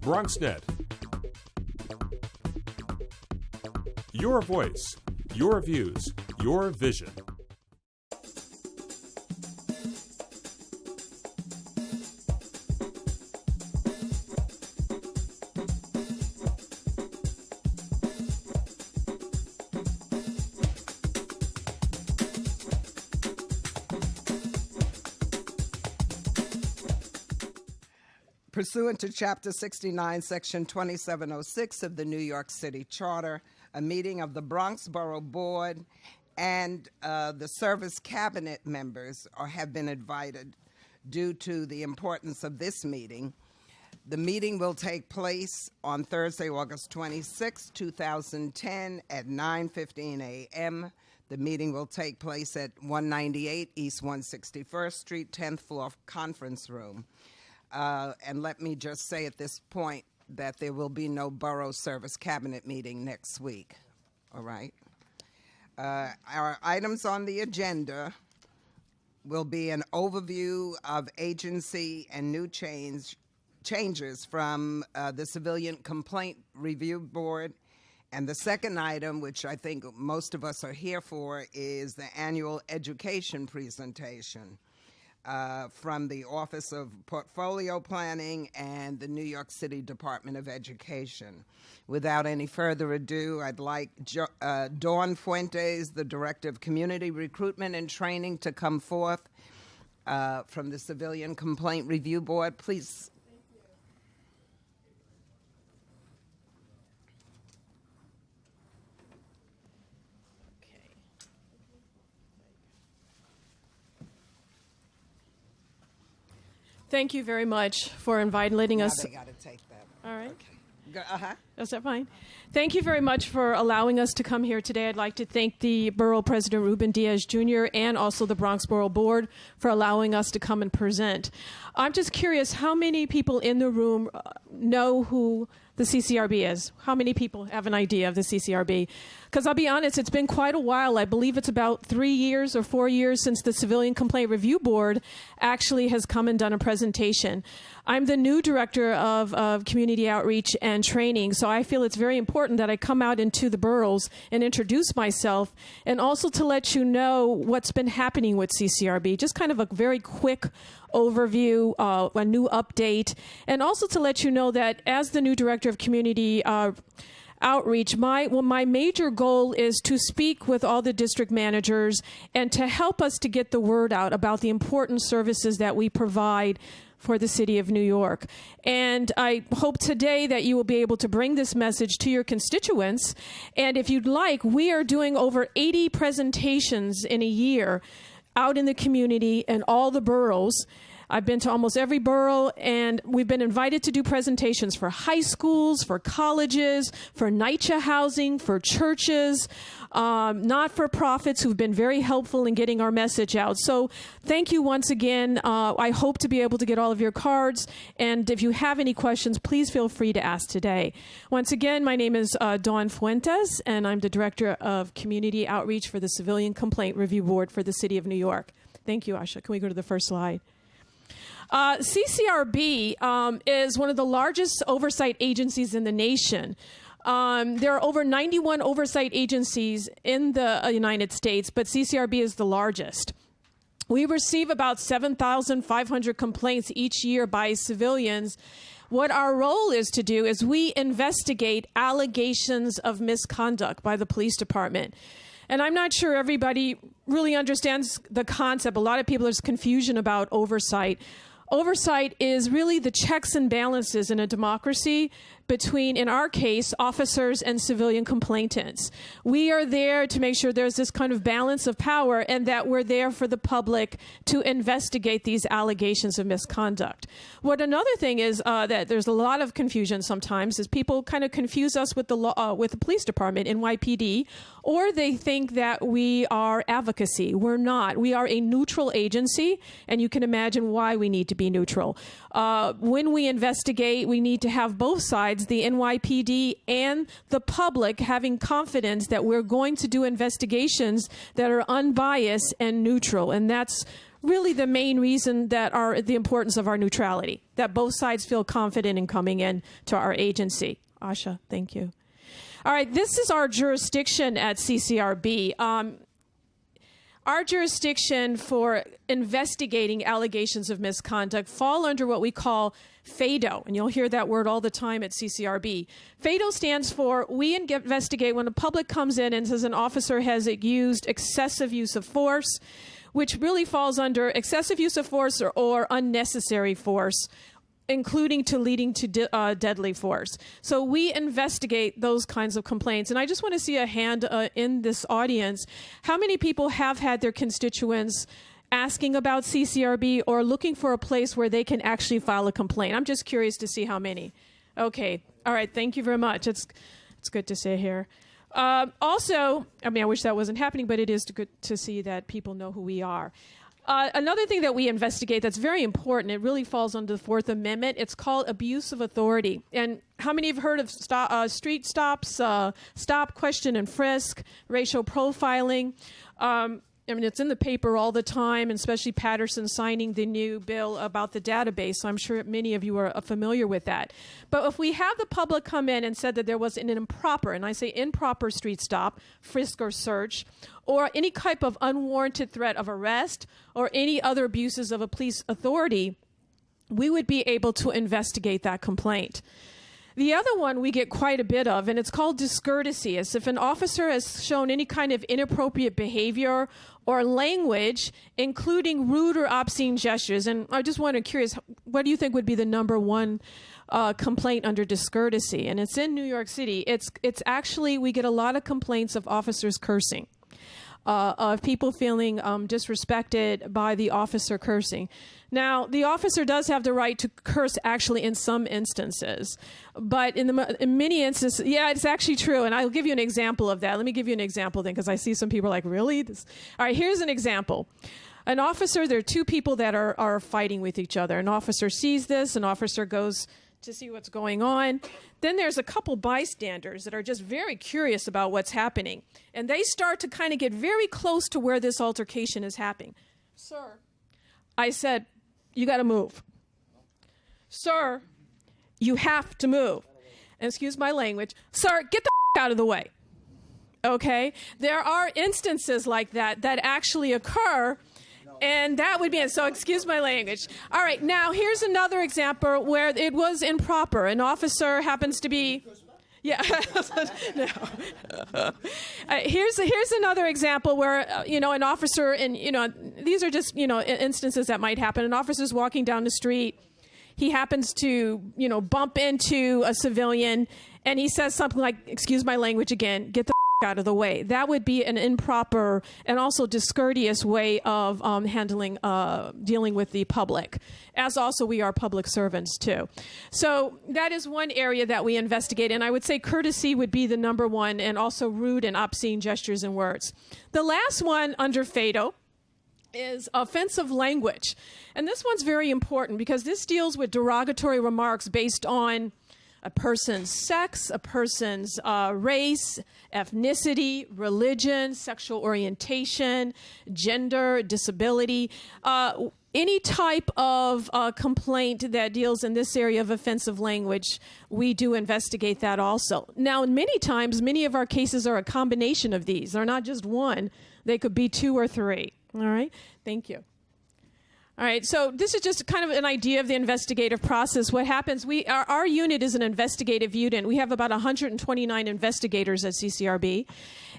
BRONXNET. Your voice, your views, your vision. Pursuant to Chapter 69, Section 2706 of the New York City Charter, a meeting of the Bronx Borough Board and the Service Cabinet members have been invited due to the importance of this meeting. The meeting will take place on Thursday, August 26, 2010 at 9:15 a.m. The meeting will take place at 198 East 161st Street, 10th floor conference room. And let me just say at this point that there will be no Borough Service Cabinet meeting next week. All right? Our items on the agenda will be an overview of agency and new changes from the Civilian Complaint Review Board. And the second item, which I think most of us are here for, is the annual education presentation from the Office of Portfolio Planning and the New York City Department of Education. Without any further ado, I'd like Dawn Fuentes, the Director of Community Recruitment and Training, to come forth from the Civilian Complaint Review Board. Please. Thank you very much for letting us. They got to take that. All right. Okay. Is that fine? Thank you very much for allowing us to come here today. I'd like to thank the Borough President Ruben Diaz Jr. and also the Bronx Borough Board for allowing us to come and present. I'm just curious, how many people in the room know who the CCRB is? How many people have an idea of the CCRB? Because I'll be honest, it's been quite a while. I believe it's about 3 years or 4 years since the Civilian Complaint Review Board actually has come and done a presentation. I'm the new Director of Community Outreach and Training, so I feel it's very important that I come out into the boroughs and introduce myself, and also to let you know what's been happening with CCRB. Just kind of a very quick overview, a new update, and also to let you know that as the new Director of Community Outreach, my major goal is to speak with all the district managers and to help us to get the word out about the important services that we provide for the city of New York. And I hope today that you will be able to bring this message to your constituents. And if you'd like, we are doing over 80 presentations in a year out in the community and all the boroughs. I've been to almost every borough, and we've been invited to do presentations for high schools, for colleges, for NYCHA housing, for churches, not-for-profits who've been very helpful in getting our message out. So thank you once again. I hope to be able to get all of your cards, and if you have any questions, please feel free to ask today. Once again, my name is Dawn Fuentes, and I'm the Director of Community Outreach for the Civilian Complaint Review Board for the City of New York. Thank you, Asha. Can we go to the first slide? CCRB is one of the largest oversight agencies in the nation. There are over 91 oversight agencies in the United States, but CCRB is the largest. We receive about 7,500 complaints each year by civilians. What our role is to do is we investigate allegations of misconduct by the police department. And I'm not sure everybody really understands the concept. A lot of people, there's confusion about oversight. Oversight is really the checks and balances in a democracy between, in our case, officers and civilian complainants. We are there to make sure there's this kind of balance of power and that we're there for the public to investigate these allegations of misconduct. What another thing is that there's a lot of confusion sometimes is people kind of confuse us with the law, with the police department, NYPD, or they think that we are advocacy. We're not. We are a neutral agency, and you can imagine why we need to be neutral. When we investigate, we need to have both sides, the NYPD and the public, having confidence that we're going to do investigations that are unbiased and neutral. And that's really the main reason that are the importance of our neutrality, that both sides feel confident in coming in to our agency. Asha, thank you. All right, this is our jurisdiction at CCRB. Our jurisdiction for investigating allegations of misconduct fall under what we call FADO, and you'll hear that word all the time at CCRB. FADO stands for we investigate when the public comes in and says an officer has used excessive use of force, which really falls under excessive use of force or unnecessary force, including to leading to deadly force. So we investigate those kinds of complaints. And I just want to see a hand in this audience. How many people have had their constituents asking about CCRB or looking for a place where they can actually file a complaint? I'm just curious to see how many. Okay. All right. Thank you very much. It's good to see here. Also, I mean, I wish that wasn't happening, but it is good to see that people know who we are. Another thing that we investigate that's very important, it really falls under the Fourth Amendment. It's called abuse of authority. And how many have heard of street stops, stop, question, and frisk, racial profiling? I mean, it's in the paper all the time, and especially Patterson signing the new bill about the database. So I'm sure many of you are familiar with that. But if we have the public come in and said that there was an improper, and I say improper street stop, frisk or search, or any type of unwarranted threat of arrest, or any other abuses of a police authority, we would be able to investigate that complaint. The other one we get quite a bit of, and it's called discourtesy. It's if an officer has shown any kind of inappropriate behavior or language, including rude or obscene gestures. And I just want to curious, what do you think would be the number one complaint under discourtesy? And it's in New York City. It's actually, we get a lot of complaints of officers cursing. Of people feeling disrespected by the officer cursing. Now, the officer does have the right to curse actually in some instances, but in many instances, yeah, it's actually true, and I'll give you an example of that. Let me give you an example then, because I see some people are like, really? All right, here's an example. An officer, there are two people that are fighting with each other. An officer sees this, an officer goes to see what's going on. Then there's a couple bystanders that are just very curious about what's happening. And they start to kind of get very close to where this altercation is happening. Sir, I said, you got to move. Sir, you have to move. And excuse my language. Sir, get the out of the way. Okay? There are instances like that that actually occur. And that would be it. So excuse my language. All right. Now, here's another example where it was improper. An officer happens to be... Yeah. No. Here's another example where, an officer, and, these are just, instances that might happen. An officer's walking down the street. He happens to, bump into a civilian, and he says something like, excuse my language again, get the out of the way. That would be an improper and also discourteous way of dealing with the public, as also we are public servants too. So that is one area that we investigate, and I would say courtesy would be the number one, and also rude and obscene gestures and words. The last one under FADO is offensive language, and this one's very important because this deals with derogatory remarks based on a person's sex, a person's race, ethnicity, religion, sexual orientation, gender, disability, any type of complaint that deals in this area of offensive language, we do investigate that also. Now, many times, many of our cases are a combination of these. They're not just one. They could be two or three. All right? Thank you. All right, so this is just kind of an idea of the investigative process. What happens, our unit is an investigative unit. We have about 129 investigators at CCRB,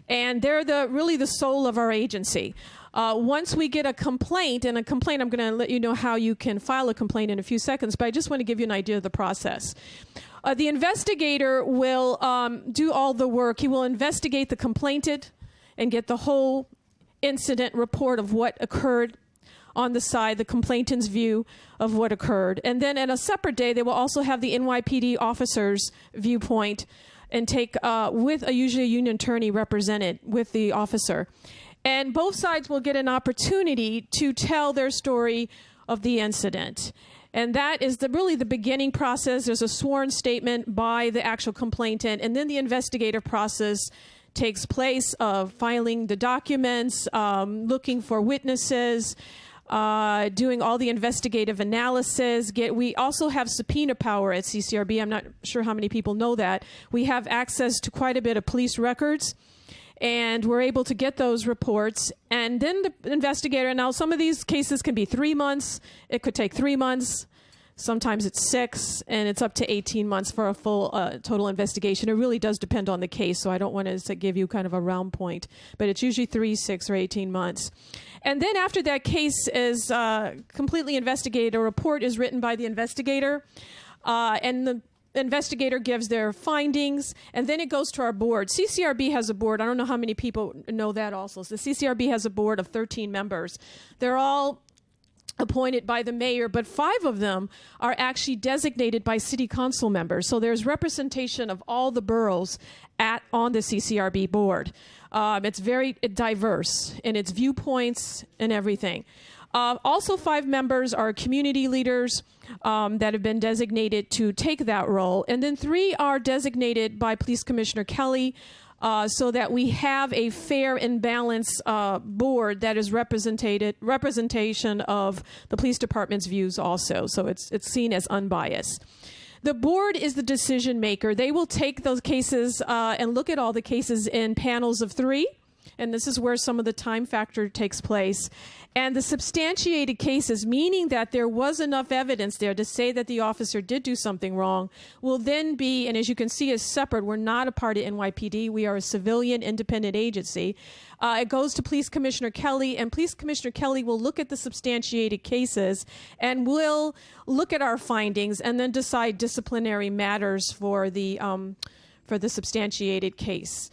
and they're really the soul of our agency. Once we get a complaint, I'm going to let you know how you can file a complaint in a few seconds, but I just want to give you an idea of the process. The investigator will do all the work. He will investigate the complainant and get the whole incident report of what occurred on the side, the complainant's view of what occurred. And then on a separate day, they will also have the NYPD officer's viewpoint and take with usually a union attorney represented with the officer. And both sides will get an opportunity to tell their story of the incident. And that is really the beginning process. There's a sworn statement by the actual complainant, and then the investigative process takes place of filing the documents, looking for witnesses, doing all the investigative analysis. We also have subpoena power at CCRB. I'm not sure how many people know that. We have access to quite a bit of police records, and we're able to get those reports. And then the investigator, now some of these cases can be 3 months. It could take 3 months. Sometimes it's 6, and it's up to 18 months for a full total investigation. It really does depend on the case, so I don't want to give you kind of a round point. But it's usually 3, 6, or 18 months. And then after that case is completely investigated, a report is written by the investigator, and the investigator gives their findings, and then it goes to our board. CCRB has a board. I don't know how many people know that also. So the CCRB has a board of 13 members. They're all appointed by the mayor, but 5 of them are actually designated by city council members. So there's representation of all the boroughs on the CCRB board. It's very diverse in its viewpoints and everything. Also, 5 members are community leaders that have been designated to take that role. And then 3 are designated by Police Commissioner Kelly, so that we have a fair and balanced board that is representation of the police department's views also. So it's seen as unbiased. The board is the decision maker. They will take those cases and look at all the cases in panels of 3. And this is where some of the time factor takes place. And the substantiated cases, meaning that there was enough evidence there to say that the officer did do something wrong, will then be, and as you can see, is separate. We're not a part of NYPD. We are a civilian independent agency. It goes to Police Commissioner Kelly, and Police Commissioner Kelly will look at the substantiated cases and will look at our findings and then decide disciplinary matters for the substantiated case.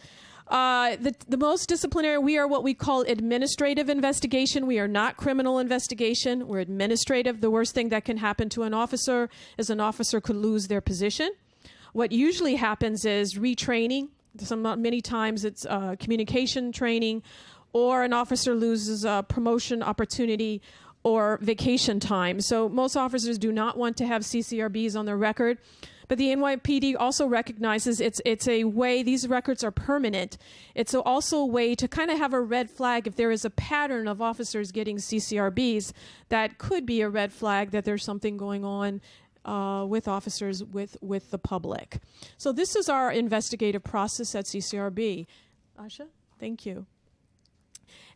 The most disciplinary, we are what we call administrative investigation. We are not criminal investigation. We're administrative. The worst thing that can happen to an officer is an officer could lose their position. What usually happens is retraining. Many times it's communication training, or an officer loses a promotion opportunity or vacation time. So most officers do not want to have CCRBs on their record. But the NYPD also recognizes it's a way, these records are permanent. It's also a way to kind of have a red flag if there is a pattern of officers getting CCRBs. That could be a red flag that there's something going on with officers, with the public. So this is our investigative process at CCRB. Asha, thank you.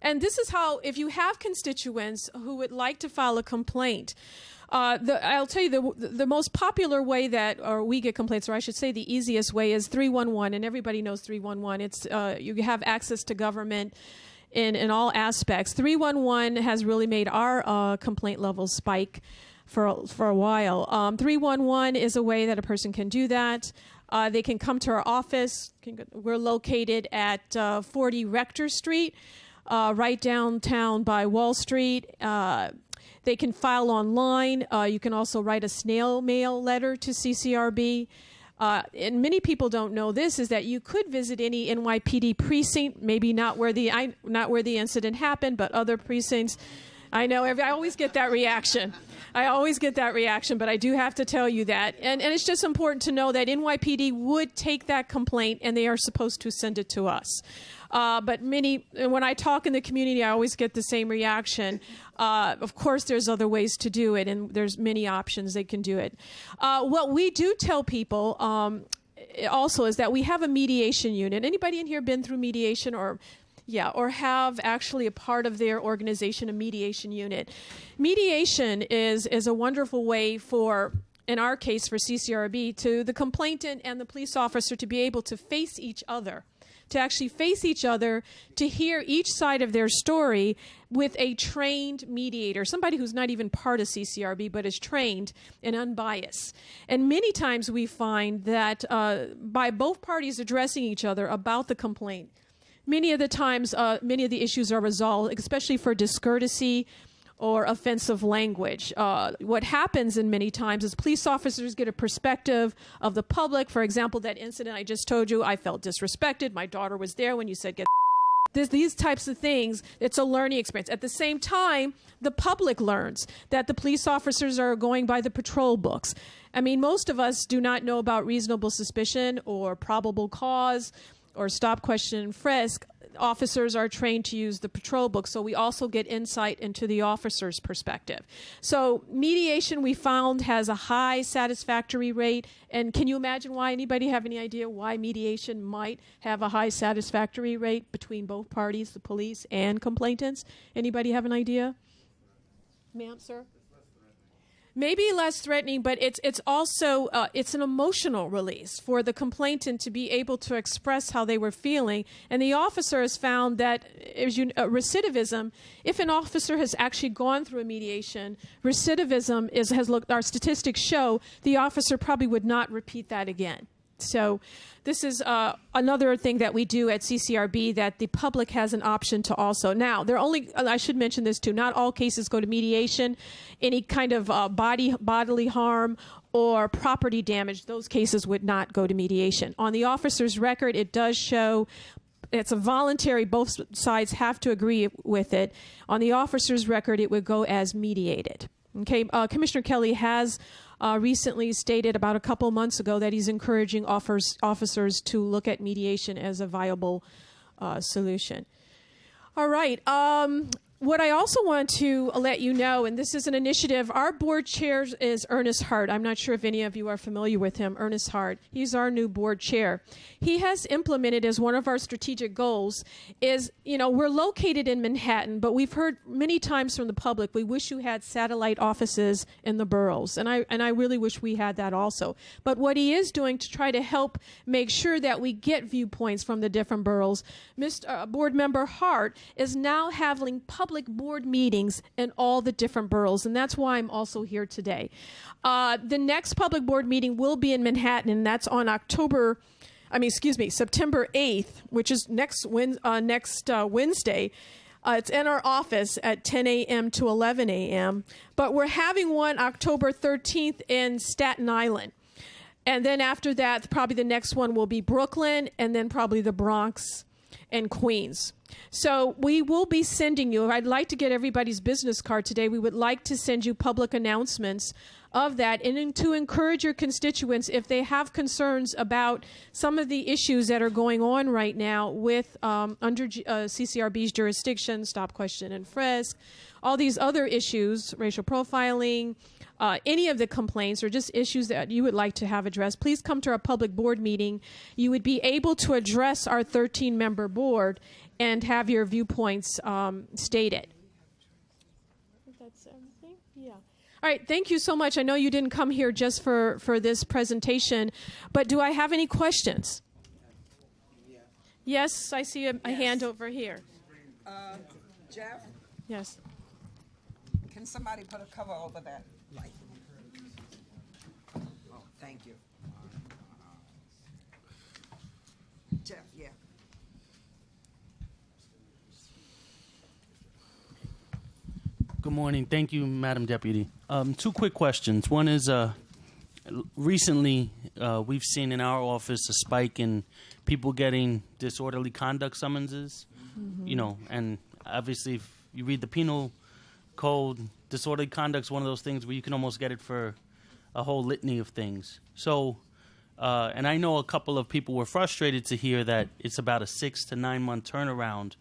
And this is how, if you have constituents who would like to file a complaint, I'll tell you the most popular way or we get complaints, or I should say the easiest way, is 311, and everybody knows 311. It's you have access to government in all aspects. 311 has really made our complaint levels spike for a while. 311 is a way that a person can do that. They can come to our office. We're located at 40 Rector Street, right downtown by Wall Street. They can file online. You can also write a snail mail letter to CCRB. And many people don't know this, is that you could visit any NYPD precinct, maybe not where the incident happened, but other precincts. I know, I always get that reaction. But I do have to tell you that. And it's just important to know that NYPD would take that complaint, and they are supposed to send it to us. But when I talk in the community, I always get the same reaction. Of course, there's other ways to do it, and there's many options they can do it. What we do tell people also is that we have a mediation unit. Anybody in here been through mediation or have actually a part of their organization a mediation unit? Mediation is a wonderful way for, in our case for CCRB, to the complainant and the police officer to be able to face each other. To actually face each other, to hear each side of their story with a trained mediator, somebody who's not even part of CCRB but is trained and unbiased. And many times we find that by both parties addressing each other about the complaint, many of the times, many of the issues are resolved, especially for discourtesy or offensive language. What happens in many times is police officers get a perspective of the public. For example, that incident I just told you, I felt disrespected. My daughter was there when you said, get these types of things. It's a learning experience. At the same time, the public learns that the police officers are going by the patrol books. I mean, most of us do not know about reasonable suspicion or probable cause or stop, question, and frisk. officers are trained to use the patrol book, so we also get insight into the officer's perspective. So mediation, we found, has a high satisfactory rate. And can you imagine why? Anybody have any idea why mediation might have a high satisfactory rate between both parties, the police and complainants? Anybody have an idea? Ma'am, sir? Maybe less threatening, but it's also it's an emotional release for the complainant to be able to express how they were feeling. And the officer has found that recidivism, if an officer has actually gone through a mediation, recidivism has looked. Our statistics show the officer probably would not repeat that again. So this is another thing that we do at CCRB that the public has an option to also. Now, I should mention this too, not all cases go to mediation. Any kind of bodily harm or property damage, those cases would not go to mediation. On the officer's record, it does show it's a voluntary, both sides have to agree with it. On the officer's record, it would go as mediated. Okay, Commissioner Kelly has recently stated about a couple months ago that he's encouraging officers to look at mediation as a viable solution. All right. What I also want to let you know, and this is an initiative, our board chair is Ernest Hart. I'm not sure if any of you are familiar with him, Ernest Hart. He's our new board chair. He has implemented as one of our strategic goals is, we're located in Manhattan, but we've heard many times from the public, we wish you had satellite offices in the boroughs. And I really wish we had that also. But what he is doing to try to help make sure that we get viewpoints from the different boroughs, Board Member Hart is now having public board meetings in all the different boroughs, and that's why I'm also here today. The next public board meeting will be in Manhattan, and that's on September 8th, which is next Wednesday. It's in our office at 10 a.m. to 11 a.m., but we're having one October 13th in Staten Island. And then after that, probably the next one will be Brooklyn, and then probably the Bronx and Queens. So we will be sending you, I'd like to get everybody's business card today. We would like to send you public announcements of that and to encourage your constituents if they have concerns about some of the issues that are going on right now with under CCRB's jurisdiction, stop, question, and frisk, all these other issues, racial profiling, any of the complaints or just issues that you would like to have addressed, please come to our public board meeting. You would be able to address our 13-member board and have your viewpoints stated. I think that's everything. Yeah. All right. Thank you so much. I know you didn't come here just for this presentation, but do I have any questions? Yeah. Yes, I see a hand over here. Jeff? Yes. Can somebody put a cover over that light? Oh, thank you. Jeff, yeah. Good morning. Thank you, Madam Deputy. Two quick questions. One is, recently we've seen in our office a spike in people getting disorderly conduct summonses, and obviously if you read the penal code, disorderly conduct is one of those things where you can almost get it for a whole litany of things. So, and I know a couple of people were frustrated to hear that it's about a 6 to 9 month turnaround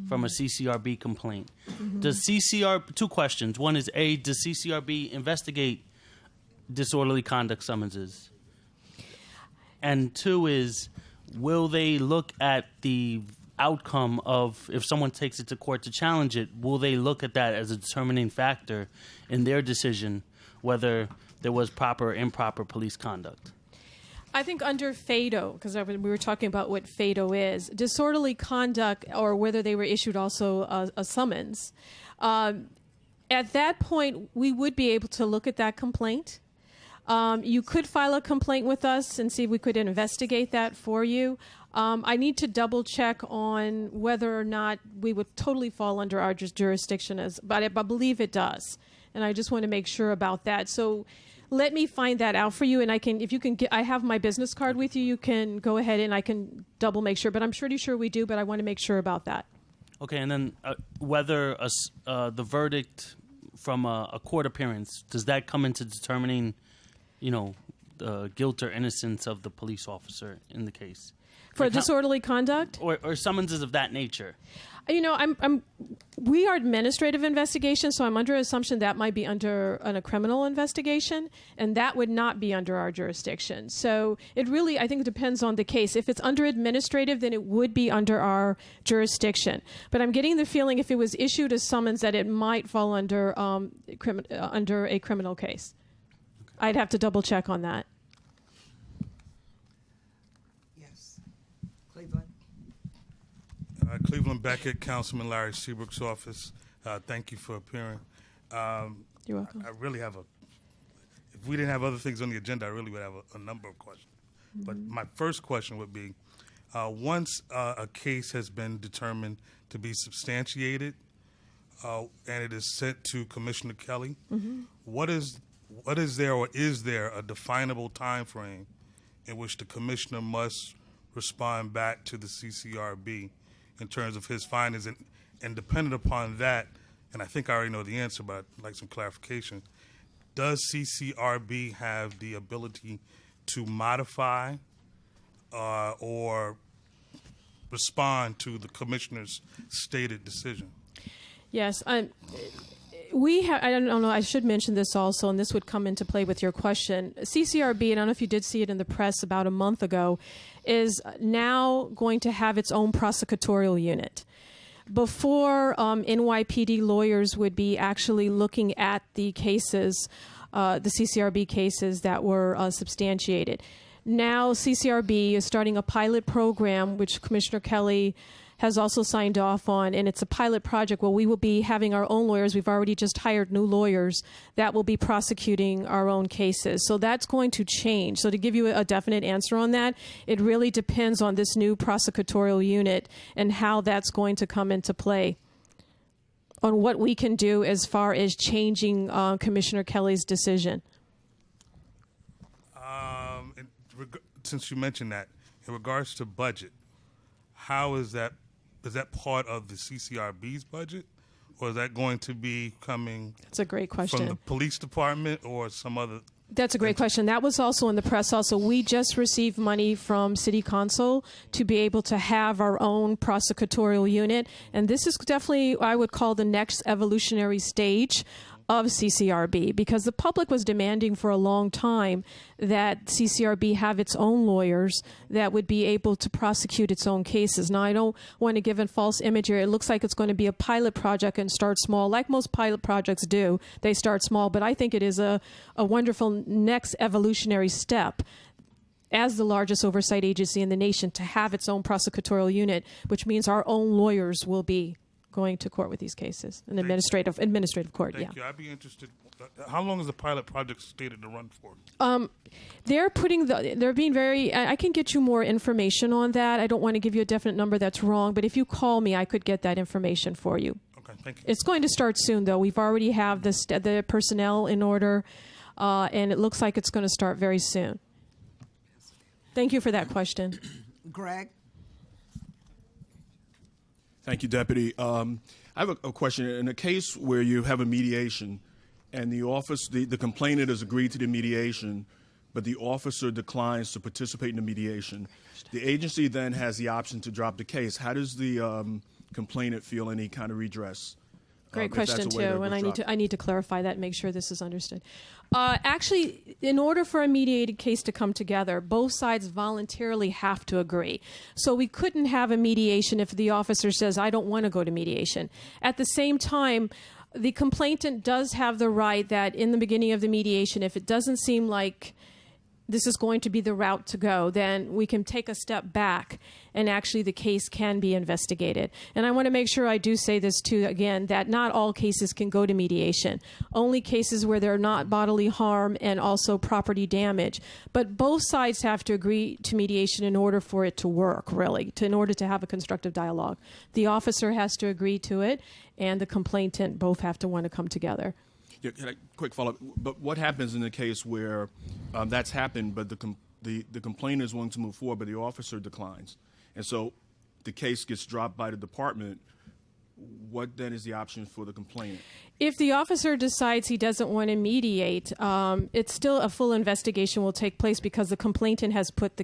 from a CCRB complaint. Does two questions. One is, A, does CCRB investigate disorderly conduct summonses? And two is, will they look at the outcome of, if someone takes it to court to challenge it, will they look at that as a determining factor in their decision whether there was proper or improper police conduct? I think under FADO, because we were talking about what FADO is, disorderly conduct, or whether they were issued also a summons, at that point, we would be able to look at that complaint. You could file a complaint with us and see if we could investigate that for you. I need to double check on whether or not we would totally fall under our jurisdiction, but I believe it does. And I just want to make sure about that. So let me find that out for you, and I have my business card with you. You can go ahead and I can double make sure, but I'm pretty sure we do. But I want to make sure about that. Okay, and then whether the verdict from a court appearance, does that come into determining, the guilt or innocence of the police officer in the case? For disorderly conduct? Or summonses of that nature? You know, we are administrative investigations, so I'm under assumption that might be under a criminal investigation, and that would not be under our jurisdiction. So it really, I think, depends on the case. If it's under administrative, then it would be under our jurisdiction. But I'm getting the feeling if it was issued as summons that it might fall under under a criminal case. Okay. I'd have to double check on that. Yes. Cleveland. Cleveland Beckett, Councilman Larry Seabrook's office. Thank you for appearing. You're welcome. I really have if we didn't have other things on the agenda, I really would have a number of questions. Mm-hmm. But my first question would be, once a case has been determined to be substantiated and it is sent to Commissioner Kelly, mm-hmm. what is there or is there a definable time frame in which the commissioner must respond back to the CCRB in terms of his findings, and dependent upon that, and I think I already know the answer, but I'd like some clarification, does CCRB have the ability to modify or respond to the commissioner's stated decision? Yes. We have, I don't know, I should mention this also, and this would come into play with your question. CCRB, and I don't know if you did see it in the press about a month ago, is now going to have its own prosecutorial unit. Before, NYPD lawyers would be actually looking at the cases, the CCRB cases that were substantiated. Now CCRB is starting a pilot program, which Commissioner Kelly has also signed off on, and it's a pilot project where we will be having our own lawyers. We've already just hired new lawyers that will be prosecuting our own cases. So that's going to change. So to give you a definite answer on that, it really depends on this new prosecutorial unit and how that's going to come into play on what we can do as far as changing Commissioner Kelly's decision. Since you mentioned that, in regards to budget, how is that part of the CCRB's budget, or is that going to be coming That's a great question. from the police department or some other? That's a great question. That was also in the press. Also, we just received money from City Council to be able to have our own prosecutorial unit, and this is definitely, I would call, the next evolutionary stage of CCRB, because the public was demanding for a long time that CCRB have its own lawyers that would be able to prosecute its own cases. Now, I don't want to give a false image here. It looks like it's going to be a pilot project and start small, like most pilot projects do. They start small, but I think it is a wonderful next evolutionary step as the largest oversight agency in the nation to have its own prosecutorial unit, which means our own lawyers will be going to court with these cases, an administrative court. Thank you. I'd be interested. How long is the pilot project stated to run for? They're being very. I can get you more information on that. I don't want to give you a definite number that's wrong, but if you call me, I could get that information for you. Okay, thank you. It's going to start soon, though. We've already have the personnel in order, and it looks like it's going to start very soon. Thank you for that question. Greg? Thank you, Deputy. I have a question. In a case where you have a mediation and the complainant has agreed to the mediation, but the officer declines to participate in the mediation, the agency then has the option to drop the case. How does the complainant feel any kind of redress? Great question, too, and I need to clarify that and make sure this is understood. Actually, in order for a mediated case to come together, both sides voluntarily have to agree. So we couldn't have a mediation if the officer says, I don't want to go to mediation. At the same time, the complainant does have the right that in the beginning of the mediation, if it doesn't seem like this is going to be the route to go, then we can take a step back and actually the case can be investigated. And I want to make sure I do say this too, again, that not all cases can go to mediation. Only cases where there are not bodily harm and also property damage. But both sides have to agree to mediation in order for it to work, really, in order to have a constructive dialogue. The officer has to agree to it and the complainant both have to want to come together. Yeah, quick follow-up. But what happens in the case where that's happened, but the complainant is willing to move forward, but the officer declines, and so the case gets dropped by the department? what then is the option for the complainant? If the officer decides he doesn't want to mediate, it's still a full investigation will take place because the complainant has put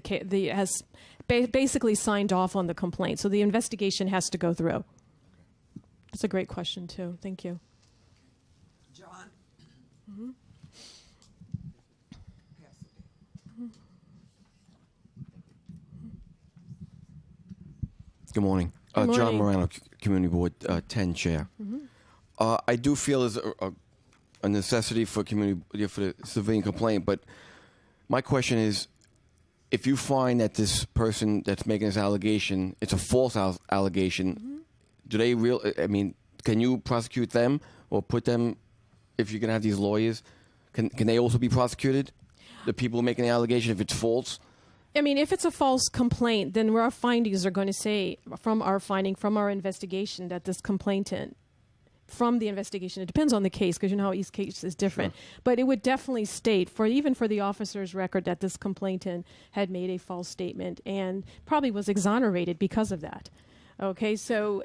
basically signed off on the complaint. So the investigation has to go through. That's a great question too. Thank you. John? Good morning. Good morning. John Morano, Community Board 10 Chair. I do feel there's a necessity for the civilian complaint, but my question is, if you find that this person that's making this allegation, it's a false allegation, do they can you prosecute them or put them, if you're going to have these lawyers, can they also be prosecuted? The people making the allegation, if it's false? I mean, if it's a false complaint, then our findings are going to say, from our investigation, that this complainant, from the investigation, it depends on the case, because you know how each case is different, but it would definitely state, even for the officer's record, that this complainant had made a false statement and probably was exonerated because of that. Okay, so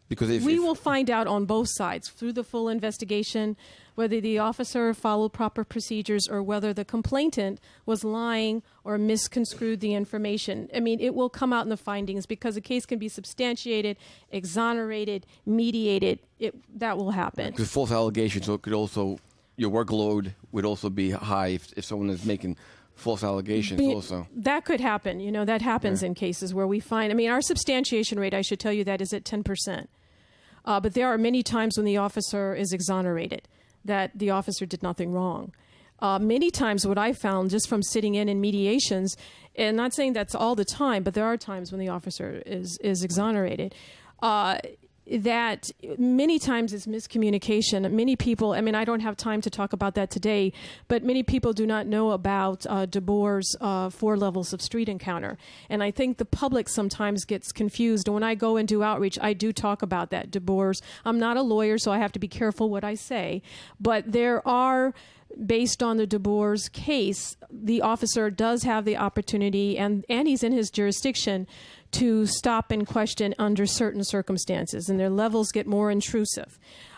because we will find out on both sides through the full investigation whether the officer followed proper procedures or whether the complainant was lying or misconstrued the information. I mean, it will come out in the findings because the case can be substantiated, exonerated, mediated. That will happen. Because false allegations, so it could also, your workload would also be high if someone is making false allegations also. That could happen. You know, that happens in cases where we find, I mean, our substantiation rate, I should tell you, that is at 10%. But there are many times when the officer is exonerated, that the officer did nothing wrong. Many times what I found just from sitting in mediations, and not saying that's all the time, but there are times when the officer is exonerated, that many times is miscommunication. Many people, I mean, I don't have time to talk about that today, but many people do not know about DeBoer's 4 levels of street encounter. And I think the public sometimes gets confused. And when I go and do outreach, I do talk about that, DeBoer's. I'm not a lawyer, so I have to be careful what I say. But there are, based on the DeBoer's case, the officer does have the opportunity, and he's in his jurisdiction, to stop and question under certain circumstances, and their levels get more intrusive.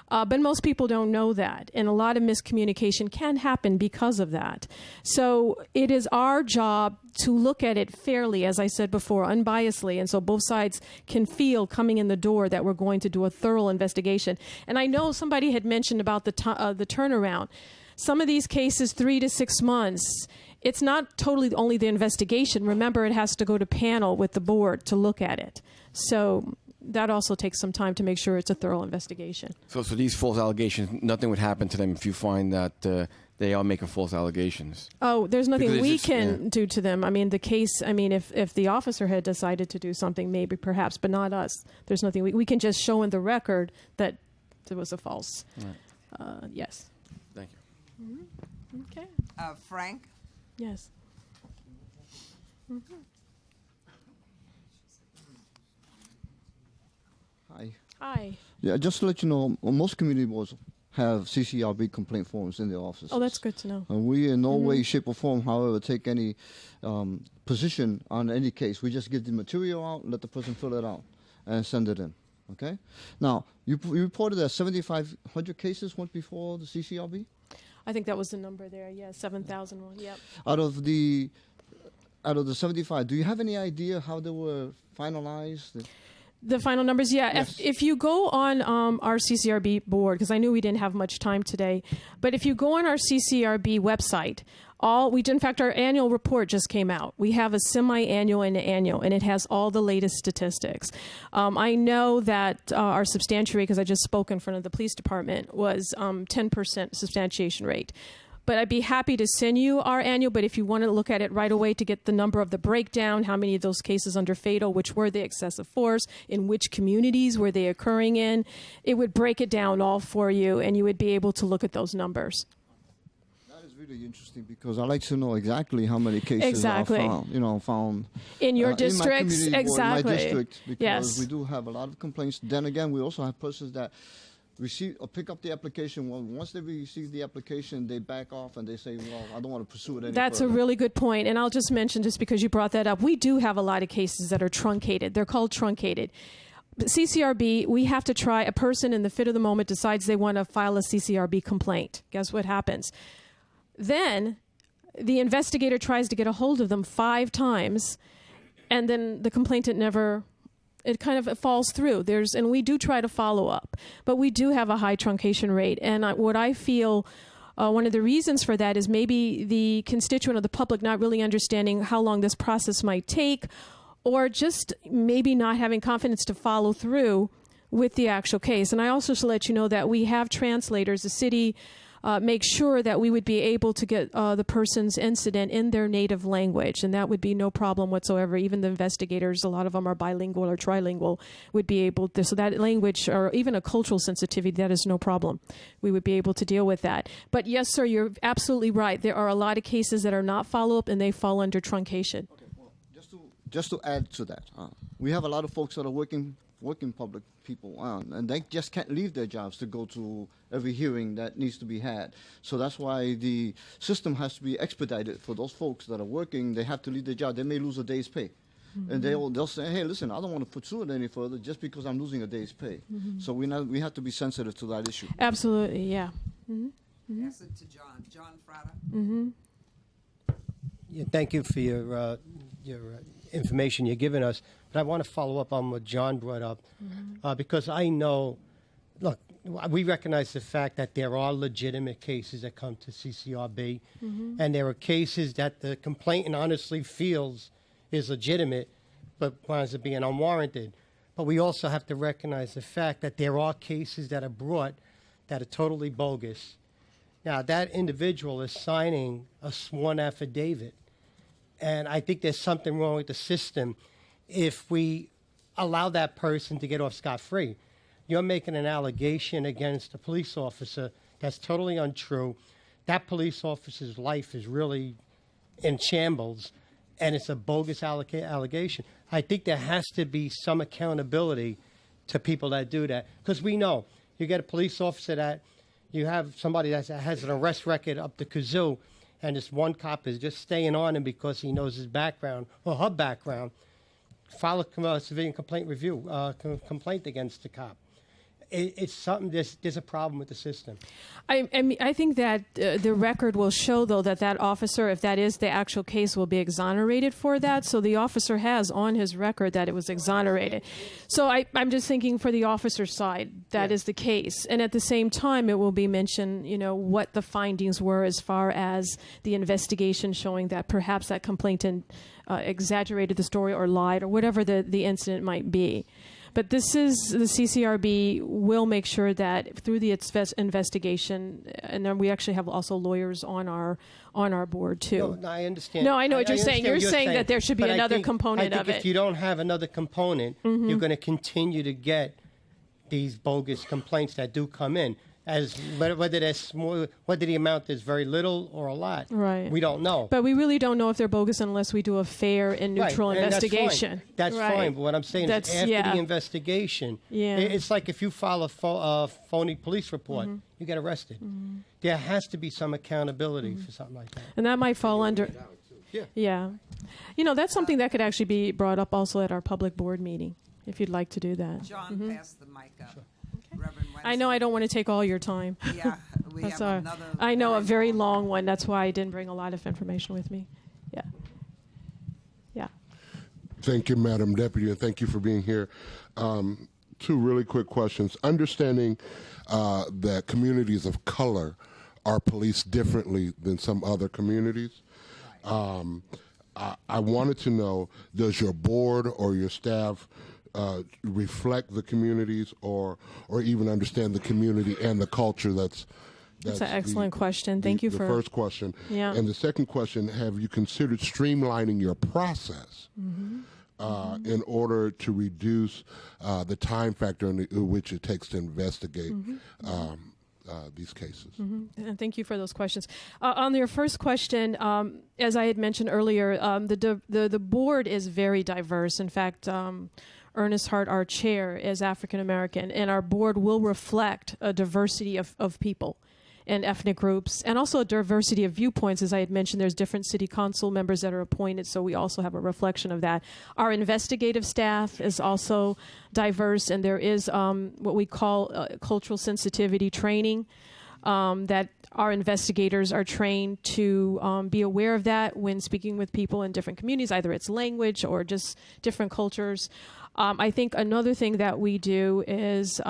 But most people don't know that, and a lot of miscommunication can happen because of that. So it is our job to look at it fairly, as I said before, unbiasedly, and so both sides can feel coming in the door that we're going to do a thorough investigation. And I know somebody had mentioned about the turnaround. Some of these cases, 3 to 6 months. It's not totally only the investigation. Remember, it has to go to panel with the board to look at it. So that also takes some time to make sure it's a thorough investigation. So these false allegations, nothing would happen to them if you find that they are making false allegations? Oh, there's nothing we can do to them. I mean, the case, I mean, if the officer had decided to do something, maybe, perhaps, but not us. There's nothing. We can just show in the record that it was a false. Right. Yes. Thank you. Mm-hmm. Okay. Frank? Yes. Mm-hmm. Hi. Hi. Yeah, just to let you know, most community boards have CCRB complaint forms in their offices. Oh, that's good to know. And we in no way, shape, or form, however, take any position on any case. We just give the material out, let the person fill it out, and send it in. Okay? Now, you reported that 7,500 cases went before the CCRB? I think that was the number there. Yeah, 7,001. Yep. Out of the 75, do you have any idea how they were finalized? The final numbers, yeah. Yes. If you go on our CCRB board, because I knew we didn't have much time today, but if you go on our CCRB website, in fact, our annual report just came out. We have a semi-annual and an annual, and it has all the latest statistics. I know that our substantiation rate, because I just spoke in front of the police department, was 10% substantiation rate. But I'd be happy to send you our annual, but if you want to look at it right away to get the number of the breakdown, how many of those cases under fatal, which were the excessive force, in which communities were they occurring in, it would break it down all for you, and you would be able to look at those numbers. Really interesting, because I like to know exactly how many cases are found in your districts. In my community, exactly. in my district, because yes. we do have a lot of complaints. Then again, we also have persons that receive or pick up the application. Well, once they receive the application, they back off and they say, "Well, I don't want to pursue it any That's further." a really good point, and I'll just mention, just because you brought that up, we do have a lot of cases that are truncated. They're called truncated. CCRB, we have to try. A person in the fit of the moment decides they want to file a CCRB complaint. Guess what happens? Then the investigator tries to get a hold of them 5 times, and then the complainant it kind of falls through. And we do try to follow up, but we do have a high truncation rate. And what I feel one of the reasons for that is maybe the constituent or the public not really understanding how long this process might take, or just maybe not having confidence to follow through with the actual case. And I also should let you know that we have translators. The city makes sure that we would be able to get the person's incident in their native language, and that would be no problem whatsoever. Even the investigators, a lot of them are bilingual or trilingual, would be able to, so that language or even a cultural sensitivity, that is no problem. We would be able to deal with that. But yes, sir, you're absolutely right. There are a lot of cases that are not follow-up, and they fall under truncation. Okay, well, just to add to that, we have a lot of folks that are working public people on, and they just can't leave their jobs to go to every hearing that needs to be had. So that's why the system has to be expedited for those folks that are working. They have to leave their job. They may lose a day's pay. Mm-hmm. And they'll say, hey, listen, I don't want to pursue it any further just because I'm losing a day's pay. Mm-hmm. So we have to be sensitive to that issue. Absolutely, yeah. Mm-hmm. Mm-hmm. Pass it to John Frater. Mm-hmm. Yeah, thank you for your information you're giving us. But I want to follow up on what John brought up, because I know, look, we recognize the fact that there are legitimate cases that come to CCRB, and there are cases that the complainant honestly feels is legitimate, but winds up being unwarranted. But we also have to recognize the fact that there are cases that are brought that are totally bogus. Now, that individual is signing a sworn affidavit, and I think there's something wrong with the system if we allow that person to get off scot-free. You're making an allegation against a police officer that's totally untrue. That police officer's life is really in shambles, and it's a bogus allegation. I think there has to be some accountability to people that do that, because we know you get a police officer that you have somebody that has an arrest record up the kazoo, and this one cop is just staying on him because he knows his background or her background. File a civilian complaint complaint against the cop. It's something. There's a problem with the system. I think that the record will show, though, that officer, if that is the actual case, will be exonerated for that. So the officer has on his record that it was exonerated. So I'm just thinking for the officer's side, that is the case. And at the same time, it will be mentioned, what the findings were as far as the investigation showing that perhaps that complainant exaggerated the story or lied or whatever the incident might be. But this is, the CCRB will make sure that through the investigation, and then we actually have also lawyers on our board too. No, I understand. No, I know what you're saying. You're saying that there should be another component of it. I think if you don't have another component, you're going to continue to get these bogus complaints that do come in. As whether they're small, whether the amount is very little or a lot, right? We don't know. But we really don't know if they're bogus unless we do a fair and neutral investigation. That's fine. But what I'm saying is after the investigation, it's like if you file a phony police report, you get arrested. There has to be some accountability for something like that. And that might fall under. Yeah. That's something that could actually be brought up also at our public board meeting, if you'd like to do that. John, pass the mic up. Sure. I know I don't want to take all your time. Yeah, we have another. I know, a very long one. That's why I didn't bring a lot of information with me. Yeah. Thank you, Madam Deputy, and thank you for being here. 2 really quick questions. Understanding that communities of color are policed differently than some other communities, I wanted to know, does your board or your staff reflect the communities or even understand the community and the culture that's an excellent question. Thank you for the first question. Yeah. And the second question, have you considered streamlining your process in order to reduce the time factor in which it takes to investigate these cases? And thank you for those questions. On your first question, as I had mentioned earlier, the board is very diverse. In fact, Ernest Hart, our chair, is African American, and our board will reflect a diversity of people. and ethnic groups, and also a diversity of viewpoints. As I had mentioned, there's different city council members that are appointed, so we also have a reflection of that. Our investigative staff is also diverse, and there is what we call cultural sensitivity training, that our investigators are trained to be aware of that when speaking with people in different communities, either it's language or just different cultures. I think another thing that we do is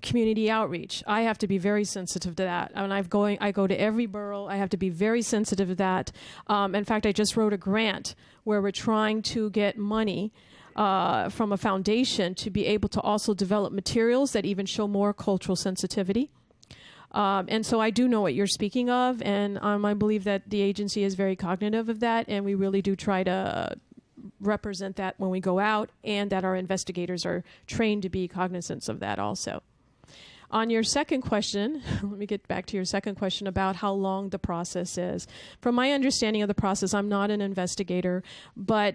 community outreach. I have to be very sensitive to that. When I go to every borough. I have to be very sensitive to that. In fact, I just wrote a grant where we're trying to get money from a foundation to be able to also develop materials that even show more cultural sensitivity. And so I do know what you're speaking of, and I believe that the agency is very cognitive of that, and we really do try to represent that when we go out, and that our investigators are trained to be cognizant of that also. On your second question, let me get back to your second question about how long the process is. From my understanding of the process, I'm not an investigator, but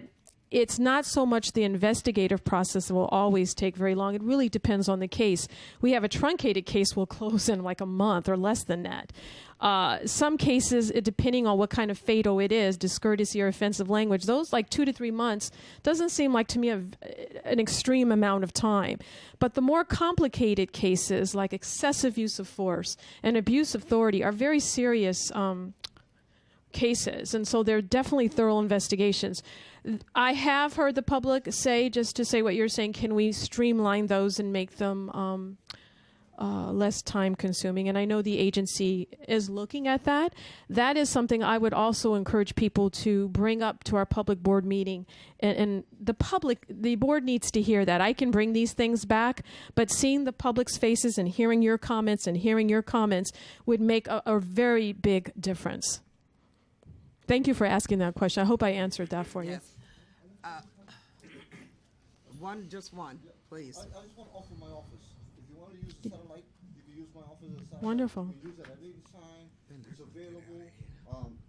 it's not so much the investigative process that will always take very long. It really depends on the case. We have a truncated case will close in like a month or less than that. Some cases, depending on what kind of fatal it is, discourtesy or offensive language, those like 2 to 3 months doesn't seem like to me an extreme amount of time. But the more complicated cases like excessive use of force and abuse of authority are very serious cases. And so they're definitely thorough investigations. I have heard the public say, just to say what you're saying, can we streamline those and make them less time consuming? And I know the agency is looking at that. That is something I would also encourage people to bring up to our public board meeting. And the board needs to hear that. I can bring these things back, but seeing the public's faces and hearing your comments would make a very big difference. Thank you for asking that question. I hope I answered that for you. Yes. Just one, please. I just want to offer my office. If you want to use the satellite, you can use my office as a satellite. Wonderful. You can use it at any time. It's available.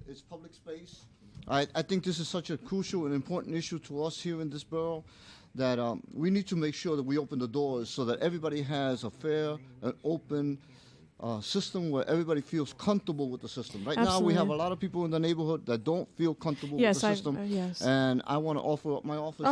It's public space. I think this is such a crucial and important issue to us here in this borough that we need to make sure that we open the doors so that everybody has a fair and open system where everybody feels comfortable with the system. Right now, we have a lot of people in the neighborhood that don't feel comfortable with the system. Yes. And I want to offer up my office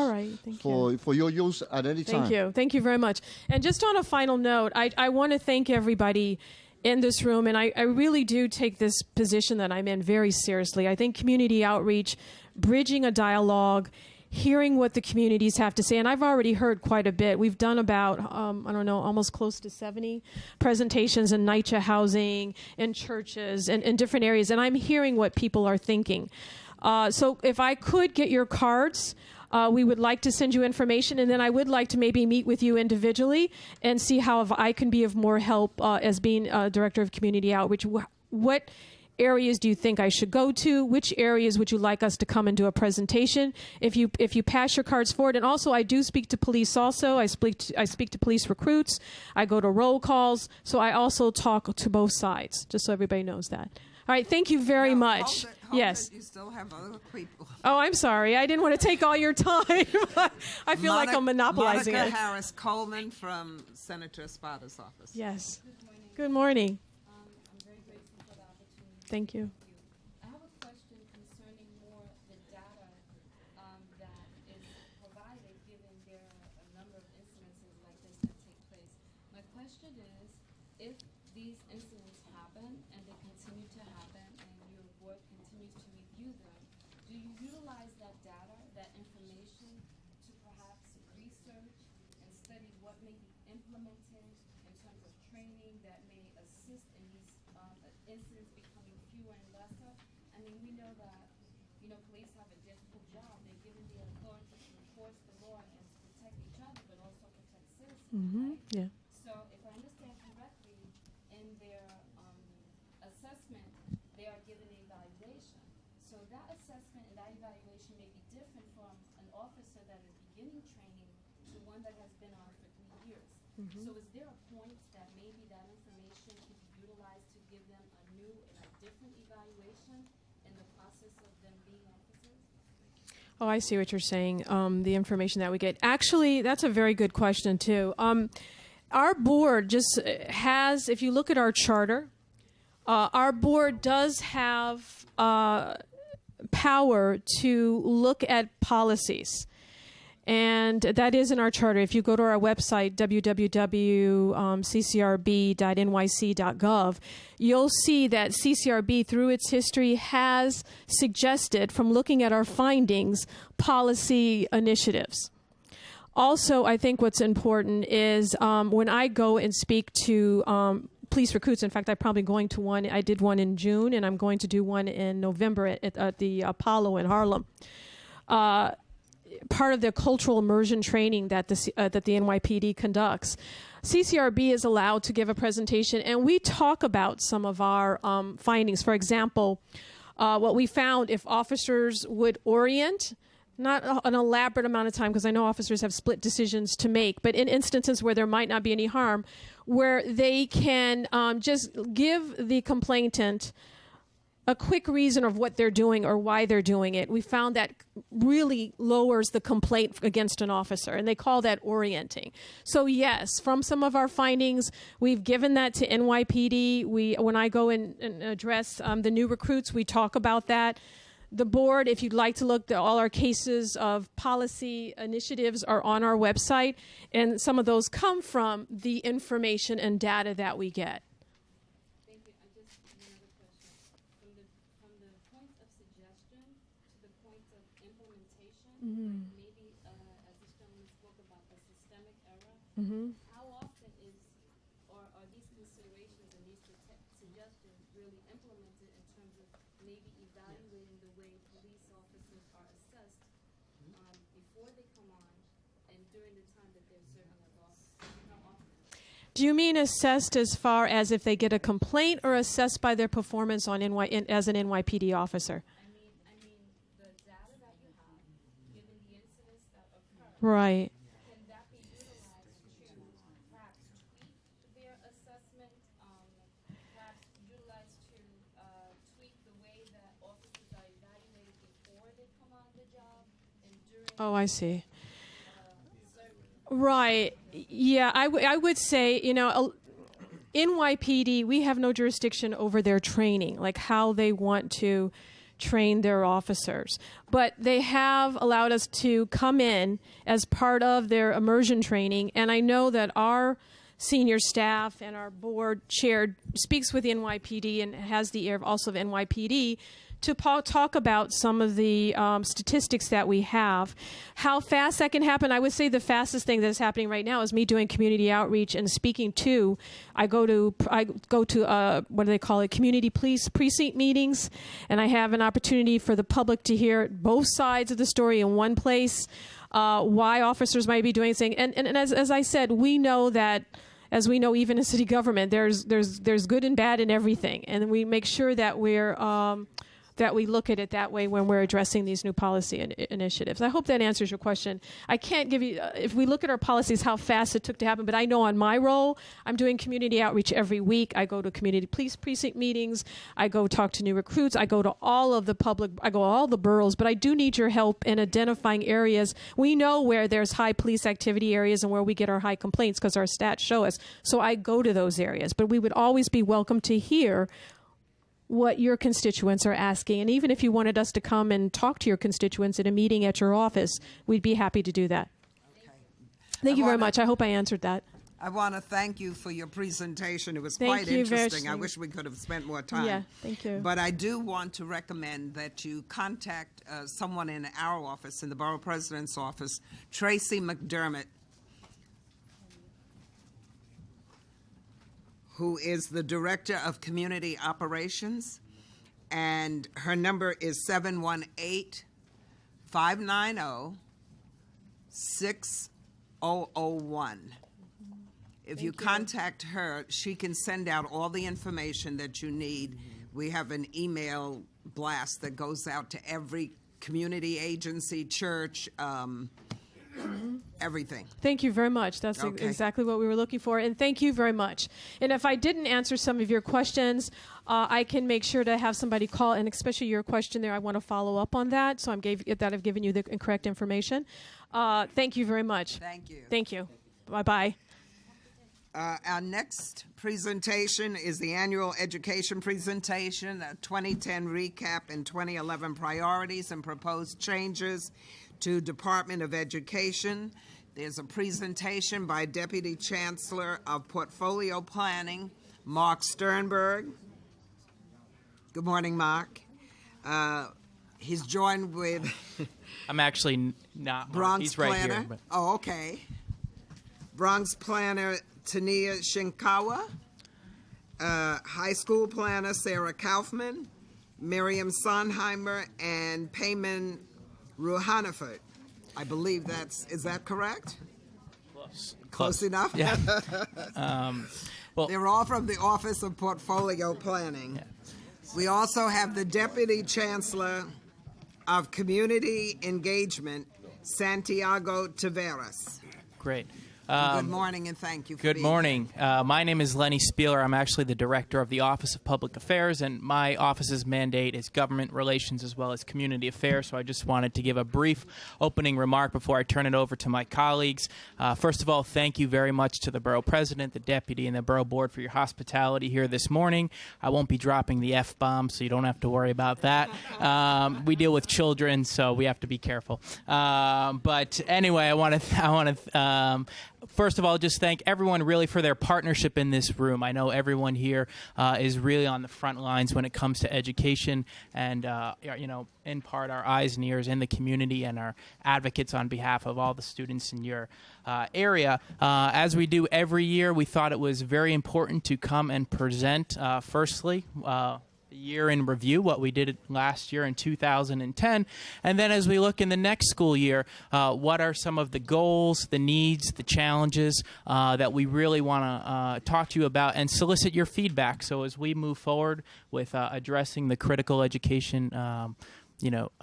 for your use at any time. Thank you very much. And just on a final note, I want to thank everybody in this room, and I really do take this position that I'm in very seriously. I think community outreach, bridging a dialogue, hearing what the communities have to say, and I've already heard quite a bit. We've done about, almost close to 70 presentations in NYCHA housing, in churches, and in different areas, and I'm hearing what people are thinking. So if I could get your cards, we would like to send you information, and then I would like to maybe meet with you individually and see how I can be of more help as being Director of Community Outreach. What areas do you think I should go to? Which areas would you like us to come and do a presentation? If you pass your cards forward, and also I do speak to police. Also, I speak to police recruits. I go to roll calls, so I also talk to both sides. Just so everybody knows that. All right, thank you very much. Hold yes. it. You still have other people. Oh, I'm sorry. I didn't want to take all your time. I feel like I'm monopolizing Monica it. Harris Coleman from Senator Espada's office. Yes. Good morning. I'm very grateful for the opportunity. Thank you. I have a question concerning more the data that is provided, given there are a number of incidences like this that take place. My question is, if these incidents happen and they continue to happen and your board continues to review them, do you utilize that data, that information, to perhaps research and study what may be implemented in terms of training that may assist in these incidents becoming fewer and lesser? I mean, we know that, police have a difficult job. They're given the authority to enforce the law and to protect each other, but also protect citizens, right? Yeah. So if I understand correctly, in their assessment, they are given an evaluation. So that assessment and that evaluation may be different from an officer that is beginning training to one that has been on for 3 years. So is there a point that maybe that information can be utilized to give them a new and a different evaluation in the process of them being officers? Oh, I see what you're saying. The information that we get. Actually, that's a very good question, too. our board just has, if you look at our charter, our board does have power to look at policies. And that is in our charter. If you go to our website, www.ccrb.nyc.gov, you'll see that CCRB, through its history, has suggested, from looking at our findings, policy initiatives. Also, I think what's important is when I go and speak to police recruits, in fact, I'm probably going to one. I did one in June, and I'm going to do one in November at the Apollo in Harlem. Part of the cultural immersion training that the NYPD conducts, CCRB is allowed to give a presentation, and we talk about some of our findings. For example, what we found, if officers would orient, not an elaborate amount of time, because I know officers have split decisions to make, but in instances where there might not be any harm, where they can just give the complainant a quick reason of what they're doing or why they're doing it. We found that really lowers the complaint against an officer, and they call that orienting. So yes, from some of our findings, we've given that to NYPD. When I go and address the new recruits, we talk about that. The board, if you'd like to look, all our cases of policy initiatives are on our website, and some of those come from the information and data that we get. Thank you. I just another question. From the point of suggestion to the point of implementation, like maybe as this gentleman spoke about the systemic error, how often are these considerations and these suggestions really implemented in terms of maybe evaluating the way police officers are assessed before they come on and during the time that they're serving as officers? How often? Do you mean assessed as far as if they get a complaint, or assessed by their performance on as an NYPD officer? I mean the data that you have, given the incidents that occur, Right. can that be utilized to perhaps tweak their assessment, perhaps utilized to tweak the way that officers are evaluated before they come on the job and during Oh, I see. service? Right. Yeah, I would say, NYPD, we have no jurisdiction over their training, like how they want to train their officers. But they have allowed us to come in as part of their immersion training, and I know that our senior staff and our board chair speaks with the NYPD and has the ear also of NYPD to talk about some of the statistics that we have. How fast that can happen, I would say the fastest thing that is happening right now is me doing community outreach and speaking to, I go to what do they call it, community police precinct meetings, and I have an opportunity for the public to hear both sides of the story in one place, why officers might be doing things. And as I said, we know that, as we know, even in city government, there's good and bad in everything, and we make sure that we look at it that way when we're addressing these new policy initiatives. I hope that answers your question. I can't give you, if we look at our policies, how fast it took to happen, but I know on my role, I'm doing community outreach every week. I go to community police precinct meetings. I go talk to new recruits. I go to all of the public, I go to all the boroughs, but I do need your help in identifying areas. We know where there's high police activity areas and where we get our high complaints because our stats show us. So I go to those areas, but we would always be welcome to hear what your constituents are asking. And even if you wanted us to come and talk to your constituents at a meeting at your office, we'd be happy to do that. Okay. Thank you very much. I hope I answered that. I want to thank you for your presentation. It was Thank quite you very interesting. I much. wish we could have spent more time. Yeah, thank you. But I do want to recommend that you contact someone in our office, in the Borough President's office, Tracy McDermott, who is the Director of Community Operations, and her number is 718-590-6001. If you contact her, she can send out all the information that you need. We have an email blast that goes out to every community agency, church, everything. Thank you very much. That's Okay. exactly what we were looking for. And thank you very much. And if I didn't answer some of your questions, I can make sure to have somebody call, and especially your question there, I want to follow up on that. So I've given you the correct information. Thank you very much. Thank you. Thank you. Bye-bye. Our next presentation is the annual education presentation, a 2010 recap and 2011 priorities and proposed changes to Department of Education. There's a presentation by Deputy Chancellor of Portfolio Planning, Mark Sternberg. Good morning, Mark. He's joined with I'm actually not. Bronx He's right Planner. here. But. Oh, okay. Bronx Planner Tania Shinkawa, High School Planner Sarah Kaufman, Miriam Sonheimer, and Payman Ruhanafort. I believe is that correct? Close enough? Yeah. Well, they're all from the Office of Portfolio Planning. Yeah. We also have the Deputy Chancellor of Community Engagement, Santiago Taveras. Great. Good morning and thank you for Good being morning. My name is Lenny Spieler. I'm actually the director of the Office of Public Affairs, and my office's mandate is government relations as well as community affairs. So I just wanted to give a brief opening remark before I turn it over to my colleagues. First of all, thank you very much to the borough president, the deputy, and the borough board for your hospitality here this morning. I won't be dropping the F-bomb, so you don't have to worry about that. We deal with children, so we have to be careful. But anyway, I want to first of all, just thank everyone really for their partnership in this room. I know everyone here is really on the front lines when it comes to education and, in part our eyes and ears in the community and our advocates on behalf of all the students in your area. As we do every year, we thought it was very important to come and present, firstly, year in review, what we did last year in 2010, and then as we look in the next school year, what are some of the goals, the needs, the challenges that we really want to talk to you about and solicit your feedback. So as we move forward with addressing the critical education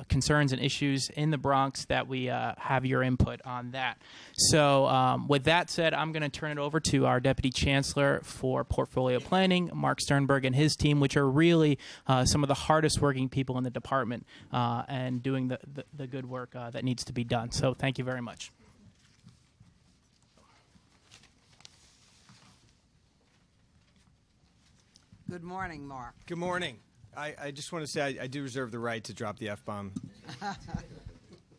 concerns and issues in the Bronx, that we have your input on that. So with that said, I'm going to turn it over to our Deputy Chancellor for Portfolio Planning, Mark Sternberg, and his team, which are really some of the hardest working people in the department and doing the good work that needs to be done. So thank you very much. Good morning, Mark. Good morning. I just want to say I do reserve the right to drop the F-bomb.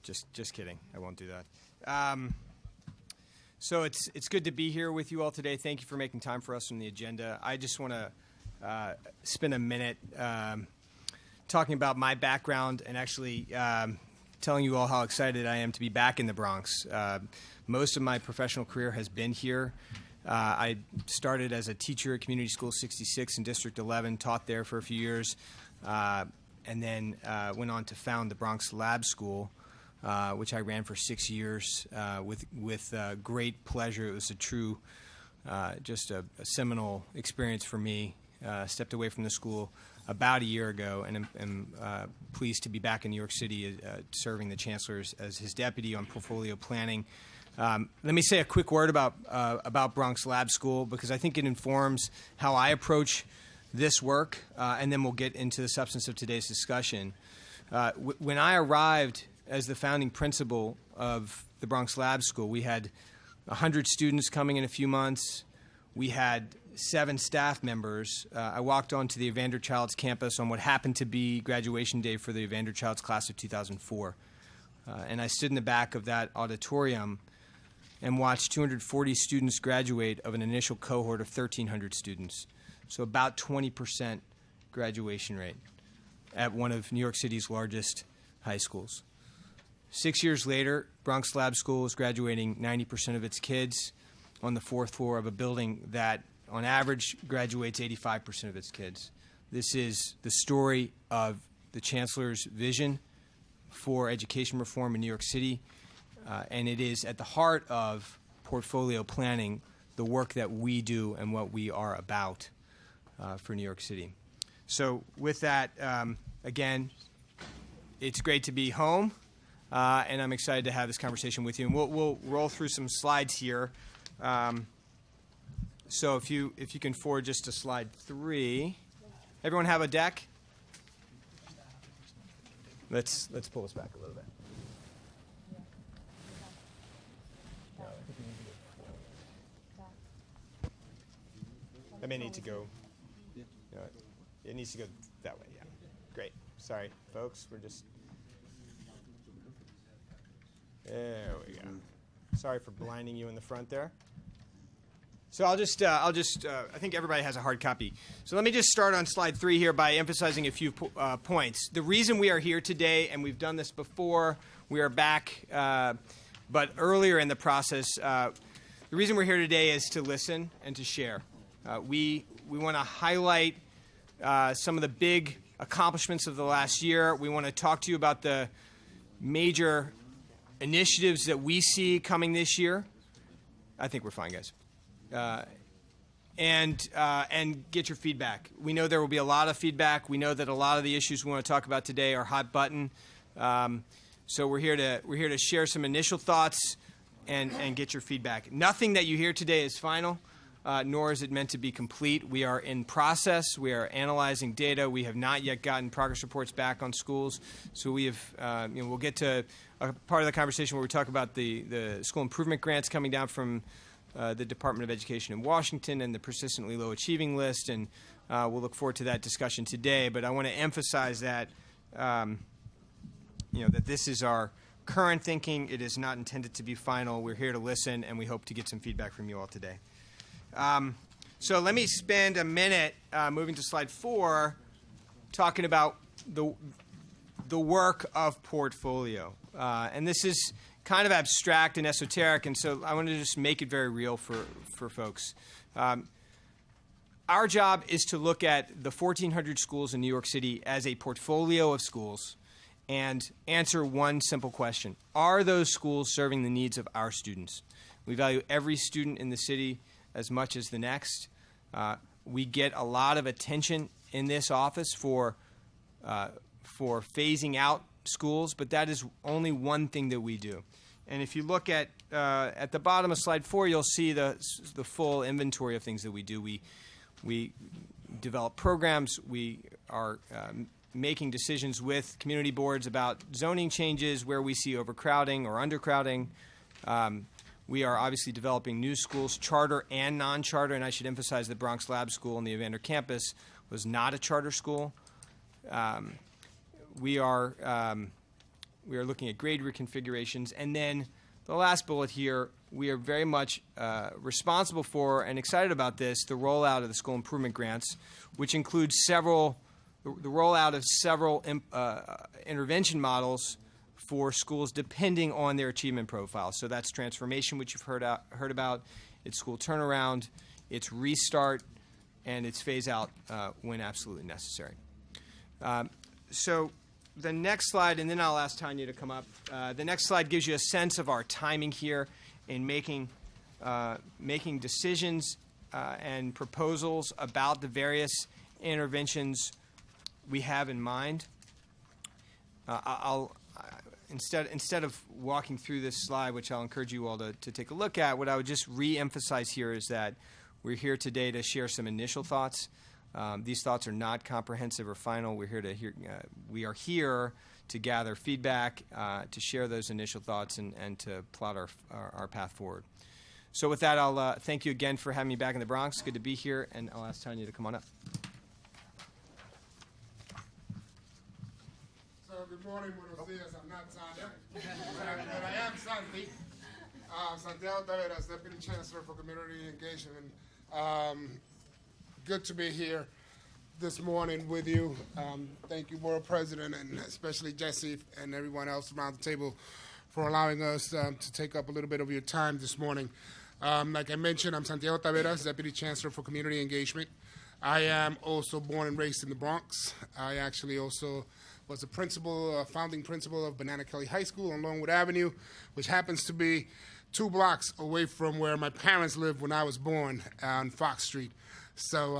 Just kidding. I won't do that. So it's good to be here with you all today. Thank you for making time for us on the agenda. I just want to spend a minute talking about my background and actually telling you all how excited I am to be back in the Bronx. Most of my professional career has been here. I started as a teacher at Community School 66 in District 11, taught there for a few years, and then went on to found the Bronx Lab School, which I ran for 6 years with great pleasure. It was a true, just a seminal experience for me. Stepped away from the school about a year ago, and am pleased to be back in New York City serving the chancellor as his deputy on portfolio planning. Let me say a quick word about Bronx Lab School, because I think it informs how I approach this work, and then we'll get into the substance of today's discussion. When I arrived as the founding principal of the Bronx Lab School, we had 100 students coming in a few months. We had 7 staff members. I walked onto the Evander Childs campus on what happened to be graduation day for the Evander Childs class of 2004. And I stood in the back of that auditorium and watched 240 students graduate of an initial cohort of 1,300 students. So about 20% graduation rate at one of New York City's largest high schools. 6 years later, Bronx Lab School is graduating 90% of its kids on the 4th floor of a building that, on average, graduates 85% of its kids. This is the story of the Chancellor's vision for education reform in New York City. And it is at the heart of portfolio planning, the work that we do and what we are about for New York City. So with that, again, it's great to be home, and I'm excited to have this conversation with you. And we'll roll through some slides here. So if you can forward just to slide 3. Everyone have a deck? Let's pull this back a little bit. That may need to go. It needs to go that way. Yeah. Great. Sorry, folks. We're just. There we go. Sorry for blinding you in the front there. So I think everybody has a hard copy. So let me just start on slide 3 here by emphasizing a few points. The reason we are here today, and we've done this before, we are back, but earlier in the process, the reason we're here today is to listen and to share. We want to highlight some of the big accomplishments of the last year. We want to talk to you about the major initiatives that we see coming this year. I think we're fine, guys. And get your feedback. We know there will be a lot of feedback. We know that a lot of the issues we want to talk about today are hot button. So we're here to share some initial thoughts and get your feedback. Nothing that you hear today is final, nor is it meant to be complete. We are in process. We are analyzing data. We have not yet gotten progress reports back on schools. So we have, we'll get to a part of the conversation where we talk about the school improvement grants coming down from the Department of Education in Washington and the persistently low achieving list, and we'll look forward to that discussion today. But I want to emphasize that that this is our current thinking. It is not intended to be final. We're here to listen, and we hope to get some feedback from you all today. So let me spend a minute moving to slide 4, talking about the work of portfolio, and this is kind of abstract and esoteric, and so I want to just make it very real for folks. Our job is to look at the 1,400 schools in New York City as a portfolio of schools and answer one simple question. Are those schools serving the needs of our students? We value every student in the city as much as the next. We get a lot of attention in this office for phasing out schools, but that is only one thing that we do. And if you look at the bottom of slide 4, you'll see the full inventory of things that we do. We develop programs. We are making decisions with community boards about zoning changes where we see overcrowding or undercrowding. We are obviously developing new schools, charter and non-charter, and I should emphasize the Bronx Lab School on the Evander campus was not a charter school. We are looking at grade reconfigurations. And then the last bullet here, we are very much responsible for and excited about this, the rollout of the school improvement grants, which includes the rollout of several intervention models for schools depending on their achievement profile. So that's transformation, which you've heard about, it's school turnaround, it's restart, and it's phase out when absolutely necessary. So the next slide, and then I'll ask Tanya to come up. The next slide gives you a sense of our timing here in making decisions and proposals about the various interventions we have in mind. Instead of walking through this slide, which I'll encourage you all to take a look at, what I would just re-emphasize here is that we're here today to share some initial thoughts. These thoughts are not comprehensive or final. We are here to gather feedback, to share those initial thoughts, and to plot our path forward. So with that, I'll thank you again for having me back in the Bronx. Good to be here, and I'll ask Tanya to come on up. So good morning, buenos dias. I'm not Tanya, but I am Santi. Santiago Taveras, Deputy Chancellor for Community Engagement. Good to be here this morning with you. Thank you, Board President, and especially Jesse and everyone else around the table for allowing us to take up a little bit of your time this morning. Like I mentioned, I'm Santiago Taveras, Deputy Chancellor for Community Engagement. I am also born and raised in the Bronx. I actually also was a founding principal of Banana Kelly High School on Longwood Avenue, which happens to be 2 blocks away from where my parents lived when I was born on Fox Street. So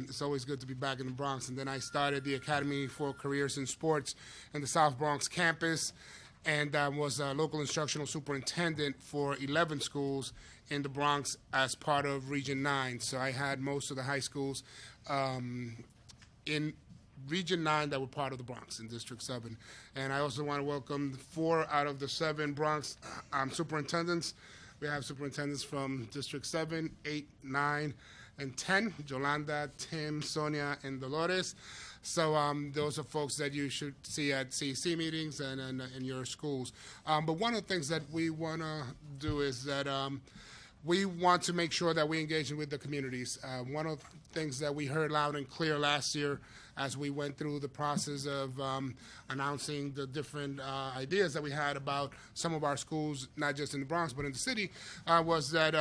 it's always good to be back in the Bronx. And then I started the Academy for Careers in Sports in the South Bronx campus, and was a local instructional superintendent for 11 schools in the Bronx as part of Region 9. So I had most of the high schools in Region 9 that were part of the Bronx in District 7. And I also want to welcome 4 out of the 7 Bronx superintendents. We have superintendents from District 7, 8, 9, and 10, Yolanda, Tim, Sonia, and Dolores. So those are folks that you should see at CEC meetings and in your schools. But one of the things that we want to do is that we want to make sure that we engage with the communities. One of the things that we heard loud and clear last year as we went through the process of announcing the different ideas that we had about some of our schools, not just in the Bronx, but in the city, was that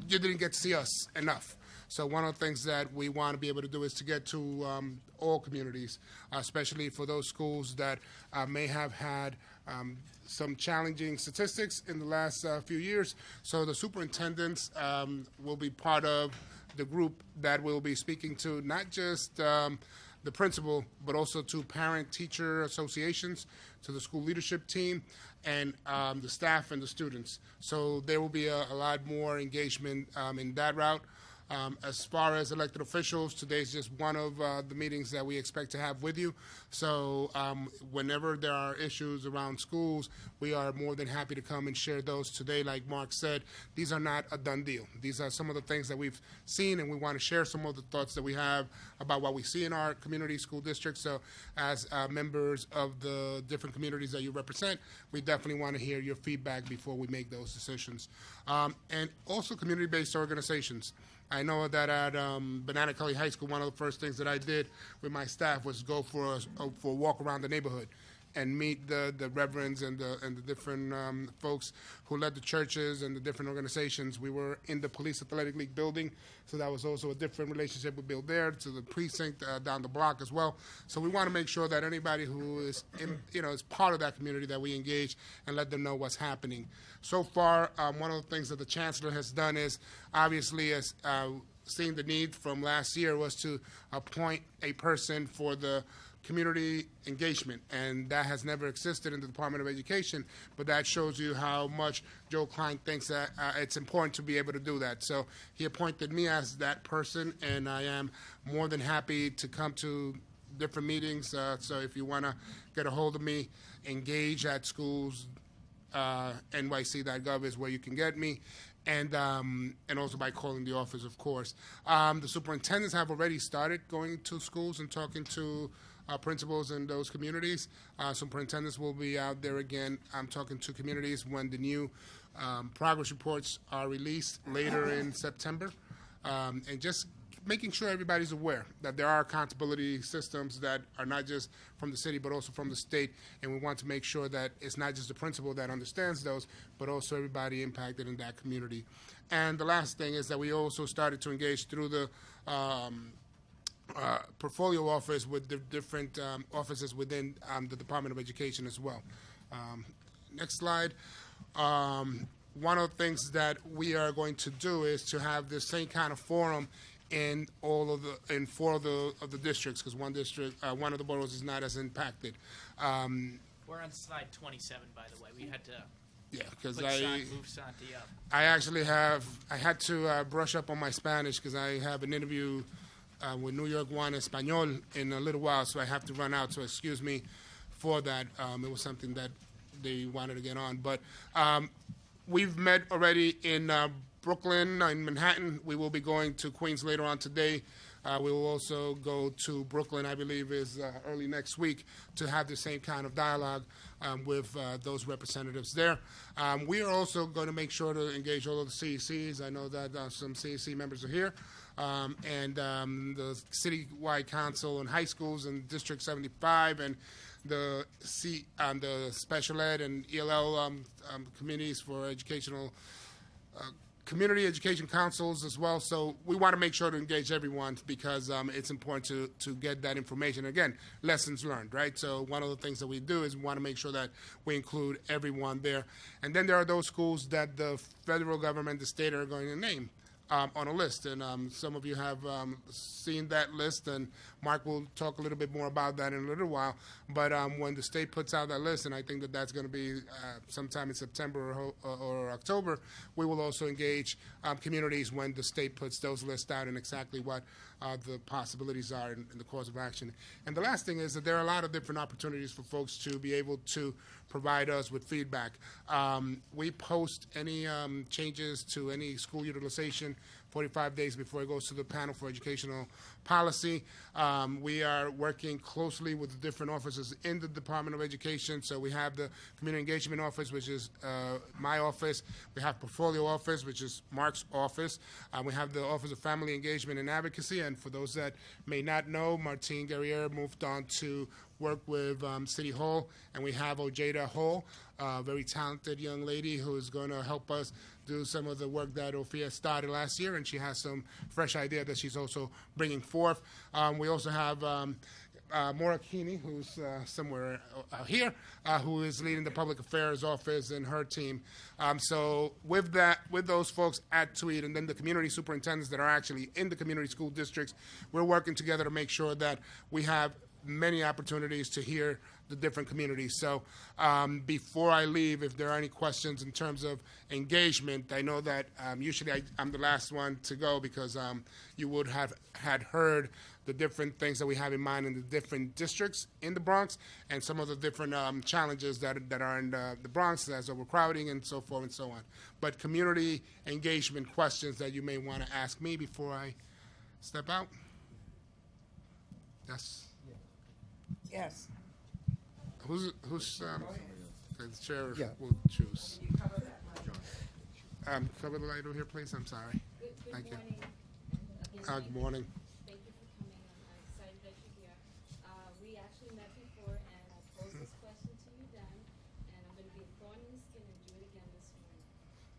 you didn't get to see us enough. So one of the things that we want to be able to do is to get to all communities, especially for those schools that may have had some challenging statistics in the last few years. So the superintendents will be part of the group that will be speaking to not just the principal, but also to parent-teacher associations, to the school leadership team, and the staff and the students. So there will be a lot more engagement in that route. As far as elected officials, today's just one of the meetings that we expect to have with you. So whenever there are issues around schools, we are more than happy to come and share those today. Like Mark said, these are not a done deal. These are some of the things that we've seen, and we want to share some of the thoughts that we have about what we see in our community school districts. So as members of the different communities that you represent, we definitely want to hear your feedback before we make those decisions. And also community-based organizations. I know that at Banana Kelly High School, one of the first things that I did with my staff was go for a walk around the neighborhood and meet the reverends and the different folks who led the churches and the different organizations. We were in the Police Athletic League building, so that was also a different relationship we built there, to the precinct down the block as well. So we want to make sure that anybody who is is part of that community, that we engage and let them know what's happening. So far, one of the things that the chancellor has done is obviously as seeing the need from last year was to appoint a person for the community engagement, and that has never existed in the Department of Education, but that shows you how much Joe Klein thinks that it's important to be able to do that. So he appointed me as that person, and I am more than happy to come to different meetings. So if you want to get a hold of me, engage at schools, nyc.gov is where you can get me. And also by calling the office, of course. The superintendents have already started going to schools and talking to principals in those communities. Superintendents will be out there again. I'm talking to communities when the new progress reports are released later in September, and just making sure everybody's aware that there are accountability systems that are not just from the city but also from the state, and we want to make sure that it's not just the principal that understands those, but also everybody impacted in that community. And the last thing is that we also started to engage through the portfolio office with the different offices within the Department of Education as well. Next slide. One of the things that we are going to do is to have the same kind of forum in four of the districts, because one of the boroughs is not as impacted. We're on slide 27, by the way. We had to because move Santi up. I had to brush up on my Spanish because I have an interview with New York One Español in a little while, so I have to run out. So excuse me for that. It was something that they wanted to get on, but we've met already in Brooklyn, in Manhattan. We will be going to Queens later on today. We will also go to Brooklyn, I believe, is early next week, to have the same kind of dialogue with those representatives there. We are also going to make sure to engage all of the CECs. I know that some CEC members are here. And the citywide council and high schools in District 75 and the special ed and ELL committees for educational community education councils as well. So we want to make sure to engage everyone because it's important to get that information. Again, lessons learned, right? So one of the things that we do is we want to make sure that we include everyone there. And then there are those schools that the federal government, the state are going to name on a list. And some of you have seen that list, and Mark will talk a little bit more about that in a little while. But when the state puts out that list, and I think that that's going to be sometime in September or October, we will also engage communities when the state puts those lists out and exactly what the possibilities are in the course of action. And the last thing is that there are a lot of different opportunities for folks to be able to provide us with feedback. We post any changes to any school utilization 45 days before it goes to the panel for educational policy. We are working closely with the different offices in the Department of Education. So we have the Community Engagement Office, which is my office. We have Portfolio Office, which is Mark's office. We have the Office of Family Engagement and Advocacy. And for those that may not know, Martine Guerriere moved on to work with City Hall, and we have Ojeda Hall, a very talented young lady who is going to help us do some of the work that Ophia started last year, and she has some fresh idea that she's also bringing forth. We also have Maura Keeney, who's somewhere out here, who is leading the Public Affairs Office and her team. So with those folks at Tweed, and then the community superintendents that are actually in the community school districts, we're working together to make sure that we have many opportunities to hear the different communities. So before I leave, if there are any questions in terms of engagement, I know that usually I'm the last one to go because you would have had heard the different things that we have in mind in the different districts in the Bronx and some of the different challenges that are in the Bronx as overcrowding and so forth and so on. But community engagement questions that you may want to ask me before I step out? Yes. Yes. Who's the chair Yeah. will choose. Cover the light over here, please. I'm sorry. Thank you. Good morning. Thank you for coming. I'm excited that you're here. We actually met before, and I posed this question to you then, and I'm going to be a thorn in the skin and do it again this morning.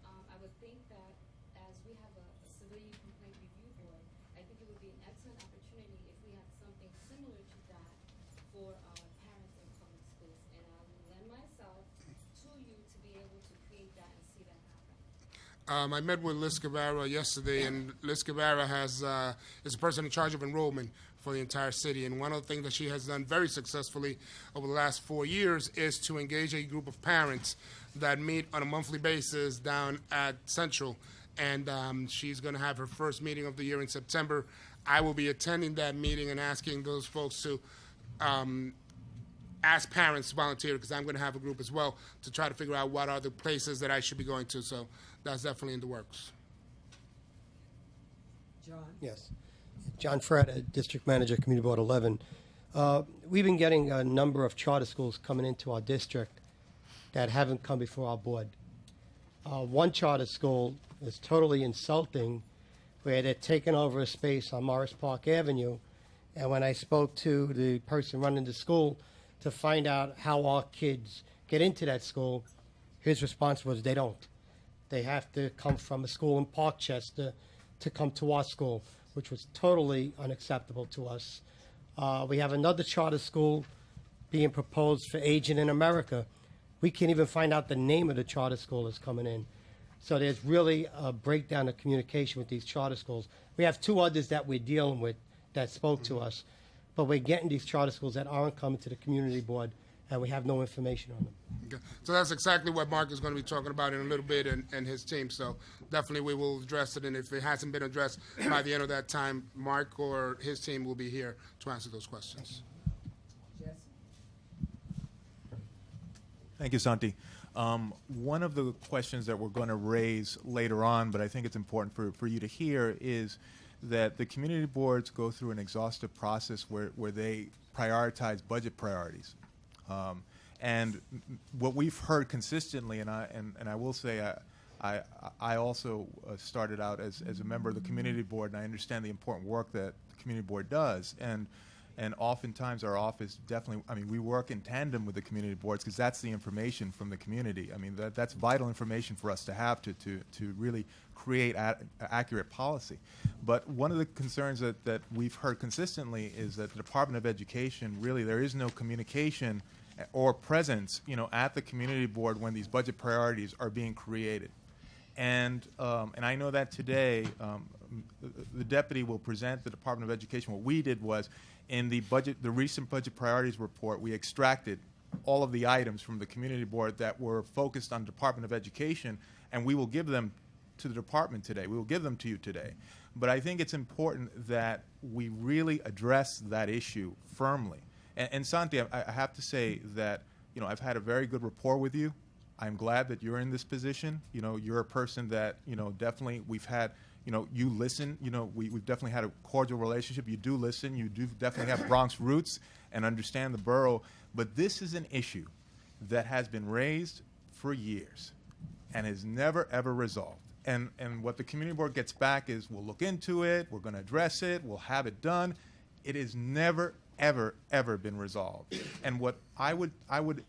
I would think that as we have a civilian complaint review board, I think it would be an excellent opportunity if we had something similar to that for parents in public schools, and I will lend myself to you to be able to create that and see that happen. I met with Liz Guevara yesterday, and Liz Guevara is a person in charge of enrollment for the entire city. And one of the things that she has done very successfully over the last 4 years is to engage a group of parents that meet on a monthly basis down at Central. And she's going to have her first meeting of the year in September. I will be attending that meeting and asking those folks to ask parents to volunteer, because I'm going to have a group as well to try to figure out what are the places that I should be going to. So that's definitely in the works. John? Yes. John Ferretta, District Manager, Community Board 11. We've been getting a number of charter schools coming into our district that haven't come before our board. One charter school is totally insulting, where they're taking over a space on Morris Park Avenue. And when I spoke to the person running the school to find out how our kids get into that school, his response was they don't. They have to come from a school in Parkchester to come to our school, which was totally unacceptable to us. We have another charter school being proposed for Aging in America. We can't even find out the name of the charter school that's coming in. So there's really a breakdown of communication with these charter schools. We have two others that we're dealing with that spoke to us, but we're getting these charter schools that aren't coming to the community board, and we have no information on them. Okay. So that's exactly what Mark is going to be talking about in a little bit, and his team. So definitely we will address it, and if it hasn't been addressed by the end of that time, Mark or his team will be here to answer those questions. Thank you, Santi. One of the questions that we're going to raise later on, but I think it's important for you to hear, is that the community boards go through an exhaustive process where they prioritize budget priorities. And what we've heard consistently, and I will say I also started out as a member of the community board, and I understand the important work that the community board does. And oftentimes our office definitely, I mean, we work in tandem with the community boards because that's the information from the community. I mean, that's vital information for us to have to really create accurate policy. But one of the concerns that we've heard consistently is that the Department of Education, really, there is no communication or presence, at the community board when these budget priorities are being created. And I know that today the deputy will present the Department of Education. What we did was, in the recent budget priorities report, we extracted all of the items from the community board that were focused on Department of Education, and we will give them to the department today. We will give them to you today. But I think it's important that we really address that issue firmly. And Santi, I have to say that, I've had a very good rapport with you. I'm glad that you're in this position. You're a person that, definitely we've had, you listen. We've definitely had a cordial relationship. You do listen. You do definitely have Bronx roots and understand the borough. But this is an issue that has been raised for years and is never, ever resolved. And what the community board gets back is, we'll look into it, we're going to address it, we'll have it done. It has never, ever, ever been resolved. And what I would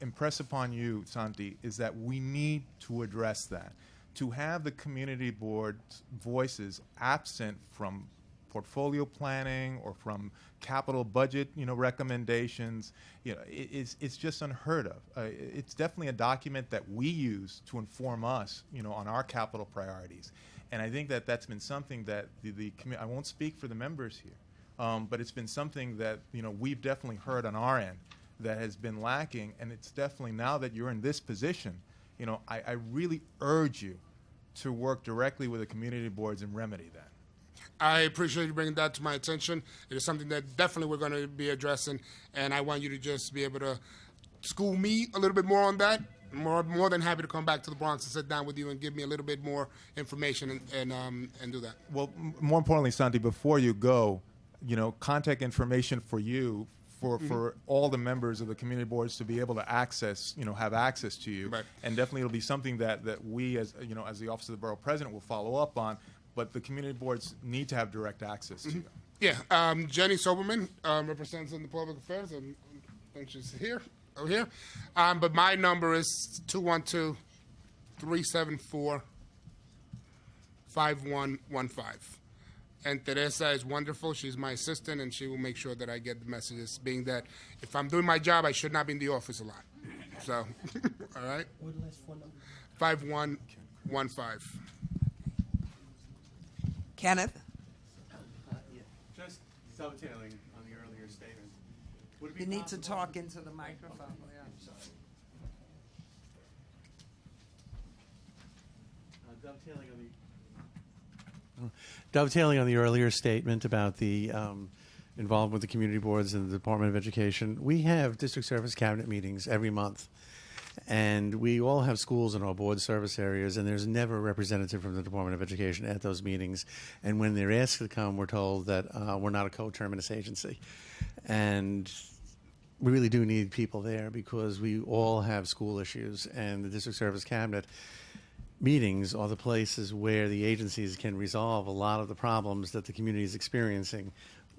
impress upon you, Santi, is that we need to address that. To have the community board's voices absent from portfolio planning or from capital budget, recommendations, it's just unheard of. It's definitely a document that we use to inform us, on our capital priorities. And I think that that's been something that I won't speak for the members here, but it's been something that, we've definitely heard on our end that has been lacking. And it's definitely, now that you're in this position, I really urge you to work directly with the community boards and remedy that. I appreciate you bringing that to my attention. It is something that definitely we're going to be addressing, and I want you to just be able to school me a little bit more on that. More than happy to come back to the Bronx and sit down with you and give me a little bit more information and do that. Well, more importantly, Santi, before you go, contact information for you, for all the members of the community boards to be able to access, have access to you. Right. And definitely it'll be something that we, as as the Office of the Borough President, will follow up on. But the community boards need to have direct access to you. Yeah, Jenny Soberman represents in the public affairs, and she's here, over here. But my number is 212-374-5115. And Teresa is wonderful. She's my assistant, and she will make sure that I get the messages, being that if I'm doing my job, I should not be in the office a lot. So, all right? What the last phone number? 5115. Kenneth? Just dovetailing on the earlier statement. Would it be You need to possible- talk into the microphone. Yeah. Dovetailing on the earlier statement about the involvement with the community boards and the Department of Education, we have district service cabinet meetings every month. And we all have schools in our board service areas, and there's never a representative from the Department of Education at those meetings. And when they're asked to come, we're told that we're not a coterminous agency. And we really do need people there because we all have school issues, and the district service cabinet meetings are the places where the agencies can resolve a lot of the problems that the community is experiencing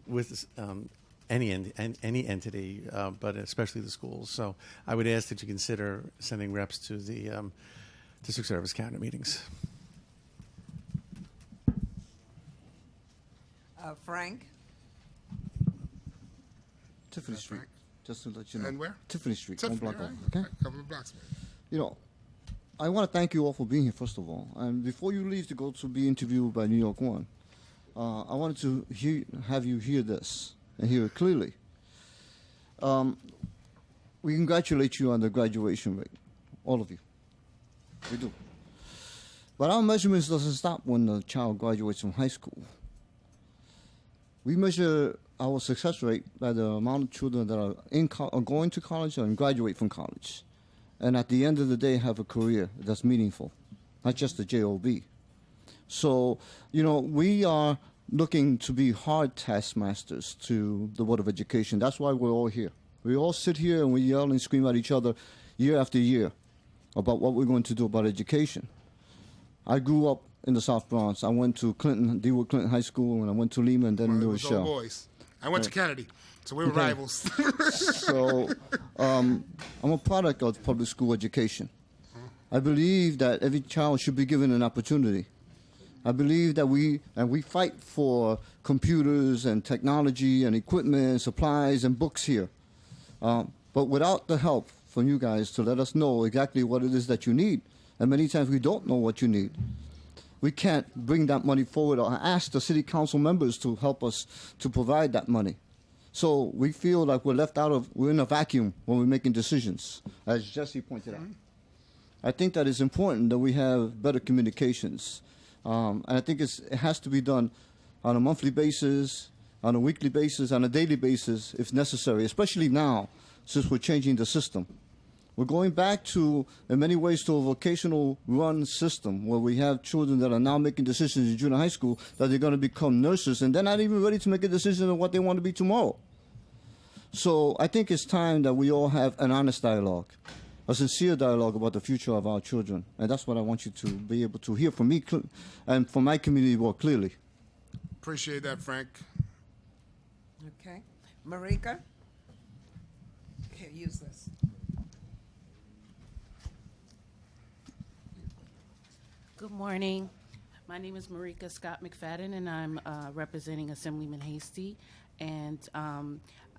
with any entity, but especially the schools. So I would ask that you consider sending reps to the district service cabinet meetings. Frank? Tiffany Street, just to let you know. And where? Tiffany Street, Tiffany, one block right? over. Okay. A couple of blocks. I want to thank you all for being here, first of all. And before you leave to go to be interviewed by New York One, I wanted to have you hear this and hear it clearly. We congratulate you on the graduation rate, all of you. We do. But our measurements doesn't stop when the child graduates from high school. We measure our success rate by the amount of children that are going to college and graduate from college. And at the end of the day, have a career that's meaningful, not just a job. So, we are looking to be hard taskmasters to the Board of Education. That's why we're all here. We all sit here and we yell and scream at each other year after year about what we're going to do about education. I grew up in the South Bronx. I went to DeWitt Clinton High School, and I went to Lima and then New Rochelle. Boys. I went to Kennedy, so we were rivals. So I'm a product of public school education. I believe that every child should be given an opportunity. I believe that we fight for computers and technology and equipment, supplies and books here. But without the help from you guys to let us know exactly what it is that you need, and many times we don't know what you need, we can't bring that money forward or ask the city council members to help us to provide that money. So we feel like we're in a vacuum when we're making decisions, as Jesse pointed out. I think that it's important that we have better communications. And I think it has to be done on a monthly basis, on a weekly basis, on a daily basis if necessary, especially now since we're changing the system. We're going back to, in many ways, to a vocational run system where we have children that are now making decisions in junior high school that they're going to become nurses, and they're not even ready to make a decision on what they want to be tomorrow. So I think it's time that we all have an honest dialogue, a sincere dialogue about the future of our children. And that's what I want you to be able to hear from me and from my community more clearly. Appreciate that, Frank. Okay. Marika? Here, use this. Good morning. My name is Marika Scott McFadden, and I'm representing Assemblyman Hasty. And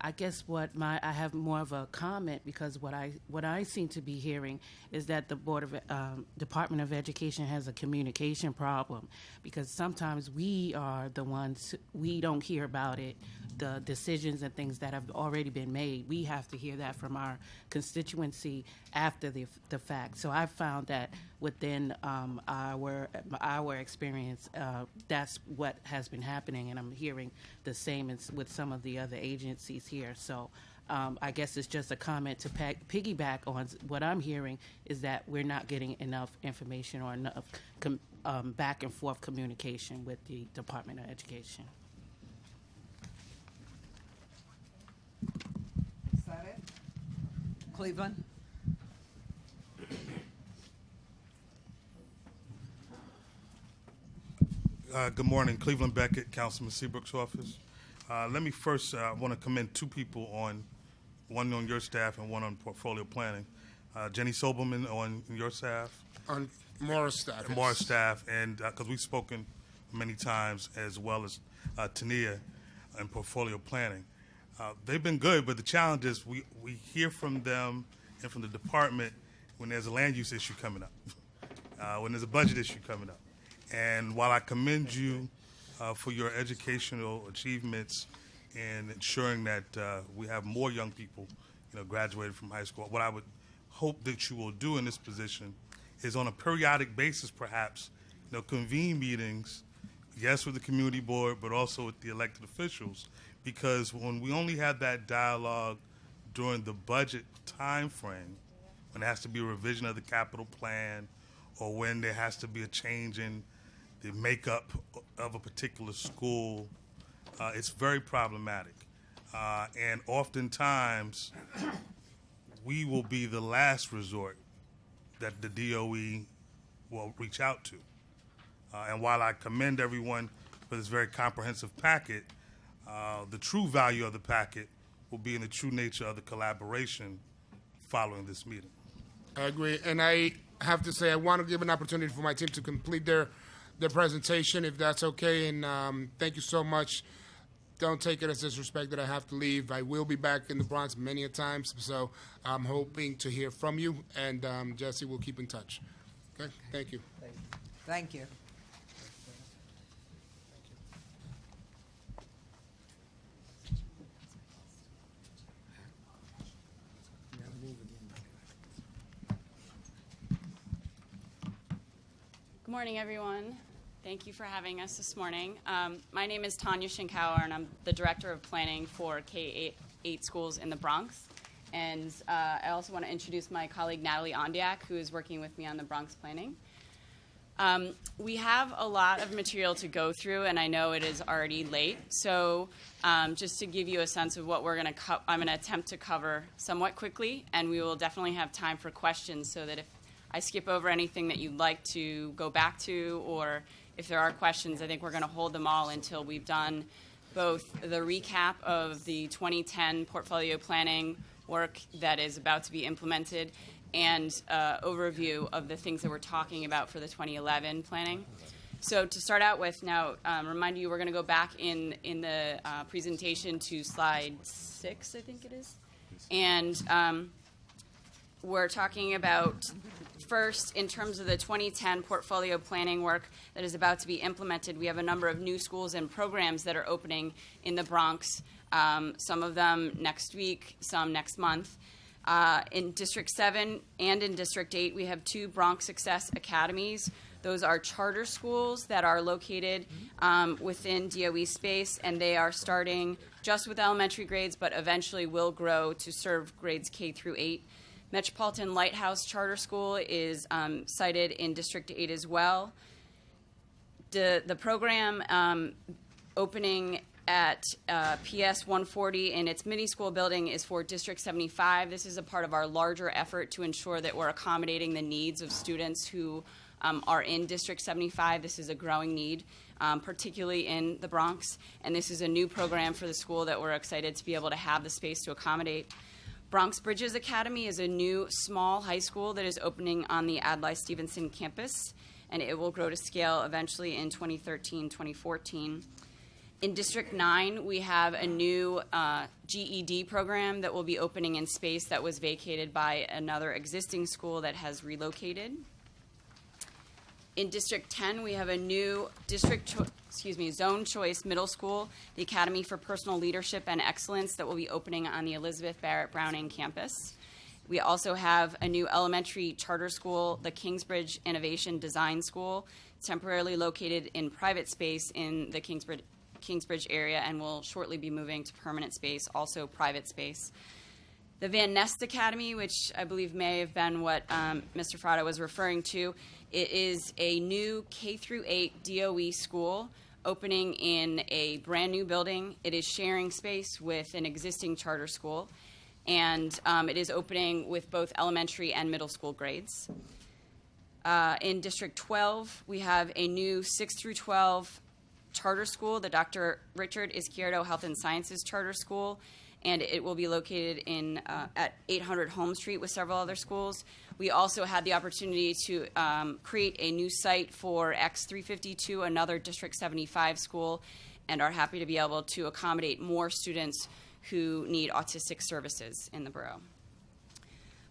I guess I have more of a comment, because what I seem to be hearing is that the Department of Education has a communication problem, because sometimes we are the ones, we don't hear about it, the decisions and things that have already been made. We have to hear that from our constituency after the fact. So I've found that within our experience, that's what has been happening, and I'm hearing the same with some of the other agencies here. So I guess it's just a comment to piggyback on what I'm hearing, is that we're not getting enough information or enough back and forth communication with the Department of Education. Is that it? Cleveland? Good morning. Cleveland Beckett, Councilman Seabrook's office. Let me first, I want to commend two people, one on your staff and one on portfolio planning. Jenny Sobelman on your staff. On Morris staff. Morris staff, and because we've spoken many times, as well as Tania in portfolio planning. They've been good, but the challenge is we hear from them and from the department when there's a land use issue coming up, when there's a budget issue coming up. And while I commend you for your educational achievements in ensuring that we have more young people, graduated from high school, what I would hope that you will do in this position is, on a periodic basis, perhaps, convene meetings, yes, with the community board, but also with the elected officials, because when we only have that dialogue during the budget time frame, when there has to be a revision of the capital plan, or when there has to be a change in the makeup of a particular school, it's very problematic. And oftentimes, we will be the last resort that the DOE will reach out to. And while I commend everyone for this very comprehensive packet, the true value of the packet will be in the true nature of the collaboration following this meeting. I agree. And I have to say, I want to give an opportunity for my team to complete their presentation, if that's okay. And thank you so much. Don't take it as disrespect that I have to leave. I will be back in the Bronx many a times, so I'm hoping to hear from you. And Jesse, we'll keep in touch. Okay? Thank you. Thank you. Good morning, everyone. Thank you for having us this morning. My name is Tanya Shinkauer, and I'm the Director of Planning for K-8 schools in the Bronx. And I also want to introduce my colleague, Natalie Ondiak, who is working with me on the Bronx planning. We have a lot of material to go through, and I know it is already late. So just to give you a sense of what we're going to I'm going to attempt to cover somewhat quickly, and we will definitely have time for questions, so that if I skip over anything that you'd like to go back to, or if there are questions, I think we're going to hold them all until we've done both the recap of the 2010 portfolio planning work that is about to be implemented and overview of the things that we're talking about for the 2011 planning. So to start out with now, remind you, we're going to go back in the presentation to slide 6, I think it is. And we're talking about, first, in terms of the 2010 portfolio planning work that is about to be implemented, we have a number of new schools and programs that are opening in the Bronx, some of them next week, some next month. In District 7 and in District 8, we have 2 Bronx Success Academies. Those are charter schools that are located within DOE space, and they are starting just with elementary grades, but eventually will grow to serve grades K through 8. Metropolitan Lighthouse Charter School is cited in District 8 as well. The program opening at PS 140 in its mini school building is for District 75. This is a part of our larger effort to ensure that we're accommodating the needs of students who are in District 75. This is a growing need, particularly in the Bronx, and this is a new program for the school that we're excited to be able to have the space to accommodate. Bronx Bridges Academy is a new small high school that is opening on the Adlai-Stevenson campus, and it will grow to scale eventually in 2013-2014. In District 9, we have a new GED program that will be opening in space that was vacated by another existing school that has relocated. In District 10, we have a new zone choice middle school, the Academy for Personal Leadership and Excellence, that will be opening on the Elizabeth Barrett Browning campus. We also have a new elementary charter school, the Kingsbridge Innovation Design School, temporarily located in private space in the Kingsbridge area and will shortly be moving to permanent space, also private space. The Van Nest Academy, which I believe may have been what Mr. Frada was referring to, it is a new K-8 DOE school opening in a brand new building. It is sharing space with an existing charter school, and it is opening with both elementary and middle school grades. In District 12, we have a new 6 through 12 charter school, the Dr. Richard Izquierdo Health and Sciences Charter School, and it will be located in at 800 Home Street with several other schools. We also had the opportunity to create a new site for X352, another District 75 school, and are happy to be able to accommodate more students who need autistic services in the borough.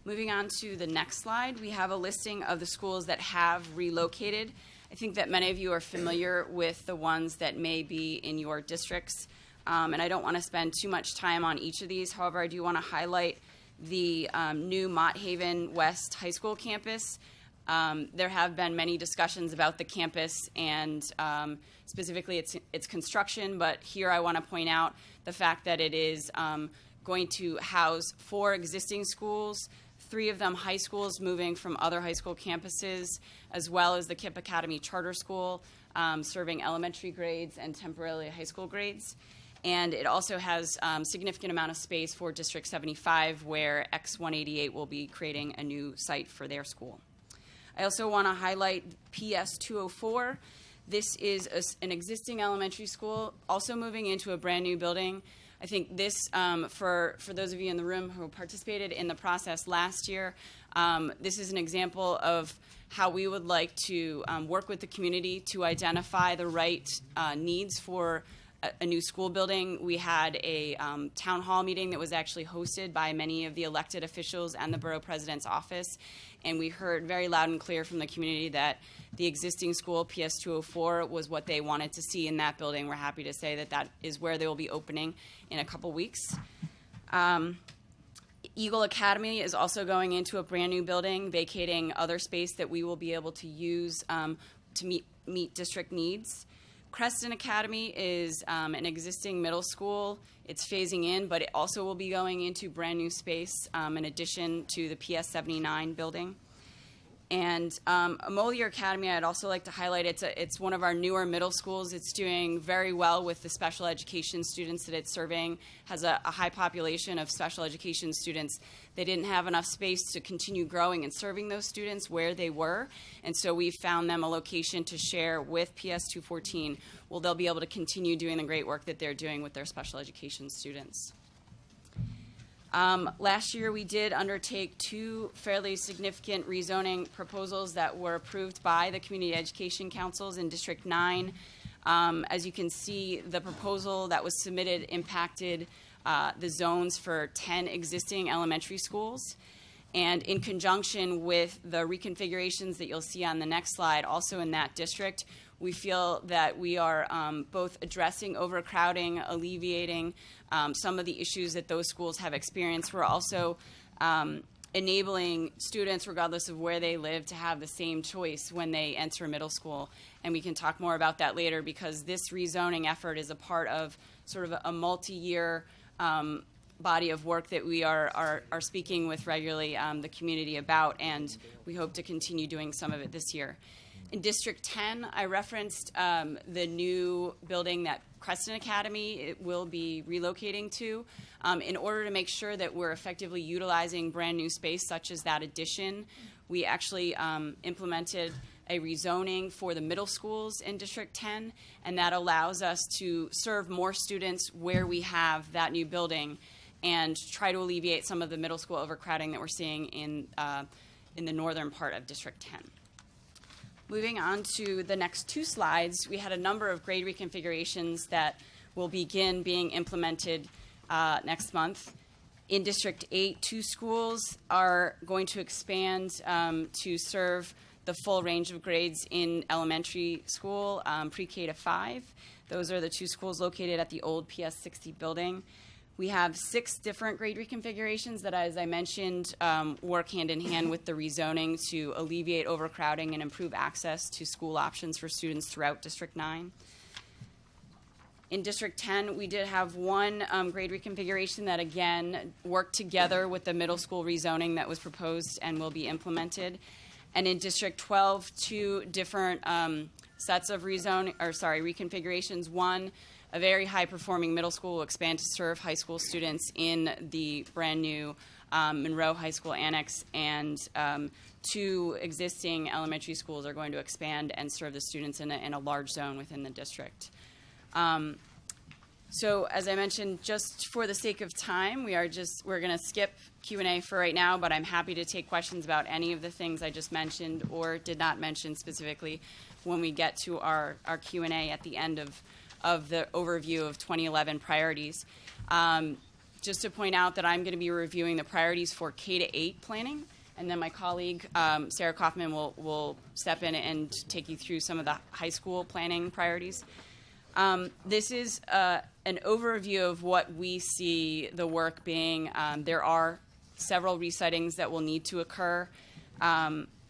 Moving on to the next slide, we have a listing of the schools that have relocated. I think that many of you are familiar with the ones that may be in your districts, and I don't want to spend too much time on each of these. However, I do want to highlight the new Mott Haven West High School campus. There have been many discussions about the campus and specifically its construction, but here I want to point out the fact that it is going to house 4 existing schools, 3 of them high schools moving from other high school campuses, as well as the KIPP Academy Charter School, serving elementary grades and temporarily high school grades. And it also has significant amount of space for District 75, where X188 will be creating a new site for their school. I also want to highlight PS 204. This is an existing elementary school, also moving into a brand new building. I think this, for those of you in the room who participated in the process last year, this is an example of how we would like to work with the community to identify the right needs for a new school building. We had a town hall meeting that was actually hosted by many of the elected officials and the borough president's office, and we heard very loud and clear from the community that the existing school, PS 204, was what they wanted to see in that building. We're happy to say that that is where they will be opening in a couple weeks. Eagle Academy is also going into a brand new building, vacating other space that we will be able to use to meet district needs. Creston Academy is an existing middle school. It's phasing in, but it also will be going into brand new space in addition to the PS 79 building. And Amolier Academy, I'd also like to highlight, it's one of our newer middle schools. It's doing very well with the special education students that it's serving, has a high population of special education students. They didn't have enough space to continue growing and serving those students where they were, and so we found them a location to share with PS 214, where they'll be able to continue doing the great work that they're doing with their special education students. Last year, we did undertake 2 fairly significant rezoning proposals that were approved by the Community Education Councils in District 9. As you can see, the proposal that was submitted impacted the zones for 10 existing elementary schools. And in conjunction with the reconfigurations that you'll see on the next slide, also in that district, we feel that we are both addressing overcrowding, alleviating some of the issues that those schools have experienced. We're also enabling students, regardless of where they live, to have the same choice when they enter middle school. And we can talk more about that later, because this rezoning effort is a part of sort of a multi-year body of work that we are speaking with regularly the community about, and we hope to continue doing some of it this year. In District 10, I referenced the new building that Creston Academy will be relocating to in order to make sure that we're effectively utilizing brand new space such as that addition. We actually implemented a rezoning for the middle schools in District 10, and that allows us to serve more students where we have that new building and try to alleviate some of the middle school overcrowding that we're seeing in the northern part of District 10. Moving on to the next two slides, we had a number of grade reconfigurations that will begin being implemented next month. In District 8, 2 schools are going to expand to serve the full range of grades in elementary school, pre-K to 5. Those are the 2 schools located at the old PS 60 building. We have 6 different grade reconfigurations that, as I mentioned, work hand in hand with the rezoning to alleviate overcrowding and improve access to school options for students throughout District 9. In District 10, we did have one grade reconfiguration that, again, worked together with the middle school rezoning that was proposed and will be implemented. And in District 12, 2 different sets of reconfigurations. One, a very high-performing middle school will expand to serve high school students in the brand-new Monroe High School Annex, and 2 existing elementary schools are going to expand and serve the students in a large zone within the district. So, as I mentioned, just for the sake of time, we're going to skip Q&A for right now, but I'm happy to take questions about any of the things I just mentioned or did not mention specifically when we get to our Q&A at the end of the overview of 2011 priorities. Just to point out that I'm going to be reviewing the priorities for K-8 planning, and then my colleague, Sarah Kaufman, will step in and take you through some of the high school planning priorities. This is an overview of what we see the work being. There are several resightings that will need to occur.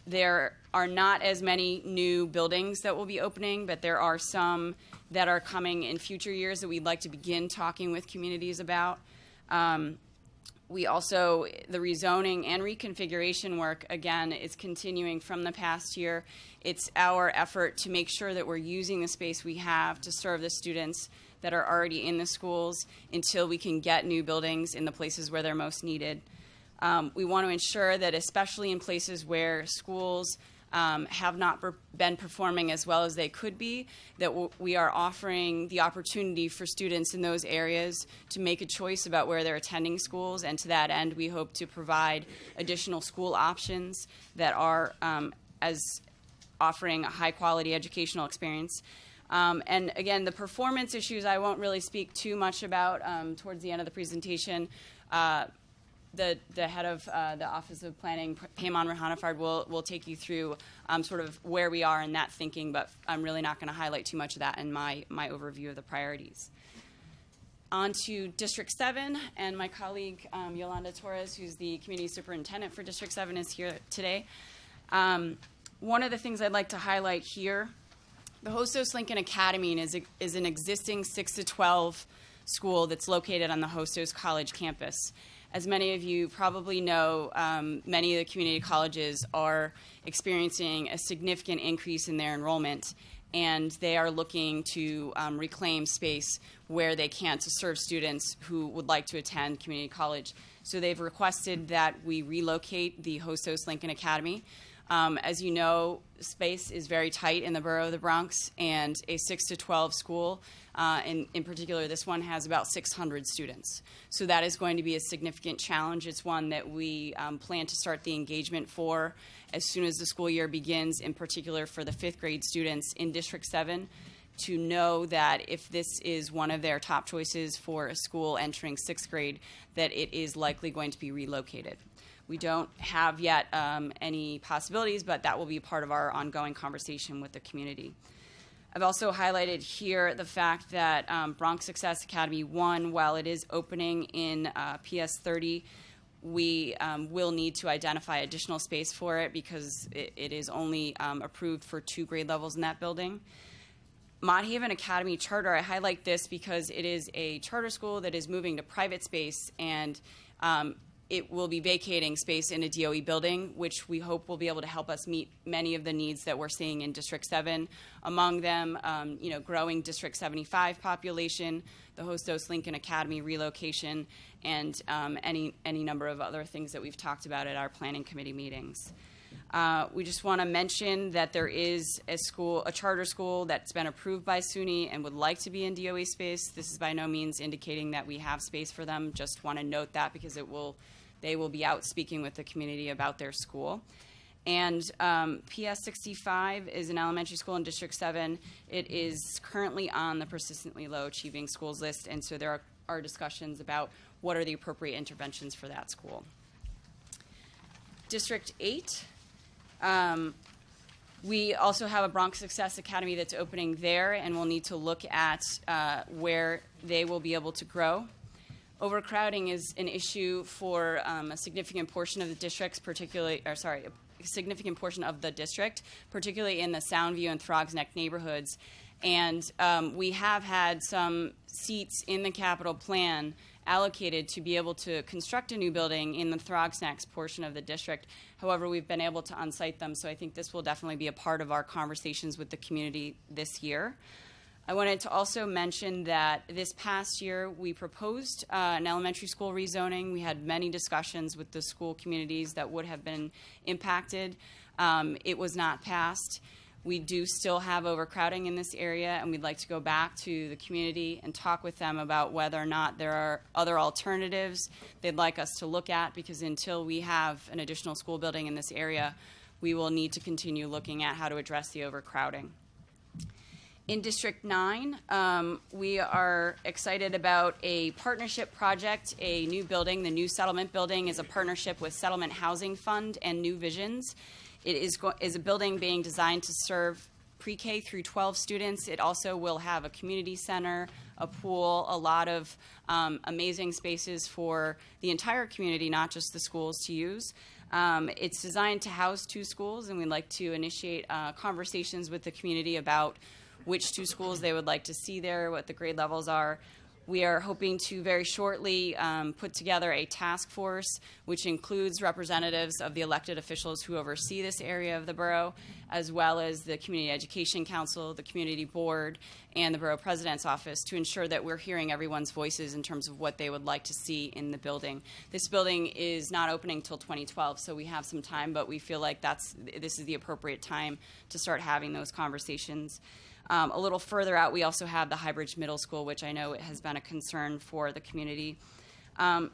There are not as many new buildings that will be opening, but there are some that are coming in future years that we'd like to begin talking with communities about. We also, the rezoning and reconfiguration work, again, is continuing from the past year. It's our effort to make sure that we're using the space we have to serve the students that are already in the schools until we can get new buildings in the places where they're most needed. We want to ensure that, especially in places where schools have not been performing as well as they could be, that we are offering the opportunity for students in those areas to make a choice about where they're attending schools, and to that end, we hope to provide additional school options that are as offering a high-quality educational experience. And again, the performance issues I won't really speak too much about towards the end of the presentation. The head of the Office of Planning, Payman Rahanafard, will take you through sort of where we are in that thinking, but I'm really not going to highlight too much of that in my overview of the priorities. On to District 7, and my colleague Yolanda Torres, who's the Community Superintendent for District 7, is here today. One of the things I'd like to highlight here, the Hostos Lincoln Academy is an existing 6 to 12 school that's located on the Hostos College campus. As many of you probably know, many of the community colleges are experiencing a significant increase in their enrollment, and they are looking to reclaim space where they can to serve students who would like to attend community college. So they've requested that we relocate the Hostos Lincoln Academy. As you know, space is very tight in the borough of the Bronx, and a 6 to 12 school, in particular this one, has about 600 students. So that is going to be a significant challenge. It's one that we plan to start the engagement for as soon as the school year begins, in particular for the 5th grade students in District 7, to know that if this is one of their top choices for a school entering 6th grade, that it is likely going to be relocated. We don't have yet any possibilities, but that will be part of our ongoing conversation with the community. I've also highlighted here the fact that Bronx Success Academy 1, while it is opening in PS 30, we will need to identify additional space for it because it is only approved for 2 grade levels in that building. Mott Haven Academy Charter, I highlight this because it is a charter school that is moving to private space, and it will be vacating space in a DOE building, which we hope will be able to help us meet many of the needs that we're seeing in District 7. Among them, growing District 75 population, the Hostos Lincoln Academy relocation, and any number of other things that we've talked about at our planning committee meetings. We just want to mention that there is a charter school that's been approved by SUNY and would like to be in DOE space. This is by no means indicating that we have space for them. Just want to note that because they will be out speaking with the community about their school. And PS 65 is an elementary school in District 7. It is currently on the persistently low achieving schools list, and so there are discussions about what are the appropriate interventions for that school. District 8. We also have a Bronx Success Academy that's opening there, and we'll need to look at where they will be able to grow. Overcrowding is an issue for a significant portion of the districts, significant portion of the district, particularly in the Soundview and Throgs Neck neighborhoods. And we have had some seats in the capital plan allocated to be able to construct a new building in the Throgs Neck portion of the district. However, we've been able to unsite them, so I think this will definitely be a part of our conversations with the community this year. I wanted to also mention that this past year we proposed an elementary school rezoning. We had many discussions with the school communities that would have been impacted. It was not passed. We do still have overcrowding in this area, and we'd like to go back to the community and talk with them about whether or not there are other alternatives they'd like us to look at, because until we have an additional school building in this area, we will need to continue looking at how to address the overcrowding. In District 9, we are excited about a partnership project, a new building. The new settlement building is a partnership with Settlement Housing Fund and New Visions. It is a building being designed to serve pre-K through 12 students. It also will have a community center, a pool, a lot of amazing spaces for the entire community, not just the schools, to use. It's designed to house 2 schools, and we'd like to initiate conversations with the community about which 2 schools they would like to see there, what the grade levels are. We are hoping to very shortly put together a task force, which includes representatives of the elected officials who oversee this area of the borough, as well as the Community Education Council, the Community Board, and the Borough President's Office, to ensure that we're hearing everyone's voices in terms of what they would like to see in the building. This building is not opening until 2012, so we have some time, but we feel like this is the appropriate time to start having those conversations. A little further out, we also have the Highbridge Middle School, which I know has been a concern for the community.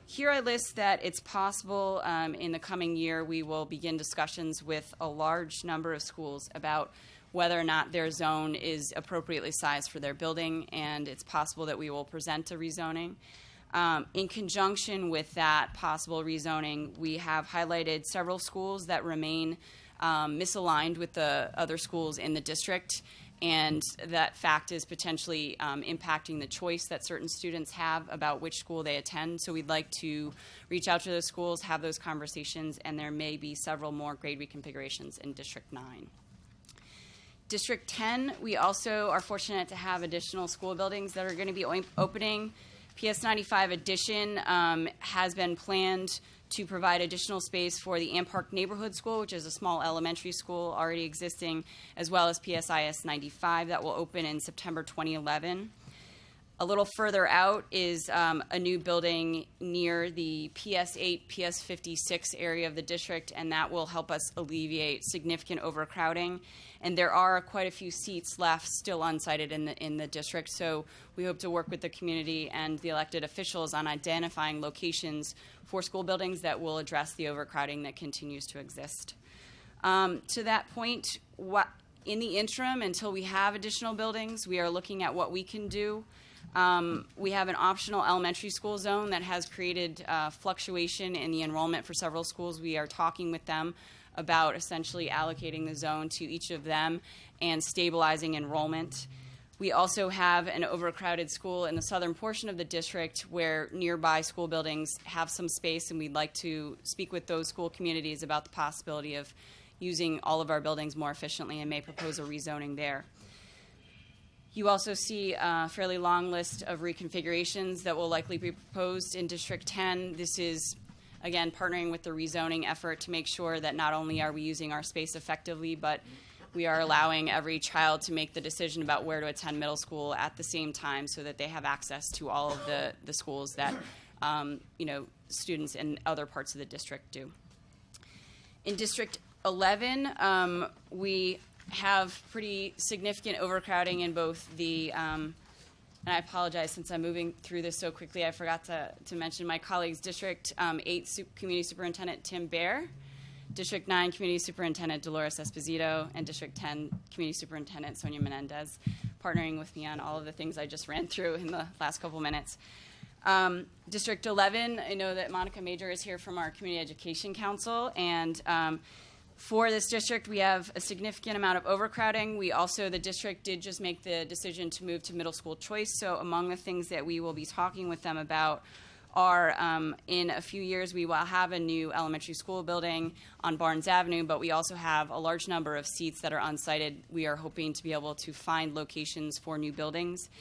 Here I list that it's possible in the coming year we will begin discussions with a large number of schools about whether or not their zone is appropriately sized for their building, and it's possible that we will present a rezoning. In conjunction with that possible rezoning, we have highlighted several schools that remain misaligned with the other schools in the district, and that fact is potentially impacting the choice that certain students have about which school they attend. So we'd like to reach out to those schools, have those conversations, and there may be several more grade reconfigurations in District 9. District 10, we also are fortunate to have additional school buildings that are going to be opening. PS 95 addition has been planned to provide additional space for the Ann Park Neighborhood School, which is a small elementary school already existing, as well as PSIS 95 that will open in September 2011. A little further out is a new building near the PS8, PS56 area of the district, and that will help us alleviate significant overcrowding. And there are quite a few seats left still unsited in the district, so we hope to work with the community and the elected officials on identifying locations for school buildings that will address the overcrowding that continues to exist. To that point, in the interim, until we have additional buildings, we are looking at what we can do. We have an optional elementary school zone that has created fluctuation in the enrollment for several schools. We are talking with them about essentially allocating the zone to each of them and stabilizing enrollment. We also have an overcrowded school in the southern portion of the district where nearby school buildings have some space, and we'd like to speak with those school communities about the possibility of using all of our buildings more efficiently and may propose a rezoning there. You also see a fairly long list of reconfigurations that will likely be proposed in District 10. This is, again, partnering with the rezoning effort to make sure that not only are we using our space effectively, but we are allowing every child to make the decision about where to attend middle school at the same time so that they have access to all of the schools that students in other parts of the district do. In District 11, we have pretty significant overcrowding in both the, and I apologize since I'm moving through this so quickly, I forgot to mention my colleagues, District 8 Community Superintendent Tim Baer, District 9 Community Superintendent Dolores Esposito, and District 10 Community Superintendent Sonia Menendez, partnering with me on all of the things I just ran through in the last couple minutes. District 11, I know that Monica Major is here from our Community Education Council, and for this district, we have a significant amount of overcrowding. The district did just make the decision to move to middle school choice, so among the things that we will be talking with them about are in a few years we will have a new elementary school building on Barnes Avenue, but we also have a large number of seats that are unsited. We are hoping to be able to find locations for new buildings.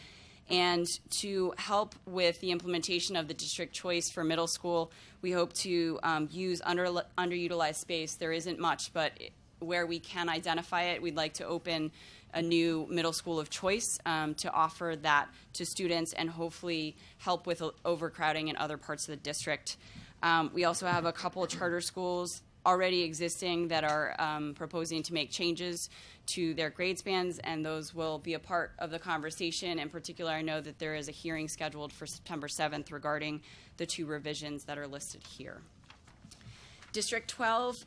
And to help with the implementation of the district choice for middle school, we hope to use underutilized space. There isn't much, but where we can identify it, we'd like to open a new middle school of choice to offer that to students and hopefully help with overcrowding in other parts of the district. We also have a couple of charter schools already existing that are proposing to make changes to their grade spans, and those will be a part of the conversation. In particular, I know that there is a hearing scheduled for September 7th regarding the 2 revisions that are listed here. District 12,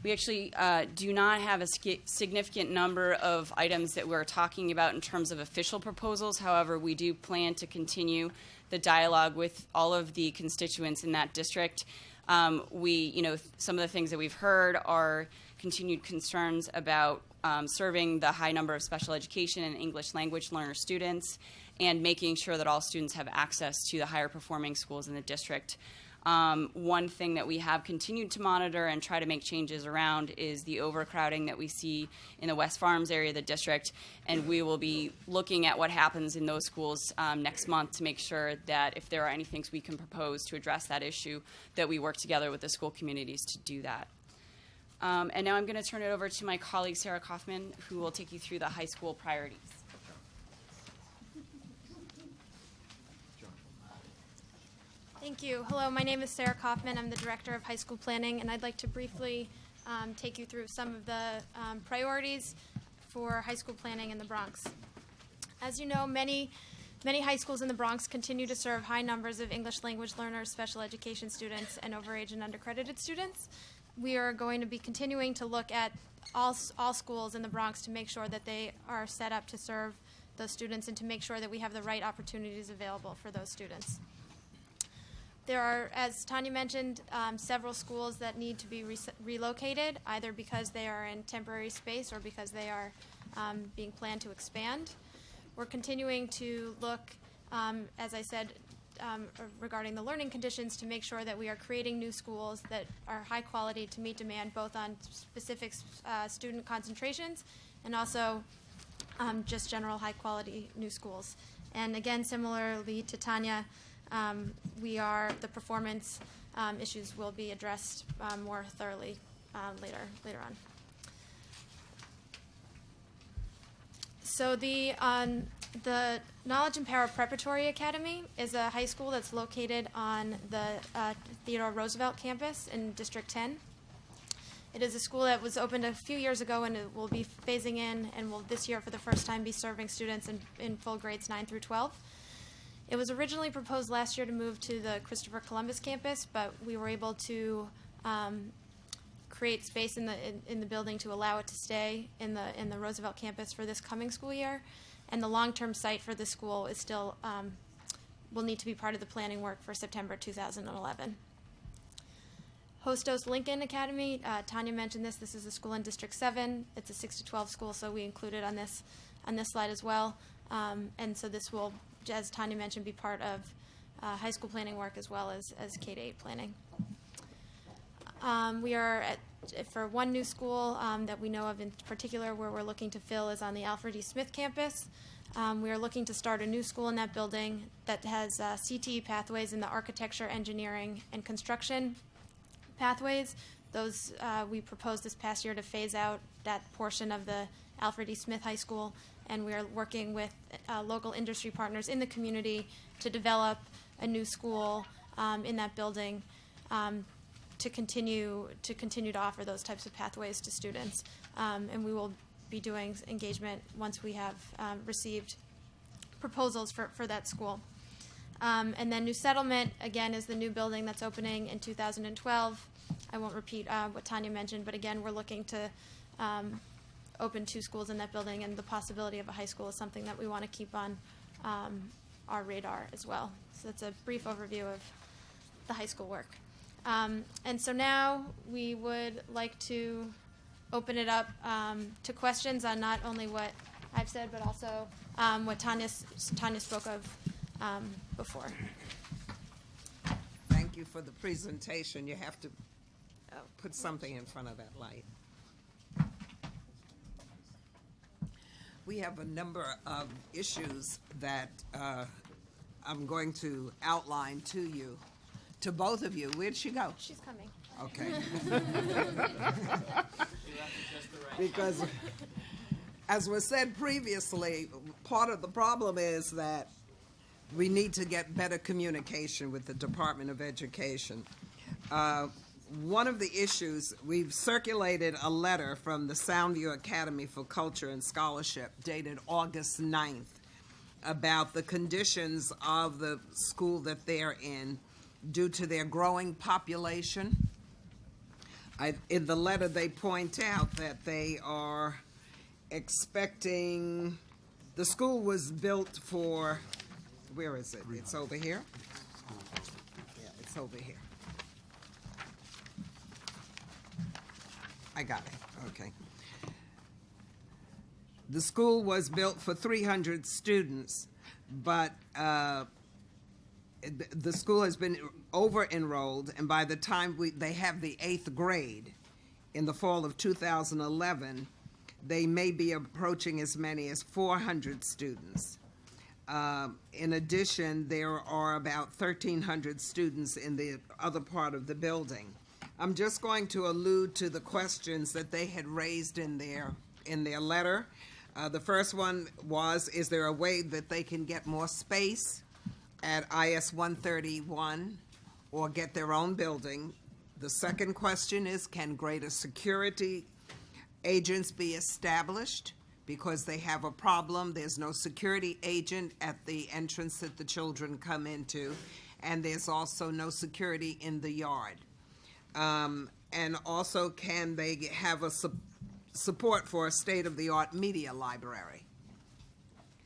we actually do not have a significant number of items that we're talking about in terms of official proposals. However, we do plan to continue the dialogue with all of the constituents in that district. Some of the things that we've heard are continued concerns about serving the high number of special education and English language learner students and making sure that all students have access to the higher performing schools in the district. One thing that we have continued to monitor and try to make changes around is the overcrowding that we see in the West Farms area of the district, and we will be looking at what happens in those schools next month to make sure that if there are any things we can propose to address that issue, that we work together with the school communities to do that. And now I'm going to turn it over to my colleague Sarah Kaufman, who will take you through the high school priorities. Thank you. Hello, my name is Sarah Kaufman. I'm the Director of High School Planning, and I'd like to briefly take you through some of the priorities for high school planning in the Bronx. As you know, many high schools in the Bronx continue to serve high numbers of English language learners, special education students, and overage and undercredited students. We are going to be continuing to look at all schools in the Bronx to make sure that they are set up to serve those students and to make sure that we have the right opportunities available for those students. There are, as Tanya mentioned, several schools that need to be relocated, either because they are in temporary space or because they are being planned to expand. We're continuing to look, as I said, regarding the learning conditions to make sure that we are creating new schools that are high quality to meet demand both on specific student concentrations and also just general high quality new schools. And again, similarly to Tanya, the performance issues will be addressed more thoroughly later on. So the Knowledge and Power Preparatory Academy is a high school that's located on the Theodore Roosevelt campus in District 10. It is a school that was opened a few years ago and it will be phasing in and will this year for the first time be serving students in full grades 9 through 12. It was originally proposed last year to move to the Christopher Columbus campus, but we were able to create space in the building to allow it to stay in the Roosevelt campus for this coming school year. And the long-term site for this school is still will need to be part of the planning work for September 2011. Hostos Lincoln Academy, Tanya mentioned this. This is a school in District 7. It's a 6 to 12 school, so we include it on this slide as well. And so this will, as Tanya mentioned, be part of high school planning work as well as K-8 planning. We are for one new school that we know of in particular where we're looking to fill is on the Alfred E. Smith campus. We are looking to start a new school in that building that has CTE pathways in the architecture, engineering, and construction pathways. Those we proposed this past year to phase out that portion of the Alfred E. Smith High School, and we are working with local industry partners in the community to develop a new school in that building to continue to offer those types of pathways to students. And we will be doing engagement once we have received proposals for that school. And then New Settlement, again, is the new building that's opening in 2012. I won't repeat what Tanya mentioned, but again, we're looking to open 2 schools in that building, and the possibility of a high school is something that we want to keep on our radar as well. So that's a brief overview of the high school work. And so now we would like to open it up to questions on not only what I've said, but also what Tanya spoke of before. Thank you for the presentation. You have to put something in front of that light. We have a number of issues that I'm going to outline to you, to both of you. Where'd she go? She's coming. Okay. Because, as was said previously, part of the problem is that we need to get better communication with the Department of Education. One of the issues, we've circulated a letter from the Soundview Academy for Culture and Scholarship dated August 9th about the conditions of the school that they're in due to their growing population. In the letter, they point out that they are expecting, the school was built for, where is it? It's over here? Yeah, it's over here. I got it, okay. The school was built for 300 students, but the school has been over-enrolled, and by the time they have the 8th grade in the fall of 2011, they may be approaching as many as 400 students. In addition, there are about 1,300 students in the other part of the building. I'm just going to allude to the questions that they had raised in their letter. The first one was, is there a way that they can get more space at IS 131 or get their own building? The second question is, can greater security agents be established? Because they have a problem. There's no security agent at the entrance that the children come into, and there's also no security in the yard. And also, can they have a support for a state-of-the-art media library?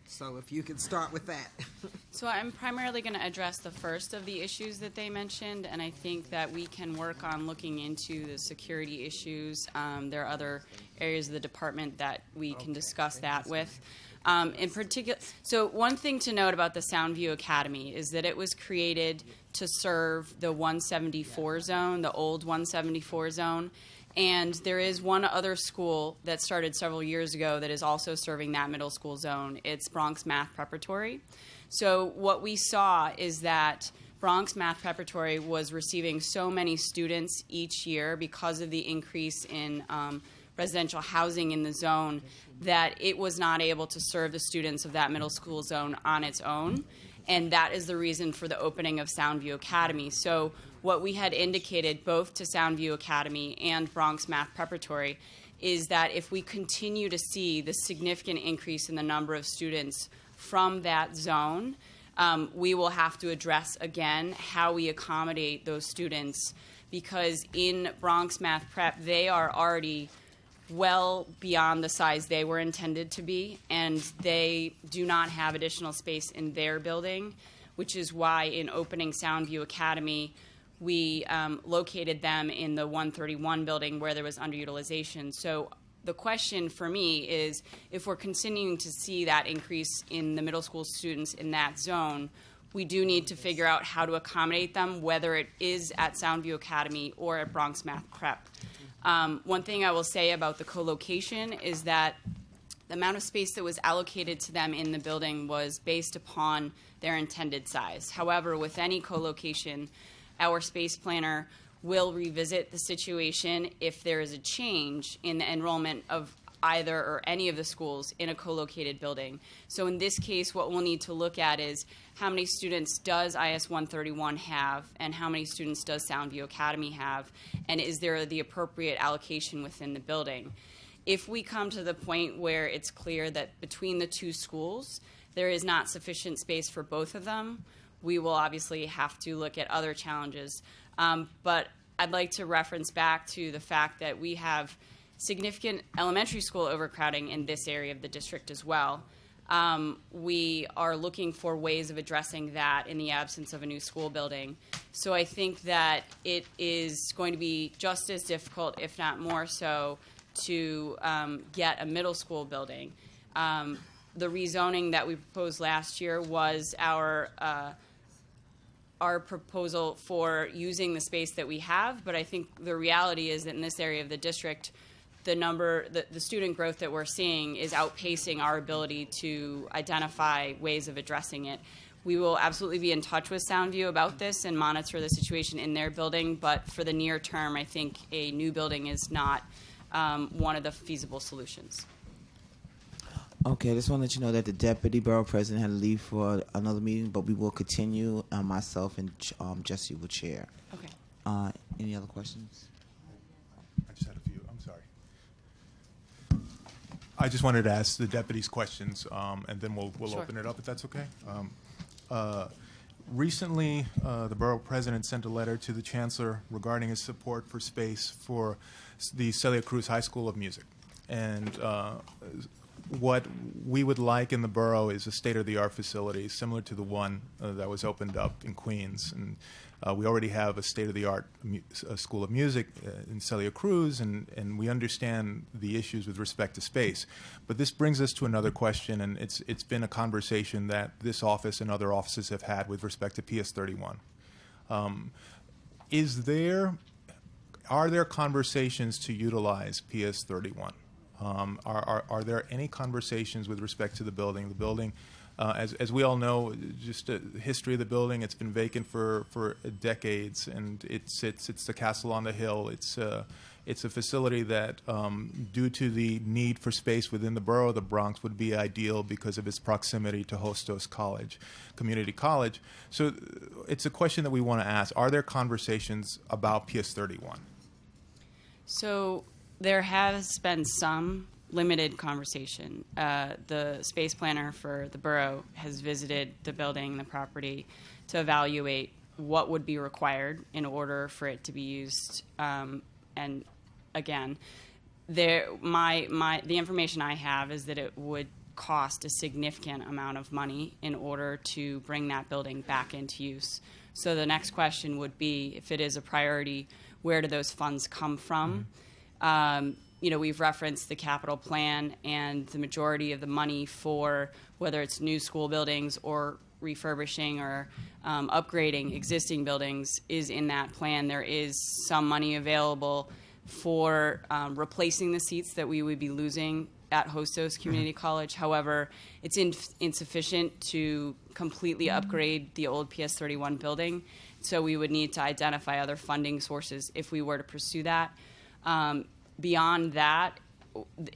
So if you could start with that. So I'm primarily going to address the first of the issues that they mentioned, and I think that we can work on looking into the security issues. There are other areas of the department that we can discuss that with. In particular, so one thing to note about the Soundview Academy is that it was created to serve the 174 zone, the old 174 zone. And there is one other school that started several years ago that is also serving that middle school zone. It's Bronx Math Preparatory. So what we saw is that Bronx Math Preparatory was receiving so many students each year because of the increase in residential housing in the zone that it was not able to serve the students of that middle school zone on its own. And that is the reason for the opening of Soundview Academy. So what we had indicated both to Soundview Academy and Bronx Math Preparatory is that if we continue to see the significant increase in the number of students from that zone, we will have to address again how we accommodate those students, because in Bronx Math Prep, they are already well beyond the size they were intended to be, and they do not have additional space in their building, which is why in opening Soundview Academy, we located them in the 131 building where there was underutilization. So the question for me is, if we're continuing to see that increase in the middle school students in that zone, we do need to figure out how to accommodate them, whether it is at Soundview Academy or at Bronx Math Prep. One thing I will say about the co-location is that the amount of space that was allocated to them in the building was based upon their intended size. However, with any co-location, our space planner will revisit the situation if there is a change in the enrollment of either or any of the schools in a co-located building. So in this case, what we'll need to look at is how many students does IS 131 have and how many students does Soundview Academy have, and is there the appropriate allocation within the building. If we come to the point where it's clear that between the two schools there is not sufficient space for both of them, we will obviously have to look at other challenges. But I'd like to reference back to the fact that we have significant elementary school overcrowding in this area of the district as well. We are looking for ways of addressing that in the absence of a new school building. So I think that it is going to be just as difficult, if not more so, to get a middle school building. The rezoning that we proposed last year was our proposal for using the space that we have, but I think the reality is that in this area of the district, the student growth that we're seeing is outpacing our ability to identify ways of addressing it. We will absolutely be in touch with Soundview about this and monitor the situation in their building, but for the near term, I think a new building is not one of the feasible solutions. Okay, I just want to let you know that the deputy borough president had to leave for another meeting, but we will continue. Myself and Jesse will chair. Okay. Any other questions? I just had a few. I'm sorry. I just wanted to ask the deputies questions, and then we'll Sure. open it up if that's okay. Recently, the borough president sent a letter to the chancellor regarding his support for space for the Celia Cruz High School of Music. And what we would like in the borough is a state-of-the-art facility similar to the one that was opened up in Queens. And we already have a state-of-the-art school of music in Celia Cruz, and we understand the issues with respect to space. But this brings us to another question, and it's been a conversation that this office and other offices have had with respect to PS 31. Are there conversations to utilize PS 31? Are there any conversations with respect to the building? The building, as we all know, just the history of the building, it's been vacant for decades, and it's the castle on the hill. It's a facility that, due to the need for space within the borough of the Bronx, would be ideal because of its proximity to Hostos College, community college. So it's a question that we want to ask. Are there conversations about PS 31? So there has been some limited conversation. The space planner for the borough has visited the building, the property, to evaluate what would be required in order for it to be used. And again, the information I have is that it would cost a significant amount of money in order to bring that building back into use. So the next question would be, if it is a priority, where do those funds come from? We've referenced the capital plan, and the majority of the money for whether it's new school buildings or refurbishing or upgrading existing buildings is in that plan. There is some money available for replacing the seats that we would be losing at Hostos Community College. However, it's insufficient to completely upgrade the old PS 31 building, so we would need to identify other funding sources if we were to pursue that. Beyond that,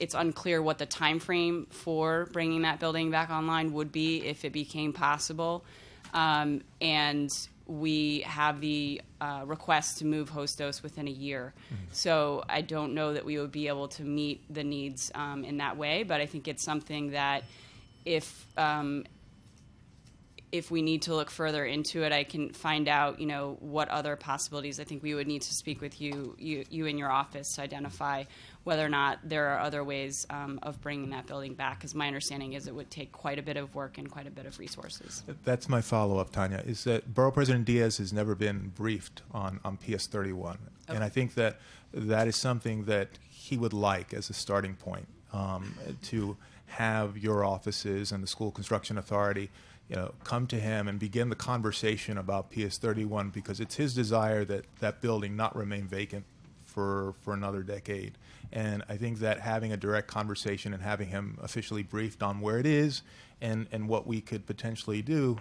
it's unclear what the time frame for bringing that building back online would be if it became possible. And we have the request to move Hostos within a year. So I don't know that we would be able to meet the needs in that way, but I think it's something that if we need to look further into it, I can find out, what other possibilities. I think we would need to speak with you in your office to identify whether or not there are other ways of bringing that building back, because my understanding is it would take quite a bit of work and quite a bit of resources. That's my follow-up, Tanya, is that Borough President Diaz has never been briefed on PS 31. Okay. And I think that is something that he would like as a starting point, to have your offices and the School Construction Authority come to him and begin the conversation about PS 31, because it's his desire that that building not remain vacant for another decade. And I think that having a direct conversation and having him officially briefed on where it is and what we could potentially do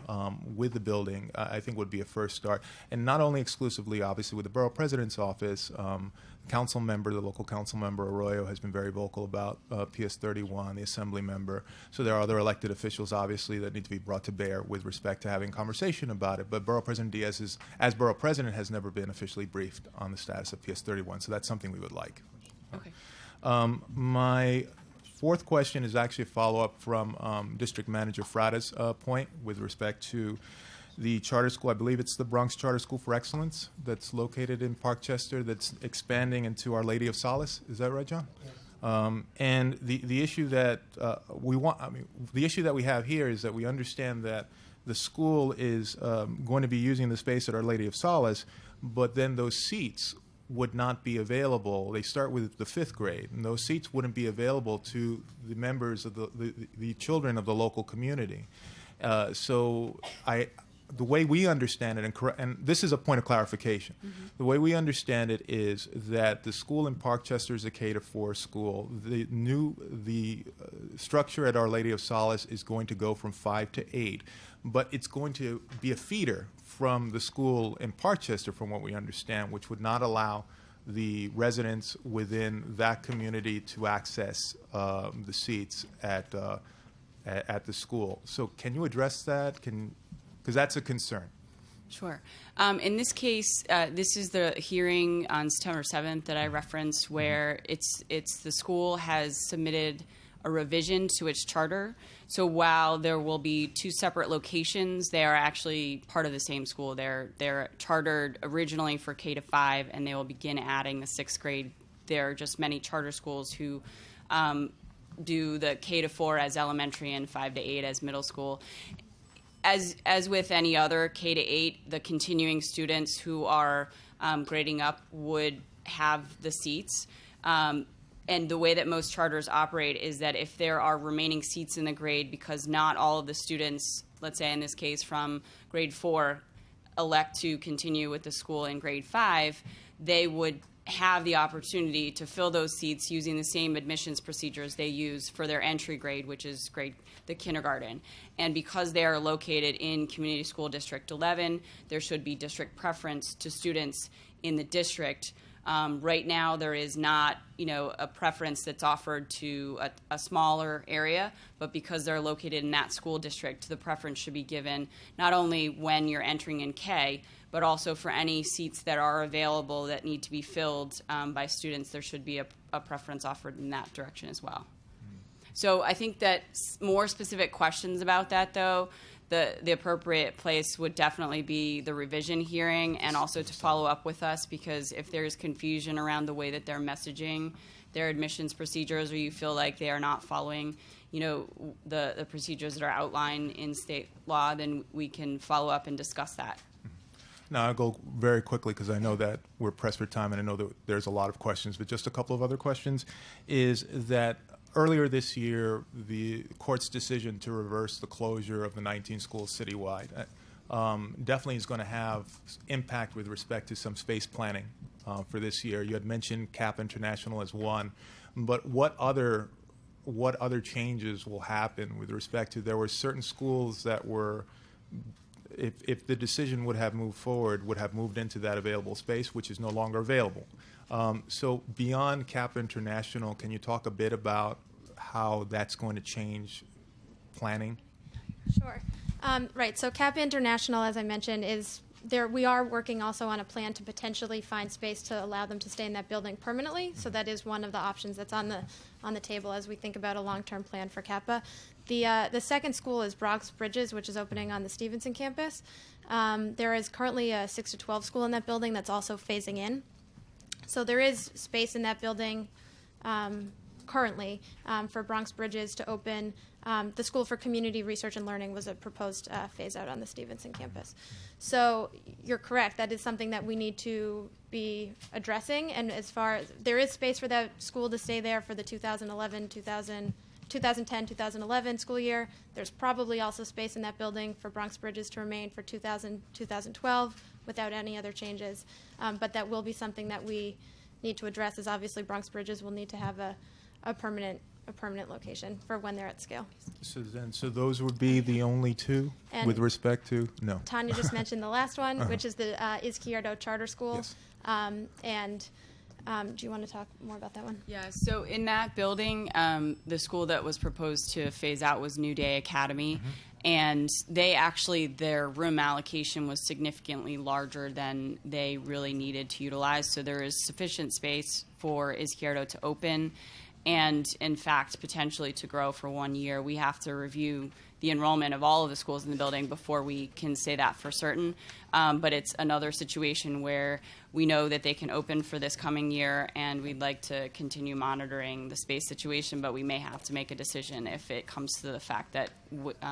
with the building, I think would be a first start. And not only exclusively, obviously, with the borough president's office, the local council member, Arroyo, has been very vocal about PS 31, the assembly member. So there are other elected officials, obviously, that need to be brought to bear with respect to having conversation about it. But Borough President Diaz, as borough president, has never been officially briefed on the status of PS 31. So that's something we would like. Okay. My fourth question is actually a follow-up from District Manager Frada's point with respect to the charter school. I believe it's the Bronx Charter School for Excellence that's located in Parkchester, that's expanding into Our Lady of Solace. Is that right, John? Yes. And the issue that the issue that we have here is that we understand that the school is going to be using the space at Our Lady of Solace, but then those seats would not be available. They start with the 5th grade, and those seats wouldn't be available to the members of the children of the local community. So the way we understand it, and this is a point of clarification, the way we understand it is that the school in Parkchester is a K-4 school. The structure at Our Lady of Solace is going to go from 5 to 8, but it's going to be a feeder from the school in Parkchester, from what we understand, which would not allow the residents within that community to access the seats at the school. So can you address that? Because that's a concern. Sure. In this case, this is the hearing on September 7th that I referenced, where it's the school has submitted a revision to its charter. So while there will be 2 separate locations, they are actually part of the same school. They're chartered originally for K-5, and they will begin adding the 6th grade. There are just many charter schools who do the K-4 as elementary and 5 to 8 as middle school. As with any other K-8, the continuing students who are grading up would have the seats. And the way that most charters operate is that if there are remaining seats in the grade, because not all of the students, let's say in this case from grade 4, elect to continue with the school in grade 5, they would have the opportunity to fill those seats using the same admissions procedures they use for their entry grade, which is the kindergarten. And because they are located in Community School District 11, there should be district preference to students in the district. Right now, there is not, a preference that's offered to a smaller area, but because they're located in that school district, the preference should be given not only when you're entering in K, but also for any seats that are available that need to be filled by students. There should be a preference offered in that direction as well. So I think that more specific questions about that, though, the appropriate place would definitely be the revision hearing, and also to follow up with us, because if there's confusion around the way that they're messaging their admissions procedures, or you feel like they are not following, the procedures that are outlined in state law, then we can follow up and discuss that. Now, I'll go very quickly because I know that we're pressed for time, and I know that there's a lot of questions, but just a couple of other questions. Is that earlier this year, the court's decision to reverse the closure of the 19 schools citywide definitely is going to have impact with respect to some space planning for this year. You had mentioned CAP International as one, but what other changes will happen with respect to, there were certain schools that were, if the decision would have moved forward, would have moved into that available space, which is no longer available. So beyond CAP International, can you talk a bit about how that's going to change planning? Sure. Right. So CAP International, as I mentioned, is there. We are working also on a plan to potentially find space to allow them to stay in that building permanently. So that is one of the options that's on the table as we think about a long-term plan for CAPA. The second school is Bronx Bridges, which is opening on the Stevenson campus. There is currently a 6 to 12 school in that building that's also phasing in. So there is space in that building currently for Bronx Bridges to open. The School for Community Research and Learning was a proposed phase out on the Stevenson campus. So you're correct. That is something that we need to be addressing. And as far as there is space for that school to stay there for the 2011-2012 2010-2011 school year. There's probably also space in that building for Bronx Bridges to remain for 2000-2012 without any other changes. But that will be something that we need to address, as obviously Bronx Bridges will need to have a permanent location for when they're at scale. So those would be the only two And with respect to no. Tanya just mentioned the last one, which is the Izquierdo Charter School. Yes. Do you want to talk more about that one? Yeah, so in that building, the school that was proposed to phase out was New Day Academy. And their room allocation was significantly larger than they really needed to utilize. So there is sufficient space for Izquierdo to open and, in fact, potentially to grow for 1 year. We have to review the enrollment of all of the schools in the building before we can say that for certain. But it's another situation where we know that they can open for this coming year, and we'd like to continue monitoring the space situation, but we may have to make a decision if it comes to the fact that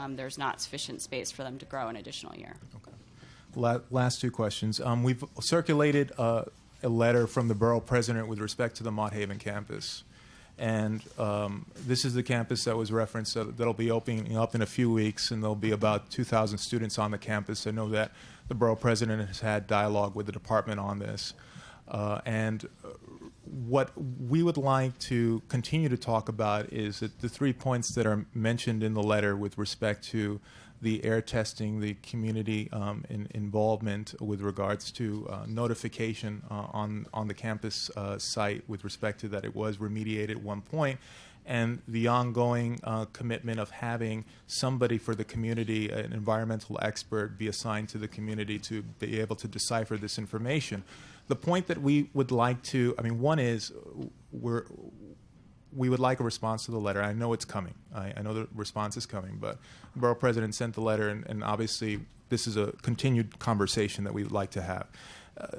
there's not sufficient space for them to grow an additional year. Okay. Last two questions. We've circulated a letter from the borough president with respect to the Mott Haven campus. And this is the campus that was referenced that'll be opening up in a few weeks, and there'll be about 2,000 students on the campus. I know that the borough president has had dialogue with the department on this. And what we would like to continue to talk about is that the 3 points that are mentioned in the letter with respect to the air testing, the community involvement with regards to notification on the campus site with respect to that it was remediated at one point, and the ongoing commitment of having somebody for the community, an environmental expert, be assigned to the community to be able to decipher this information. The point that we would like to, one is we would like a response to the letter. I know it's coming. I know the response is coming, but the borough president sent the letter, and obviously this is a continued conversation that we would like to have.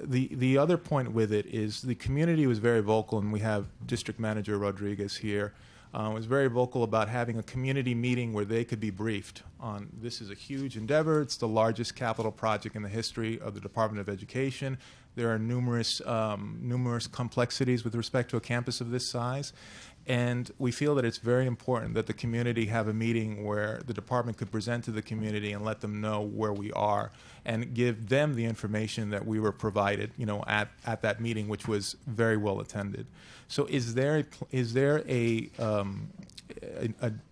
The other point with it is the community was very vocal, and we have District Manager Rodriguez here, was very vocal about having a community meeting where they could be briefed on this is a huge endeavor. It's the largest capital project in the history of the Department of Education. There are numerous complexities with respect to a campus of this size. And we feel that it's very important that the community have a meeting where the department could present to the community and let them know where we are and give them the information that we were provided, at that meeting, which was very well attended. So is there a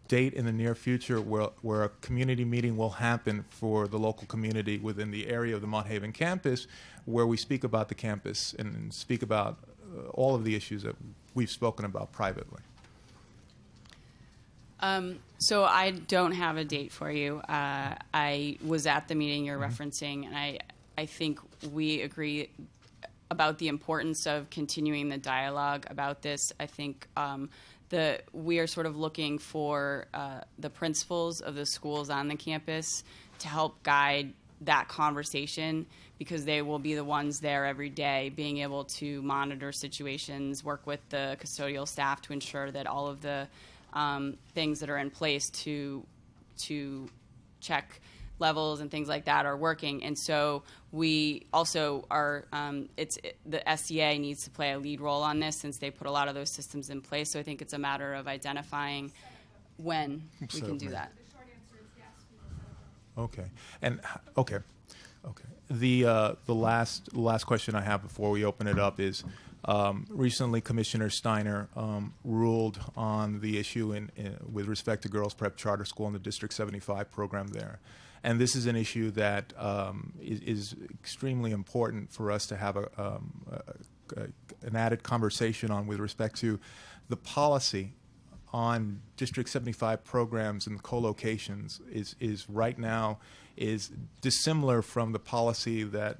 date in the near future where a community meeting will happen for the local community within the area of the Mott Haven campus where we speak about the campus and speak about all of the issues that we've spoken about privately? So I don't have a date for you. I was at the meeting you're referencing, and I think we agree about the importance of continuing the dialogue about this. I think we are sort of looking for the principals of the schools on the campus to help guide that conversation, because they will be the ones there every day being able to monitor situations, work with the custodial staff to ensure that all of the things that are in place to check levels and things like that are working. And so we also are, the SEA needs to play a lead role on this since they put a lot of those systems in place. So I think it's a matter of identifying when we can do that. Okay. And okay. The last question I have before we open it up is recently Commissioner Steiner ruled on the issue with respect to Girls Prep Charter School and the District 75 program there. And this is an issue that is extremely important for us to have an added conversation on with respect to the policy on District 75 programs and co-locations is right now is dissimilar from the policy that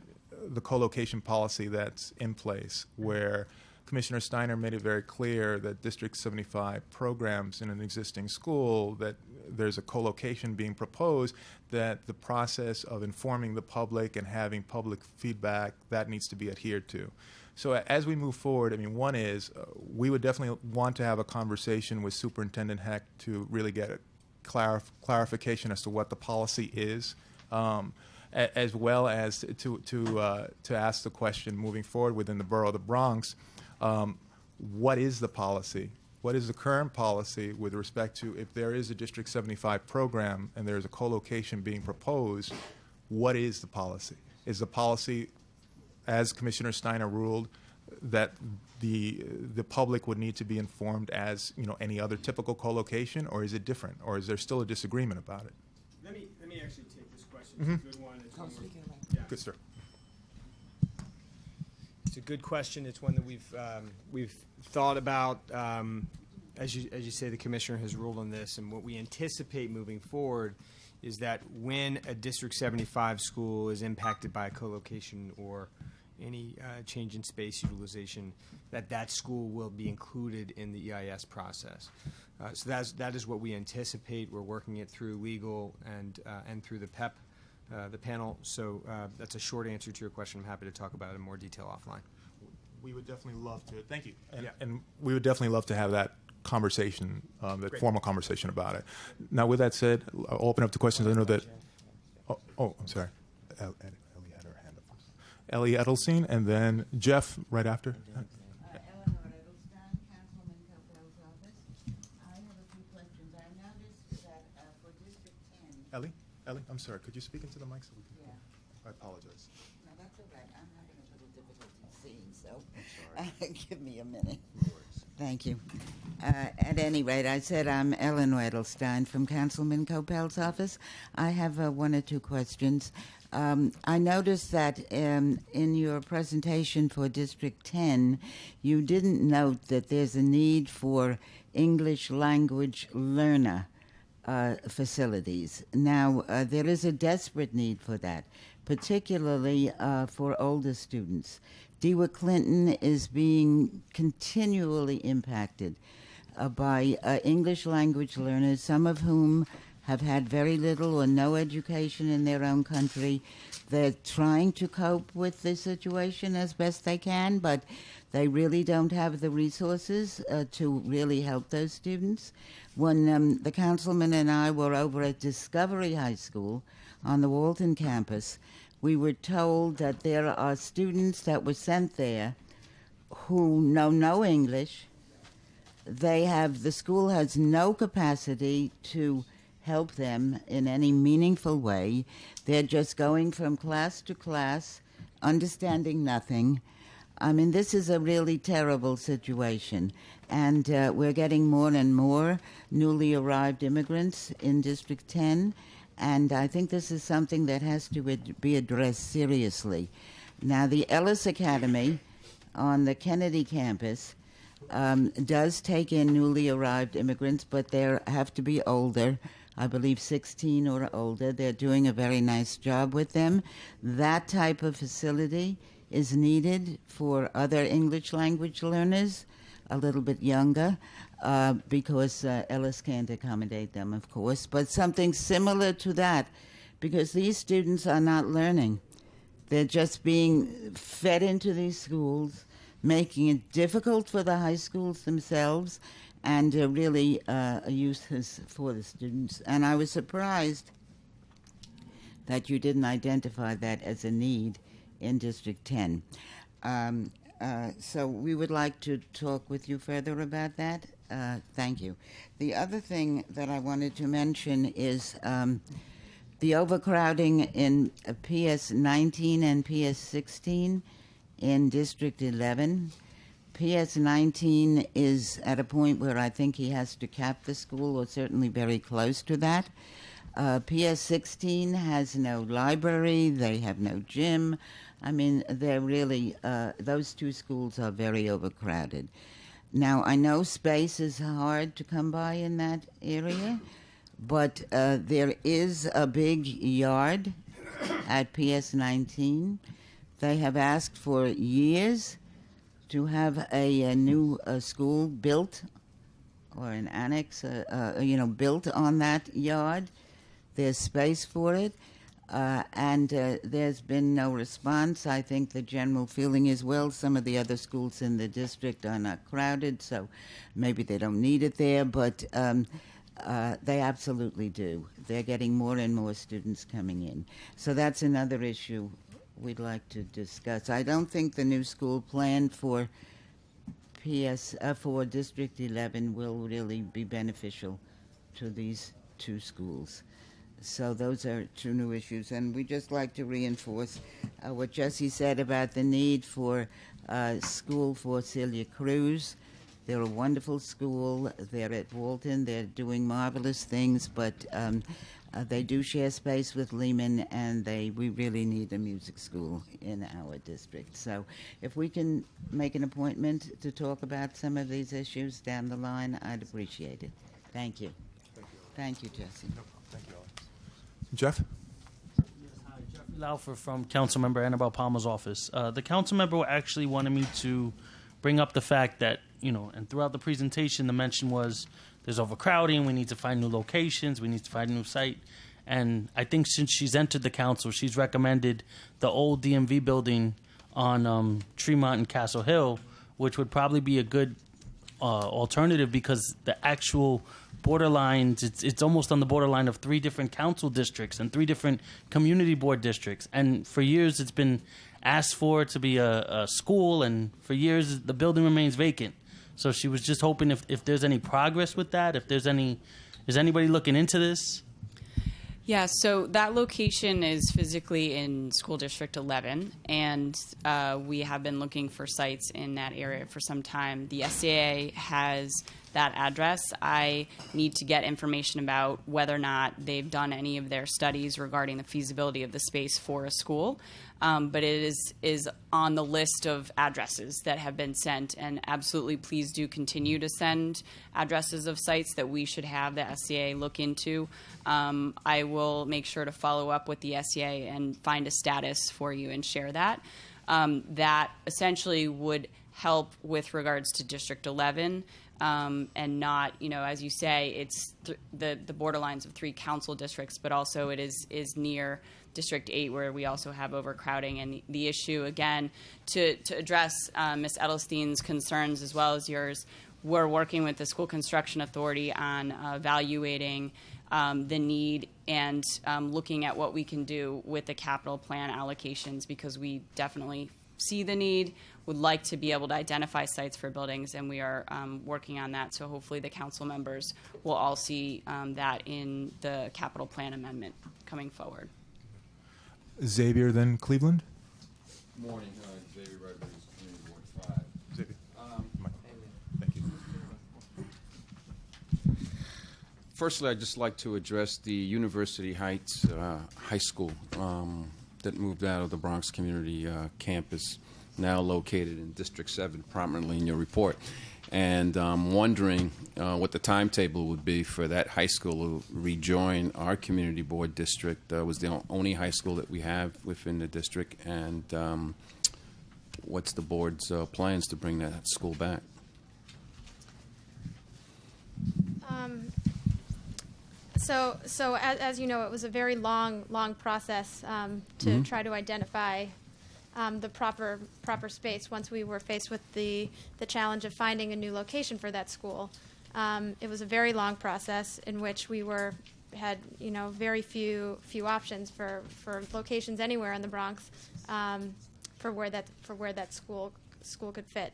the co-location policy that's in place, where Commissioner Steiner made it very clear that District 75 programs in an existing school, that there's a co-location being proposed, that the process of informing the public and having public feedback, that needs to be adhered to. So as we move forward, one is we would definitely want to have a conversation with Superintendent Heck to really get a clarification as to what the policy is, as well as to ask the question moving forward within the borough of the Bronx, what is the policy What is the current policy with respect to if there is a District 75 program and there is a co-location being proposed, what is the policy? Is the policy, as Commissioner Steiner ruled, that the public would need to be informed as any other typical co-location, or is it different, or is there still a disagreement about it? Let me actually take this question. It's a good one. It's one Good, sir. It's a good question. It's one that we've thought about. As you say, the commissioner has ruled on this, and what we anticipate moving forward is that when a District 75 school is impacted by a co-location or any change in space utilization, that school will be included in the EIS process. So that is what we anticipate. We're working it through legal and through the PEP, the panel. So that's a short answer to your question. I'm happy to talk about it in more detail offline. We would definitely love to. Thank you. And we would definitely love to have that conversation, that formal conversation about it. Now, with that said, I'll open up to questions. I know that. Oh, I'm sorry. Ellie had her hand up. Ellie Edelstein, and then Jeff right after. Eleanor Edelstein, Councilman Copel's office. I have a few questions. I noticed that for District 10. Ellie, I'm sorry. Could you speak into the mic so we can? Yeah. I apologize. No, that's all right. I'm having a little difficulty seeing, so give me a minute. Thank you. At any rate, I said I'm Eleanor Edelstein from Councilman Copel's office. I have one or two questions. I noticed that in your presentation for District 10, you didn't note that there's a need for English language learner facilities. Now, there is a desperate need for that, particularly for older students. DeWitt Clinton is being continually impacted by English language learners, some of whom have had very little or no education in their own country. They're trying to cope with the situation as best they can, but they really don't have the resources to really help those students. When the councilman and I were over at Discovery High School on the Walton campus, we were told that there are students that were sent there who know no English. The school has no capacity to help them in any meaningful way. They're just going from class to class, understanding nothing. I mean, this is a really terrible situation. And we're getting more and more newly arrived immigrants in District 10. And I think this is something that has to be addressed seriously. Now, the Ellis Academy on the Kennedy campus does take in newly arrived immigrants, but they have to be older, I believe 16 or older. They're doing a very nice job with them. That type of facility is needed for other English language learners, a little bit younger, because Ellis can't accommodate them, of course, but something similar to that, because these students are not learning. They're just being fed into these schools, making it difficult for the high schools themselves, and really useless for the students. And I was surprised that you didn't identify that as a need in District 10. So we would like to talk with you further about that. Thank you. The other thing that I wanted to mention is the overcrowding in PS 19 and PS 16 in District 11. PS 19 is at a point where I think he has to cap the school, or certainly very close to that. PS 16 has no library, they have no gym. I mean, they're really, those two schools are very overcrowded. Now, I know space is hard to come by in that area, but there is a big yard at PS 19. They have asked for years to have a new school built, or an annex, built on that yard. There's space for it, and there's been no response. I think the general feeling is, well, some of the other schools in the district are not crowded, so maybe they don't need it there, but they absolutely do. They're getting more and more students coming in. So that's another issue we'd like to discuss. I don't think the new school plan for for District 11 will really be beneficial to these two schools. So those are two new issues, and we just like to reinforce what Jesse said about the need for school for Celia Cruz. They're a wonderful school. They're at Walton. They're doing marvelous things, but they do share space with Lehman, and we really need a music school in our district. So if we can make an appointment to talk about some of these issues down the line, I'd appreciate it. Thank you. Thank you, Jesse. No problem. Thank you, Alex. Jeff? Hi, Jeff Laufer from Councilmember Annabelle Palmer's office. The council member actually wanted me to bring up the fact that, and throughout the presentation, the mention was there's overcrowding, we need to find new locations, we need to find a new site. And I think since she's entered the council, she's recommended the old DMV building on Tremont and Castle Hill, which would probably be a good alternative because the actual borderlines, it's almost on the borderline of 3 different council districts and 3 different community board districts. And for years, it's been asked for to be a school, and for years, the building remains vacant. So she was just hoping if there's any progress with that, is anybody looking into this? Yeah, so that location is physically in School District 11, and we have been looking for sites in that area for some time. The SCA has that address. I need to get information about whether or not they've done any of their studies regarding the feasibility of the space for a school. But it is on the list of addresses that have been sent, and absolutely please do continue to send addresses of sites that we should have the SCA look into. I will make sure to follow up with the SCA and find a status for you and share that. That essentially would help with regards to District 11. And not, as you say, it's the borderlines of 3 council districts, but also it is near District 8, where we also have overcrowding. And the issue, again, to address Ms. Edelstein's concerns as well as yours, we're working with the School Construction Authority on evaluating the need and looking at what we can do with the capital plan allocations, because we definitely see the need, would like to be able to identify sites for buildings, and we are working on that. So hopefully the council members will all see that in the capital plan amendment coming forward. Xavier, then Cleveland. Morning, Xavier Rodriguez, Community Board 5. Xavier. Thank you. Firstly, I'd just like to address the University Heights High School that moved out of the Bronx community campus, now located in District 7, prominently in your report. And I'm wondering what the timetable would be for that high school to rejoin our community board district. It was the only high school that we have within the district. And what's the board's plans to bring that school back? So as you know, it was a very long process to try to identify the proper space once we were faced with the challenge of finding a new location for that school. It was a very long process in which we had very few options for locations anywhere in the Bronx for where that school could fit.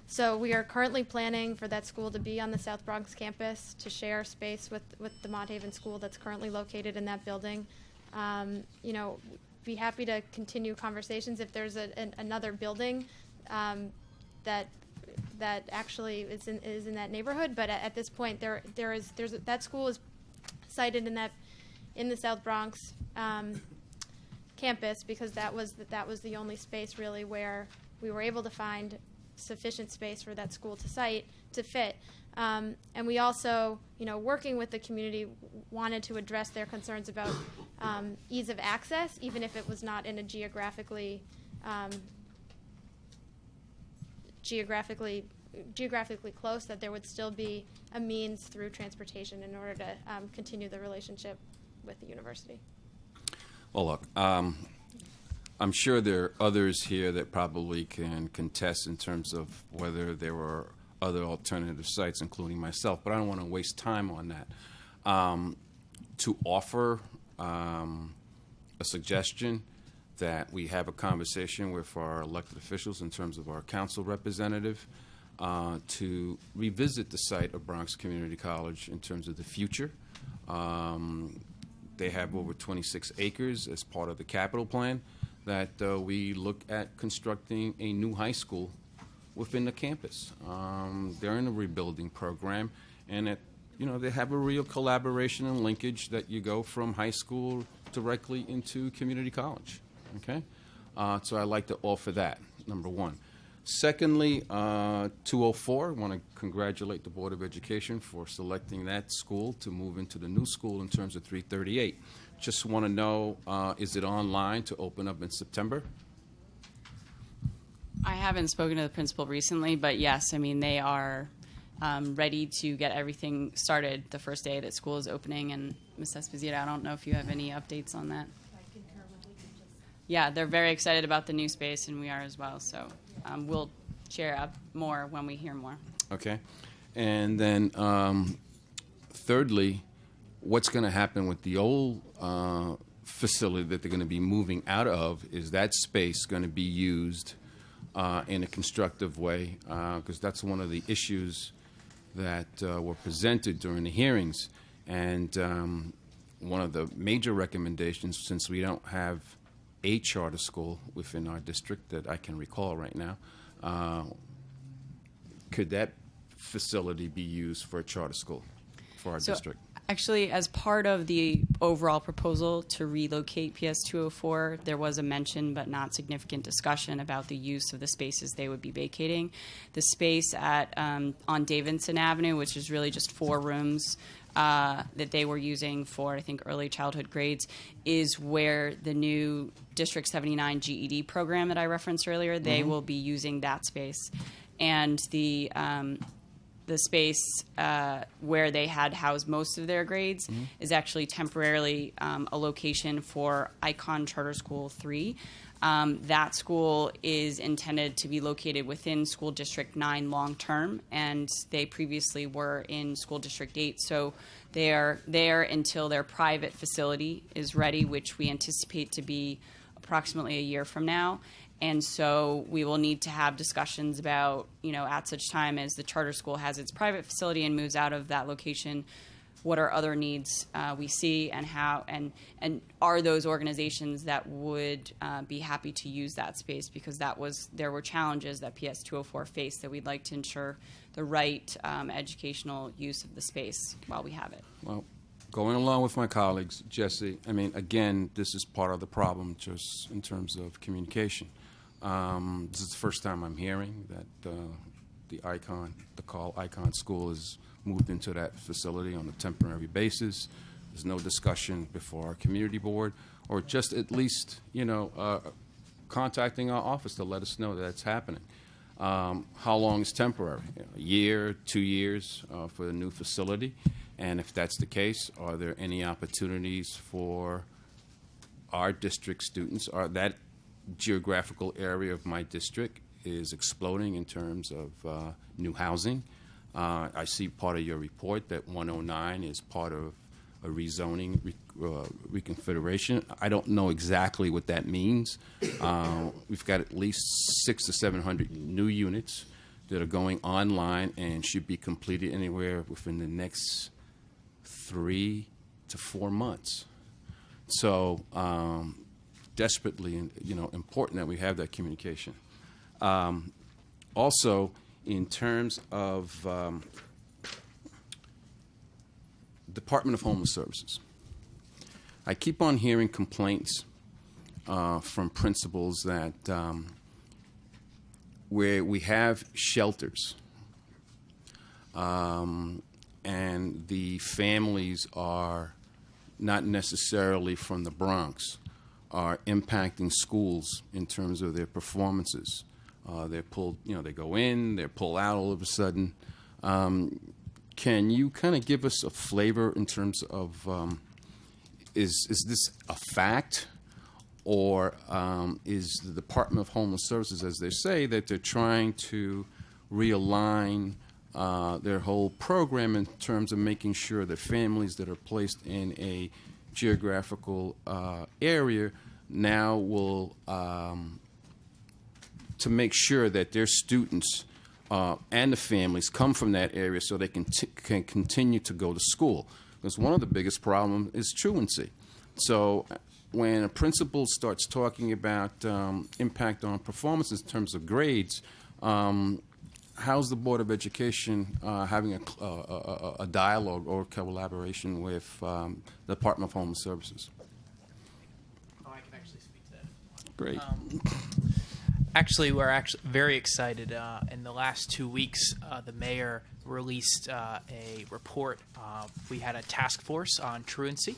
So we are currently planning for that school to be on the South Bronx campus, to share space with the Mont Haven school that's currently located in that building. Be happy to continue conversations if there's another building that actually is in that neighborhood. But at this point, that school is sited in the South Bronx campus because that was the only space really where we were able to find sufficient space for that school to fit. And we also, working with the community, wanted to address their concerns about ease of access, even if it was not in a geographically close, that there would still be a means through transportation in order to continue the relationship with the university. Well, look, I'm sure there are others here that probably can contest in terms of whether there were other alternative sites, including myself, but I don't want to waste time on that. To offer a suggestion that we have a conversation with our elected officials in terms of our council representative to revisit the site of Bronx Community College in terms of the future. They have over 26 acres as part of the capital plan that we look at constructing a new high school within the campus. They're in a rebuilding program, and they have a real collaboration and linkage that you go from high school directly into community college. Okay, so I'd like to offer that, number one. Secondly, 204, I want to congratulate the Board of Education for selecting that school to move into the new school in terms of 338. Just want to know, is it online to open up in September? I haven't spoken to the principal recently, but yes, I mean, they are ready to get everything started the first day that school is opening. And Ms. Esposito, I don't know if you have any updates on that. Yeah, they're very excited about the new space, and we are as well. So we'll share up more when we hear more. Okay. And then thirdly, what's going to happen with the old facility that they're going to be moving out of? Is that space going to be used in a constructive way? Because that's one of the issues that were presented during the hearings. And one of the major recommendations, since we don't have a charter school within our district that I can recall right now, could that facility be used for a charter school for our district? Actually, as part of the overall proposal to relocate PS 204, there was a mention but not significant discussion about the use of the spaces they would be vacating. The space at on Davidson Avenue, which is really just 4 rooms that they were using for, I think, early childhood grades, is where the new District 79 GED program that I referenced earlier, they will be using that space. And the space where they had housed most of their grades is actually temporarily a location for Icon Charter School 3. That school is intended to be located within School District 9 long-term, and they previously were in School District 8. So they are there until their private facility is ready, which we anticipate to be approximately a year from now. And so we will need to have discussions about, at such time as the charter school has its private facility and moves out of that location, what are other needs we see, and how, and are those organizations that would be happy to use that space, because there were challenges that PS 204 faced that we'd like to ensure the right educational use of the space while we have it. Well, going along with my colleagues, Jesse, I mean, again, this is part of the problem just in terms of communication. This is the first time I'm hearing that the Carl Icon School has moved into that facility on a temporary basis. There's no discussion before our community board, or just at least, contacting our office to let us know that it's happening. How long is temporary? A year, 2 years for the new facility? And if that's the case, are there any opportunities for our district students? Are that geographical area of my district is exploding in terms of new housing. I see part of your report that 109 is part of a rezoning reconfiguration. I don't know exactly what that means. We've got at least 600 to 700 new units that are going online and should be completed anywhere within the next 3 to 4 months. So desperately, important that we have that communication. Also, in terms of Department of Homeless Services, I keep on hearing complaints from principals that where we have shelters and the families are not necessarily from the Bronx, are impacting schools in terms of their performances. They're pulled, they go in, they're pulled out all of a sudden. Can you kind of give us a flavor in terms of is this a fact, or is the Department of Homeless Services, as they say, that they're trying to realign their whole program in terms of making sure that families that are placed in a geographical area now will to make sure that their students and the families come from that area so they can continue to go to school. Because one of the biggest problems is truancy. So when a principal starts talking about impact on performance in terms of grades, how's the Board of Education having a dialogue or collaboration with the Department of Homeless Services? Oh, I can actually speak to that. Great. Actually, we're very excited. In the last 2 weeks, the mayor released a report. We had a task force on truancy,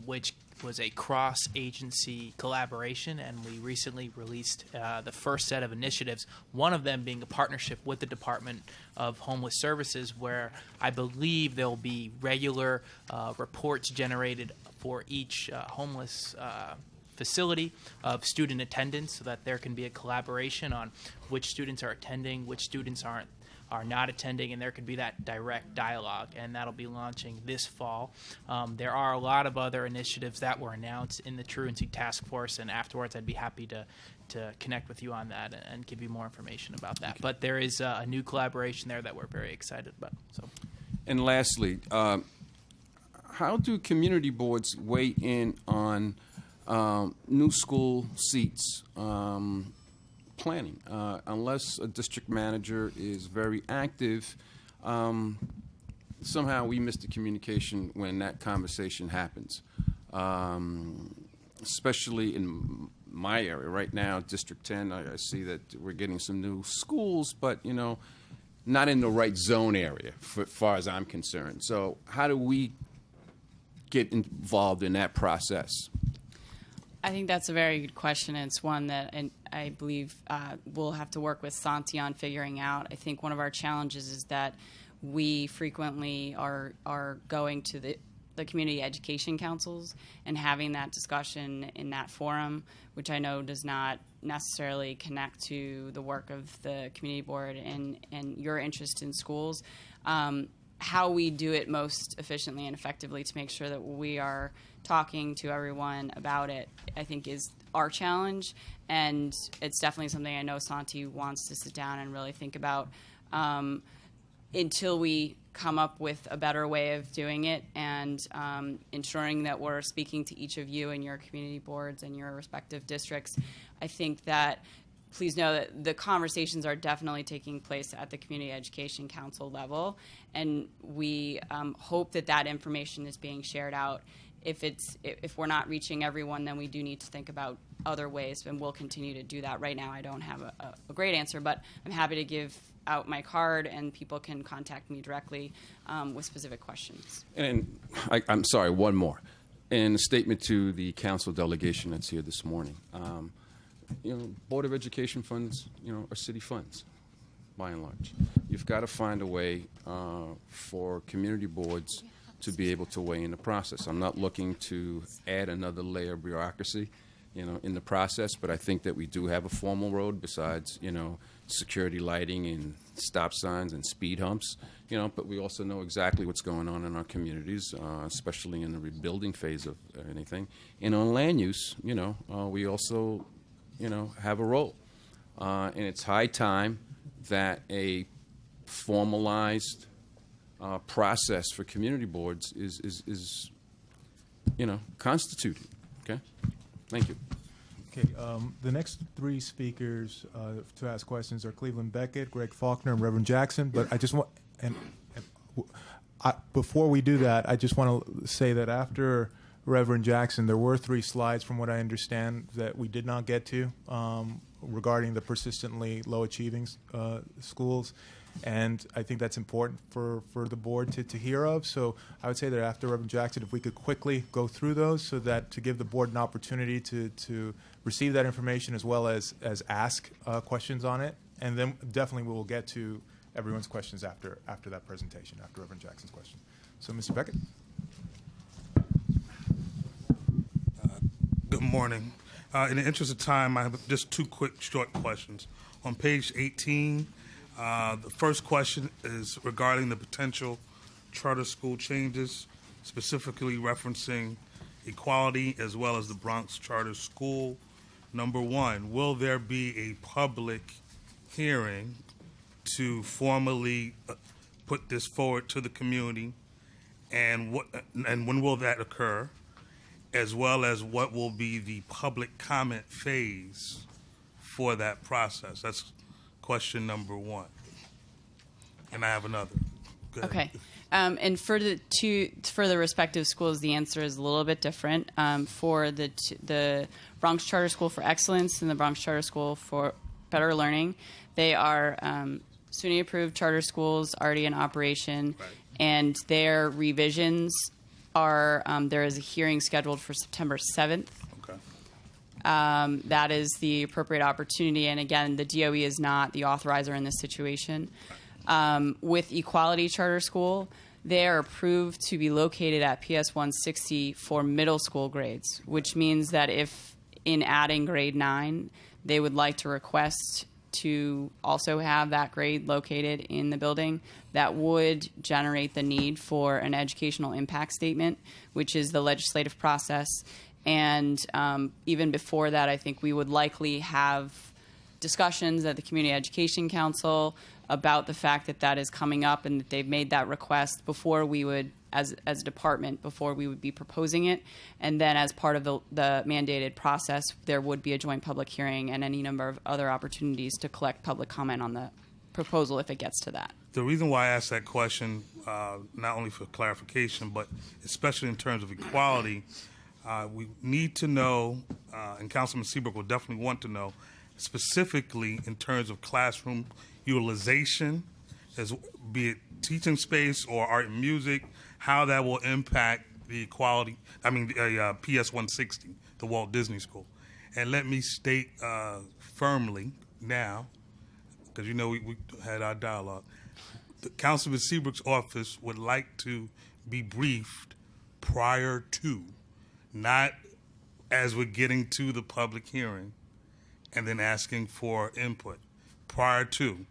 which was a cross-agency collaboration, and we recently released the first set of initiatives, one of them being a partnership with the Department of Homeless Services, where I believe there will be regular reports generated for each homeless facility of student attendance, so that there can be a collaboration on which students are attending, which students are not attending, and there could be that direct dialogue, and that'll be launching this fall. There are a lot of other initiatives that were announced in the Truancy Task Force, and afterwards I'd be happy to connect with you on that and give you more information about that. But there is a new collaboration there that we're very excited about. So. And lastly, how do community boards weigh in on new school seats planning? Unless a district manager is very active, somehow we miss the communication when that conversation happens. Especially in my area right now, District 10, I see that we're getting some new schools, but not in the right zone area, as far as I'm concerned. So how do we get involved in that process? I think that's a very good question. It's one that I believe we'll have to work with Santi on figuring out. I think one of our challenges is that we frequently are going to the community education councils and having that discussion in that forum, which I know does not necessarily connect to the work of the community board and your interest in schools. How we do it most efficiently and effectively to make sure that we are talking to everyone about it, I think, is our challenge. And it's definitely something I know Santi wants to sit down and really think about until we come up with a better way of doing it and ensuring that we're speaking to each of you and your community boards and your respective districts. I think that please know that the conversations are definitely taking place at the Community Education Council level, and we hope that that information is being shared out. If we're not reaching everyone, then we do need to think about other ways, and we'll continue to do that. Right now, I don't have a great answer, but I'm happy to give out my card, and people can contact me directly with specific questions. And I'm sorry, one more. In a statement to the council delegation that's here this morning, Board of Education funds, are city funds, by and large. You've got to find a way for community boards to be able to weigh in the process. I'm not looking to add another layer of bureaucracy, in the process, but I think that we do have a formal road besides, security lighting and stop signs and speed humps, but we also know exactly what's going on in our communities, especially in the rebuilding phase of anything. And on land use, we also have a role. And it's high time that a formalized process for community boards is constituted. Okay? Thank you. Okay, the next three speakers to ask questions are Cleveland Beckett, Greg Faulkner, and Reverend Jackson. But I just want, before we do that, I just want to say that after Reverend Jackson, there were 3 slides, from what I understand, that we did not get to regarding the persistently low achieving schools. And I think that's important for the board to hear of. So I would say that after Reverend Jackson, if we could quickly go through those so that to give the board an opportunity to receive that information as well as ask questions on it. And then definitely we will get to everyone's questions after that presentation, after Reverend Jackson's question. So Mr. Beckett. Good morning. In the interest of time, I have just 2 quick, short questions. On page 18, the first question is regarding the potential charter school changes, specifically referencing equality as well as the Bronx Charter School. Number 1, will there be a public hearing to formally put this forward to the community, and when will that occur, as well as what will be the public comment phase for that process? That's question number one. And I have another. Go ahead. Okay. And for the respective schools, the answer is a little bit different. For the Bronx Charter School for Excellence and the Bronx Charter School for Better Learning, they are SUNY approved charter schools already in operation, Right. and their revisions are there is a hearing scheduled for September 7th. Okay. That is the appropriate opportunity, and again, the DOE is not the authorizer in this situation. With Equality Charter School, they are approved to be located at PS 160 for middle school grades, which means that if in adding grade 9, they would like to request to also have that grade located in the building, that would generate the need for an educational impact statement, which is the legislative process. And even before that, I think we would likely have discussions at the Community Education Council about the fact that that is coming up and that they've made that request before we would, as a department, before we would be proposing it. And then as part of the mandated process, there would be a joint public hearing and any number of other opportunities to collect public comment on the proposal if it gets to that. The reason why I asked that question, not only for clarification, but especially in terms of equality, we need to know, and Councilman Seabrook will definitely want to know, specifically in terms of classroom utilization, be it teaching space or art and music, how that will impact the equality, PS 160, the Walt Disney School. And let me state firmly now, because we had our dialogue, the Councilman Seabrook's office would like to be briefed prior to, not as we're getting to the public hearing and then asking for input, prior to.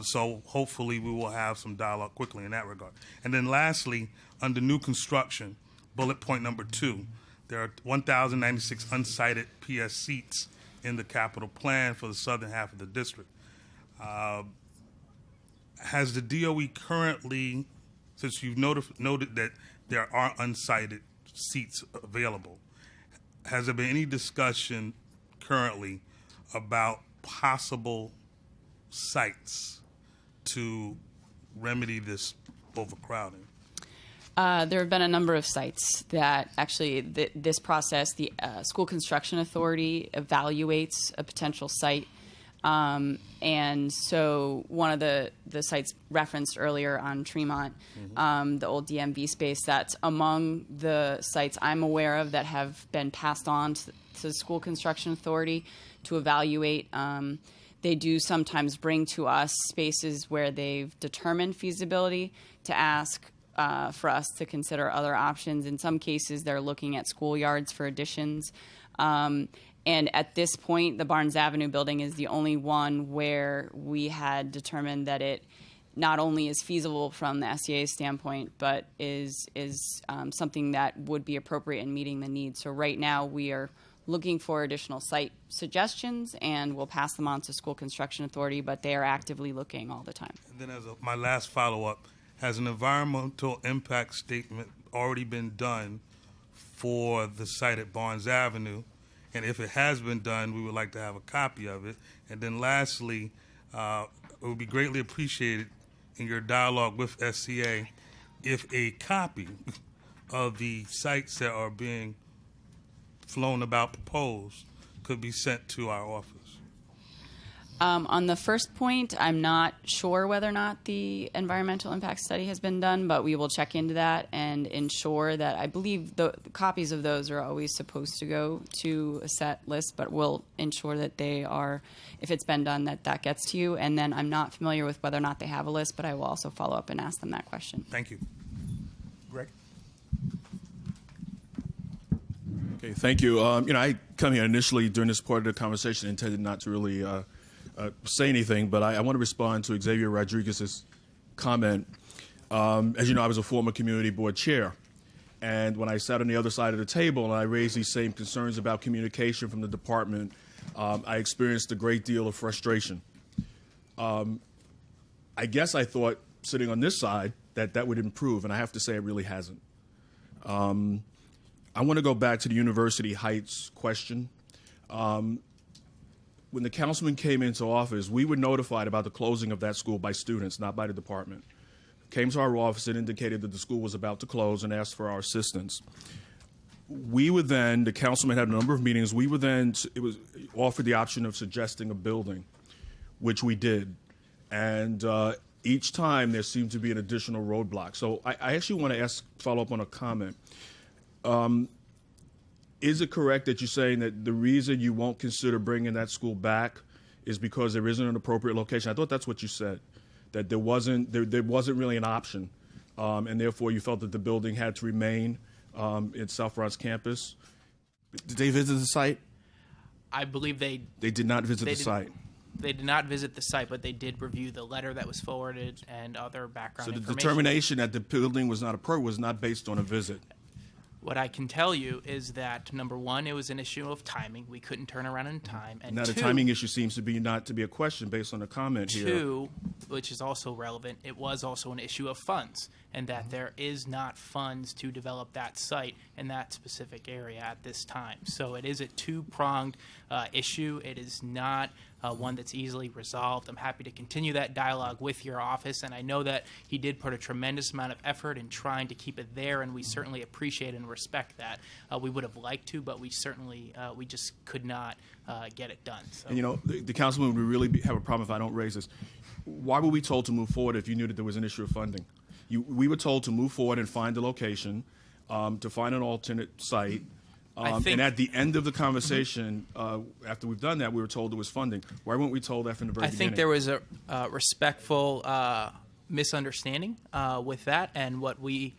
So hopefully we will have some dialogue quickly in that regard. And then lastly, under new construction, bullet point number 2, there are 1,096 unsited PS seats in the capital plan for the southern half of the district. Has the DOE currently, since you've noted that there are unsited seats available, has there been any discussion currently about possible sites to remedy this overcrowding? There have been a number of sites that actually this process, the School Construction Authority evaluates a potential site. And so one of the sites referenced earlier on Tremont, the old DMV space, that's among the sites I'm aware of that have been passed on to the School Construction Authority to evaluate. They do sometimes bring to us spaces where they've determined feasibility to ask for us to consider other options. In some cases, they're looking at schoolyards for additions. And at this point, the Barnes Avenue building is the only one where we had determined that it not only is feasible from the SCA standpoint, but is something that would be appropriate in meeting the needs. So right now, we are looking for additional site suggestions, and we'll pass them on to School Construction Authority, but they are actively looking all the time. And then my last follow-up, has an environmental impact statement already been done for the site at Barnes Avenue? And if it has been done, we would like to have a copy of it. And then lastly, it would be greatly appreciated in your dialogue with SCA if a copy of the sites that are being flown about proposed could be sent to our office. On the first point, I'm not sure whether or not the environmental impact study has been done, but we will check into that and ensure that, I believe the copies of those are always supposed to go to a set list, but we'll ensure that they are, if it's been done, that gets to you. And then I'm not familiar with whether or not they have a list, but I will also follow up and ask them that question. Thank you. Greg? Okay, thank you. I come here initially during this part of the conversation intended not to really say anything, but I want to respond to Xavier Rodriguez's comment. As you know, I was a former community board chair, and when I sat on the other side of the table and I raised these same concerns about communication from the department, I experienced a great deal of frustration. I guess I thought, sitting on this side, that would improve, and I have to say it really hasn't. I want to go back to the University Heights question. When the councilman came into office, we were notified about the closing of that school by students, not by the department. Came to our office and indicated that the school was about to close and asked for our assistance. We were then, the councilman had a number of meetings, we were then, it was offered the option of suggesting a building, which we did. And each time there seemed to be an additional roadblock. So I actually want to follow up on a comment. Is it correct that you're saying that the reason you won't consider bringing that school back is because there isn't an appropriate location? I thought that's what you said, that there wasn't really an option, and therefore you felt that the building had to remain in South Bronx campus. Did they visit the site? I believe they did not visit the site. They did not visit the site, but they did review the letter that was forwarded and other background information. So the determination that the building was not appropriate was not based on a visit. What I can tell you is that, number one, it was an issue of timing. We couldn't turn around in time. And now, the timing issue seems to be not to be a question based on a comment here. Two, which is also relevant, it was also an issue of funds, and that there is not funds to develop that site in that specific area at this time. So it is a two-pronged issue. It is not one that's easily resolved. I'm happy to continue that dialogue with your office, and I know that he did put a tremendous amount of effort in trying to keep it there, and we certainly appreciate and respect that. We would have liked to, but we certainly, we just could not get it done. So. And, you know, the councilman would really have a problem if I don't raise this. Why were we told to move forward if you knew that there was an issue of funding? We were told to move forward and find a location, to find an alternate site. And at the end of the conversation, after we've done that, we were told there was funding. Why weren't we told that from the very beginning? I think there was a respectful misunderstanding with that, and what we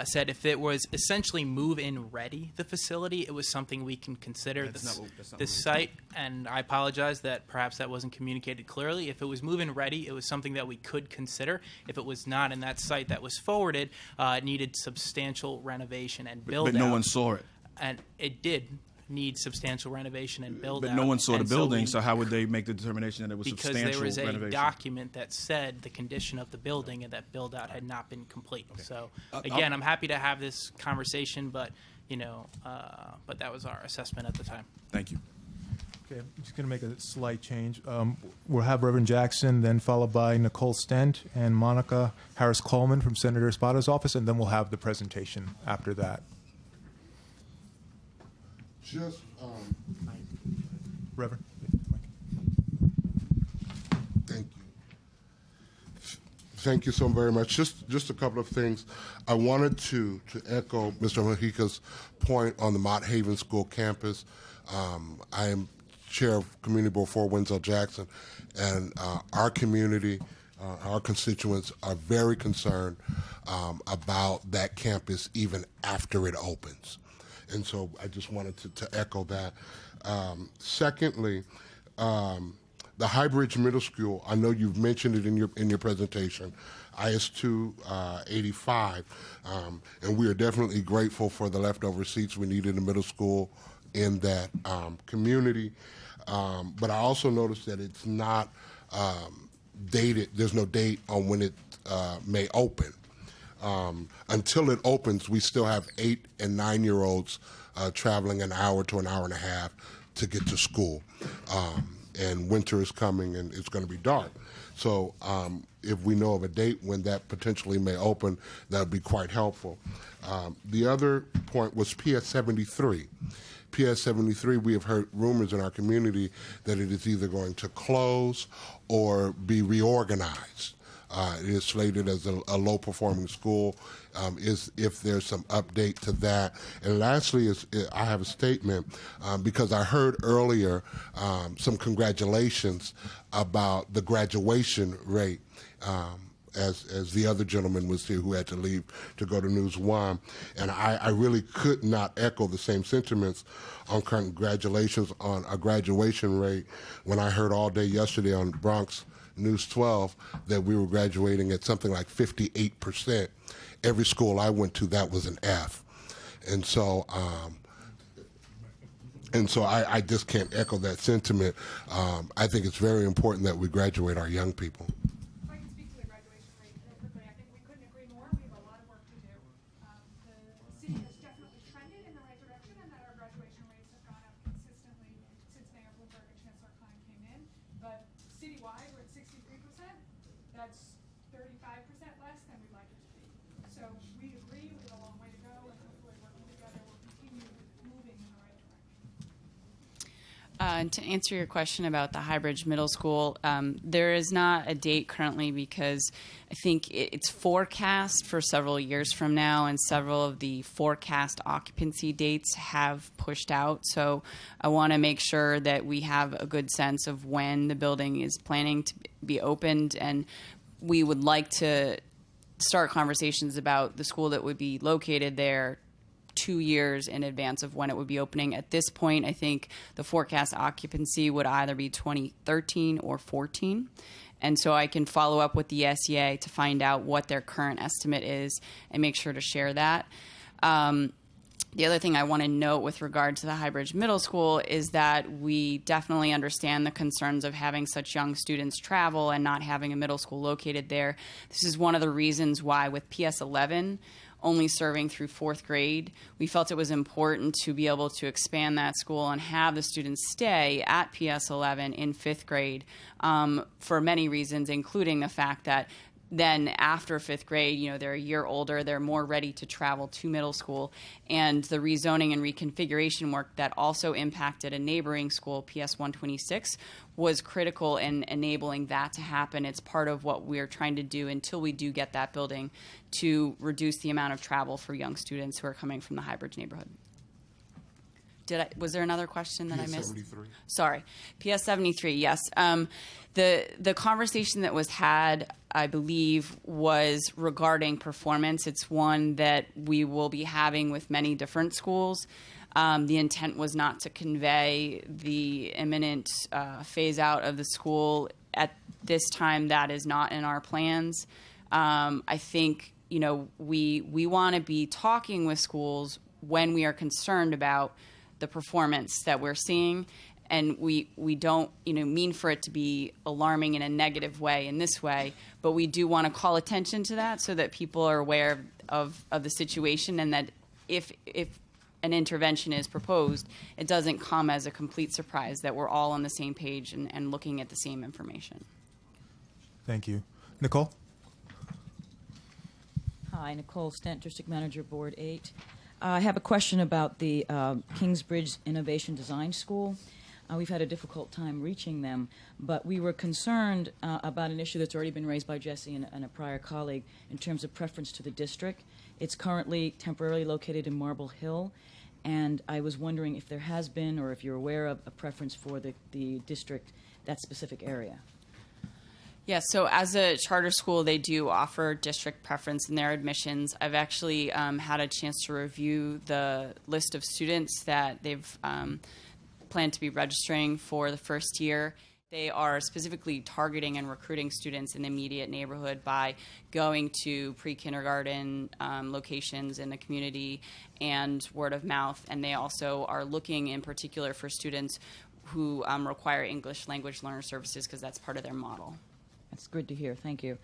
said, if it was essentially move-in ready, the facility, it was something we can consider this site, and I apologize that perhaps that wasn't communicated clearly. If it was move-in ready, it was something that we could consider. If it was not, in that site that was forwarded, it needed substantial renovation and build-out. But no one saw it. And it did need substantial renovation and build-out. But no one saw the building, so how would they make the determination that it was substantial renovation? Because there was a document that said the condition of the building and that build-out had not been complete. Okay. So, again, I'm happy to have this conversation, but, you know, but that was our assessment at the time. Thank you. Okay, I'm just going to make a slight change. We'll have Reverend Jackson, then followed by Nicole Stent and Monica Harris-Coleman from Senator Espada's office, and then we'll have the presentation after that. Just, Reverend. Thank you. Thank you so very much. Just a couple of things. I wanted to echo Mr. Mojica's point on the Mott Haven School campus. I am chair of Community Board for Winslow Jackson, and our community, our constituents are very concerned about that campus even after it opens. And so I just wanted to echo that. Secondly, the High Bridge Middle School, I know you've mentioned it in your presentation, IS2 85, and we are definitely grateful for the leftover seats we need in the middle school in that community. But I also noticed that it's not dated, there's no date on when it may open. Until it opens, we still have 8- and 9-year-olds traveling an hour to an hour and a half to get to school. And winter is coming, and it's going to be dark. So if we know of a date when that potentially may open, that would be quite helpful. The other point was PS 73. PS 73, we have heard rumors in our community that it is either going to close or be reorganized. It is slated as a low-performing school. If there's some update to that. And lastly, I have a statement because I heard earlier some congratulations about the graduation rate. As the other gentleman was here who had to leave to go to News One. And I really could not echo the same sentiments on congratulations on a graduation rate when I heard all day yesterday on Bronx News 12 that we were graduating at something like 58%. Every school I went to, that was an F. And so I just can't echo that sentiment. I think it's very important that we graduate our young people. If I can speak to that's 35% less than we'd like it to be. So we agree we have a long way to go, and hopefully working together will continue moving in the right direction. And to answer your question about the Highbridge Middle School, there is not a date currently because I think it's forecast for several years from now, and several of the forecast occupancy dates have pushed out. So I want to make sure that we have a good sense of when the building is planning to be opened, and we would like to start conversations about the school that would be located there 2 years in advance of when it would be opening. At this point, I think the forecast occupancy would either be 2013 or 14. And so I can follow up with the SEA to find out what their current estimate is and make sure to share that. The other thing I want to note with regard to the Highbridge Middle School is that we definitely understand the concerns of having such young students travel and not having a middle school located there. This is one of the reasons why with PS 11 only serving through 4th grade, we felt it was important to be able to expand that school and have the students stay at PS 11 in 5th grade for many reasons, including the fact that then after 5th grade, you know, they're a year older, they're more ready to travel to middle school. And the rezoning and reconfiguration work that also impacted a neighboring school, PS 126, was critical in enabling that to happen. It's part of what we're trying to do until we do get that building to reduce the amount of travel for young students who are coming from the Highbridge neighborhood. Was there another question that I missed? 73. Sorry. PS 73, yes. The conversation that was had, I believe, was regarding performance. It's one that we will be having with many different schools. The intent was not to convey the imminent phase out of the school. At this time, that is not in our plans. I think, you know, we want to be talking with schools when we are concerned about the performance that we're seeing, and we don't, you know, mean for it to be alarming in a negative way in this way, but we do want to call attention to that so that people are aware of the situation, and that if an intervention is proposed, it doesn't come as a complete surprise, that we're all on the same page and looking at the same information. Thank you. Nicole? Hi, Nicole Stent, District Manager, Board 8. I have a question about the Kingsbridge Innovation Design School. We've had a difficult time reaching them, but we were concerned about an issue that's already been raised by Jesse and a prior colleague in terms of preference to the district. It's currently temporarily located in Marble Hill, and I was wondering if there has been, or if you're aware of, a preference for the district, that specific area. Yes, so as a charter school, they do offer district preference in their admissions. I've actually had a chance to review the list of students that they've planned to be registering for the first year. They are specifically targeting and recruiting students in the immediate neighborhood by going to pre-kindergarten locations in the community and word of mouth. And they also are looking in particular for students who require English language learner services, because that's part of their model. That's good to hear. Thank you.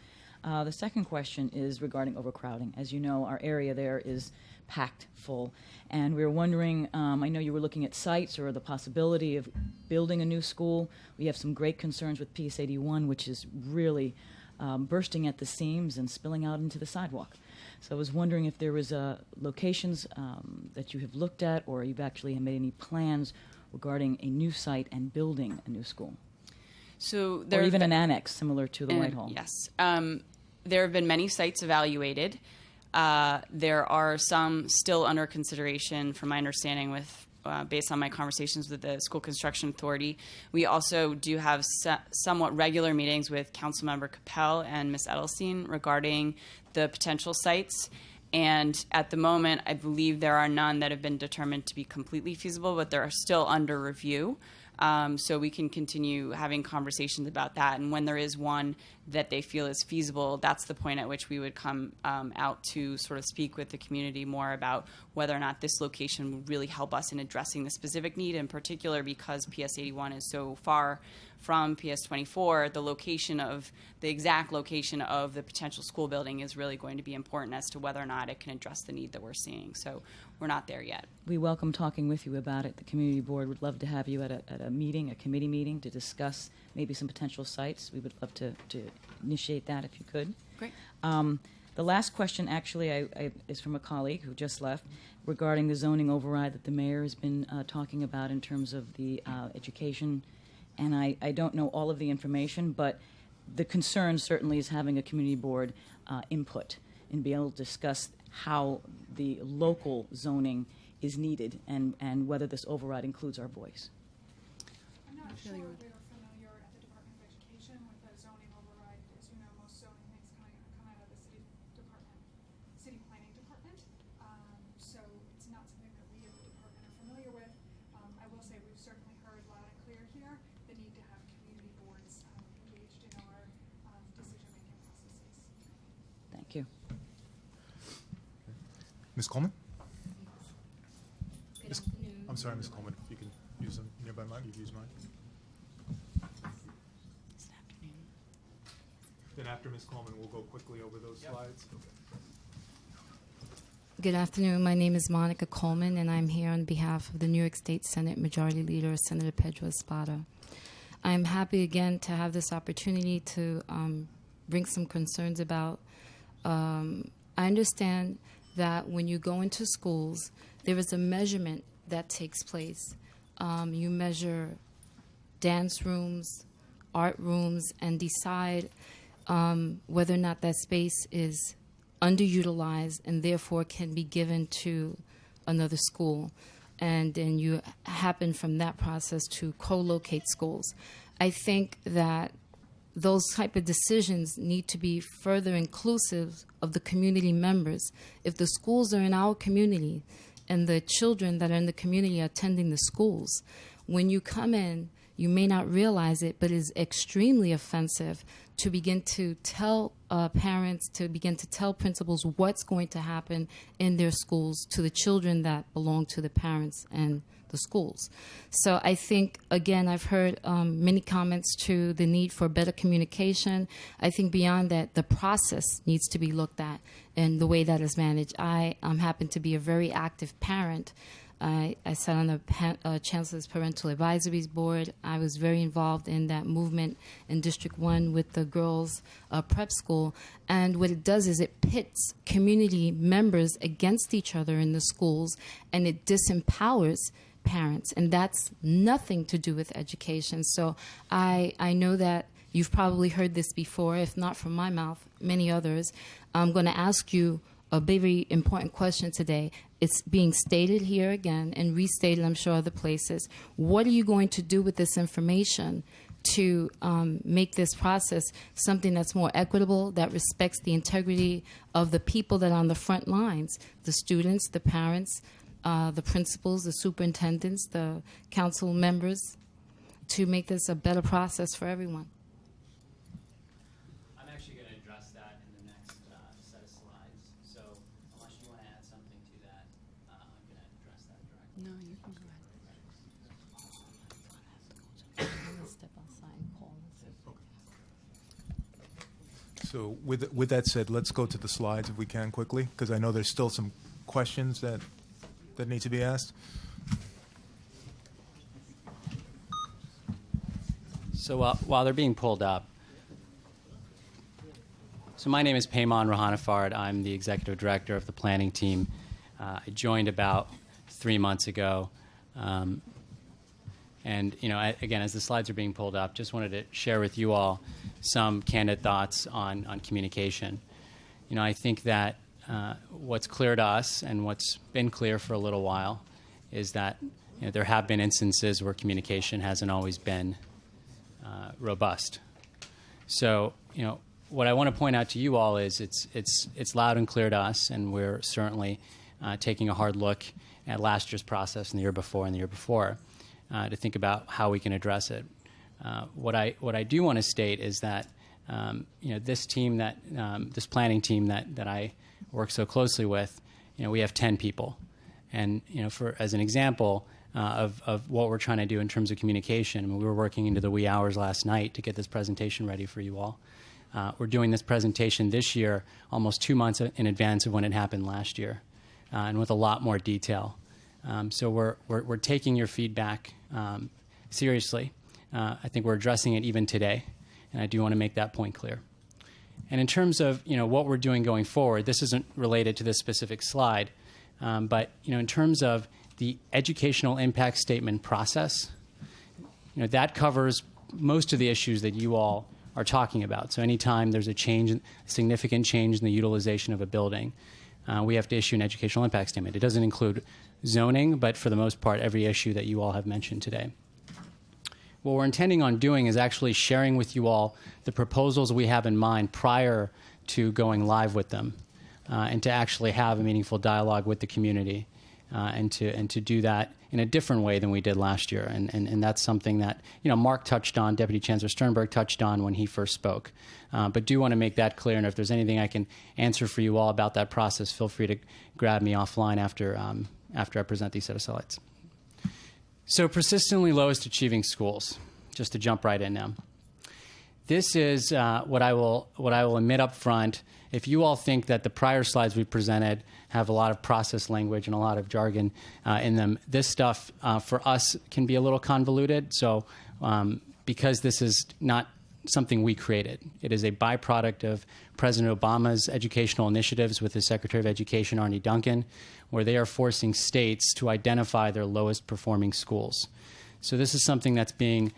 The second question is regarding overcrowding. As you know, our area there is packed full, and we were wondering, I know you were looking at sites or the possibility of building a new school. We have some great concerns with PS 81, which is really bursting at the seams and spilling out into the sidewalk. So I was wondering if there was locations that you have looked at, or you've actually made any plans regarding a new site and building a new school. So or even an annex similar to the Whitehall. Yes. There have been many sites evaluated. There are some still under consideration, from my understanding, with based on my conversations with the School Construction Authority. We also do have somewhat regular meetings with Councilmember Capel and Ms. Edelstein regarding the potential sites. And at the moment, I believe there are none that have been determined to be completely feasible, but they're still under review. So we can continue having conversations about that. And when there is one that they feel is feasible, that's the point at which we would come out to sort of speak with the community more about whether or not this location would really help us in addressing the specific need, in particular because PS 81 is so far from PS24, the exact location of the potential school building is really going to be important as to whether or not it can address the need that we're seeing. So we're not there yet. We welcome talking with you about it. The community board would love to have you at a meeting, a committee meeting, to discuss maybe some potential sites. We would love to initiate that if you could. Great. The last question actually is from a colleague who just left regarding the zoning override that the mayor has been talking about in terms of the education. And I don't know all of the information, but the concern certainly is having a community board input and be able to discuss how the local zoning is needed and whether this override includes our voice. I'm not sure we were familiar at the Department of Education with the zoning override. As you know, most zoning things come out of the city planning department. So it's not something that we as a department are familiar with. I will say we've certainly heard loud and clear here the need to have community boards engaged in our decision-making processes. Thank you. Ms. Coleman? Good afternoon. I'm sorry, Ms. Coleman, if you can use a nearby mic, you can use mine. Then after Ms. Coleman, we'll go quickly over those slides. Good afternoon. My name is Monica Coleman, and I'm here on behalf of the New York State Senate Majority Leader, Senator Pedro Espada. I'm happy again to have this opportunity to bring some concerns about. I understand that when you go into schools, there is a measurement that takes place. You measure dance rooms, art rooms, and decide whether or not that space is underutilized and therefore can be given to another school. And then you happen from that process to co-locate schools. I think that those type of decisions need to be further inclusive of the community members. If the schools are in our community and the children that are in the community are attending the schools, when you come in, you may not realize it, but it is extremely offensive to begin to tell parents, to begin to tell principals what's going to happen in their schools to the children that belong to the parents and the schools. So I think, again, I've heard many comments to the need for better communication. I think beyond that, the process needs to be looked at and the way that is managed. I happen to be a very active parent. I sat on the Chancellor's Parental Advisories Board. I was very involved in that movement in District 1 with the girls' prep school. And what it does is it pits community members against each other in the schools, and it disempowers parents. And that's nothing to do with education. So I know that you've probably heard this before, if not from my mouth, many others. I'm going to ask you a very important question today. It's being stated here again and restated, I'm sure, other places. What are you going to do with this information to make this process something that's more equitable, that respects the integrity of the people that are on the front lines, the students, the parents, the principals, the superintendents, the council members, to make this a better process for everyone? No, you can go ahead. Step outside and call us. So with that said, let's go to the slides if we can quickly, because I know there's still some questions that need to be asked. So while they're being pulled up, so my name is Payman Rohanafard. I'm the executive director of the planning team. I joined about 3 months ago. And, again, as the slides are being pulled up, just wanted to share with you all some candid thoughts on communication. I think that what's clear to us and what's been clear for a little while is that there have been instances where communication hasn't always been robust. So, what I want to point out to you all is it's loud and clear to us, and we're certainly taking a hard look at last year's process and the year before to think about how we can address it. What I do want to state is that this team this planning team that I work so closely with, we have 10 people, and as an example, of what we're trying to do in terms of communication. I mean, we were working into the wee hours last night to get this presentation ready for you all. We're doing this presentation this year almost 2 months in advance of when it happened last year, and with a lot more detail. So we're taking your feedback seriously. I think we're addressing it even today, and I do want to make that point clear. And in terms of what we're doing going forward, this isn't related to this specific slide, but in terms of the educational impact statement process, that covers most of the issues that you all are talking about. So anytime there's a significant change in the utilization of a building, we have to issue an educational impact statement. It doesn't include zoning, but for the most part, every issue that you all have mentioned today. What we're intending on doing is actually sharing with you all the proposals we have in mind prior to going live with them, and to actually have a meaningful dialogue with the community, and to do that in a different way than we did last year. And that's something that Mark touched on, Deputy Chancellor Sternberg touched on when he first spoke. But do want to make that clear, and if there's anything I can answer for you all about that process, feel free to grab me offline after I present these set of slides. So persistently lowest achieving schools, just to jump right in now. This is what I will admit up front. If you all think that the prior slides we presented have a lot of process language and a lot of jargon in them, this stuff for us can be a little convoluted. So because this is not something we created, it is a byproduct of President Obama's educational initiatives with his Secretary of Education, Arne Duncan, where they are forcing states to identify their lowest performing schools. So this is something that's being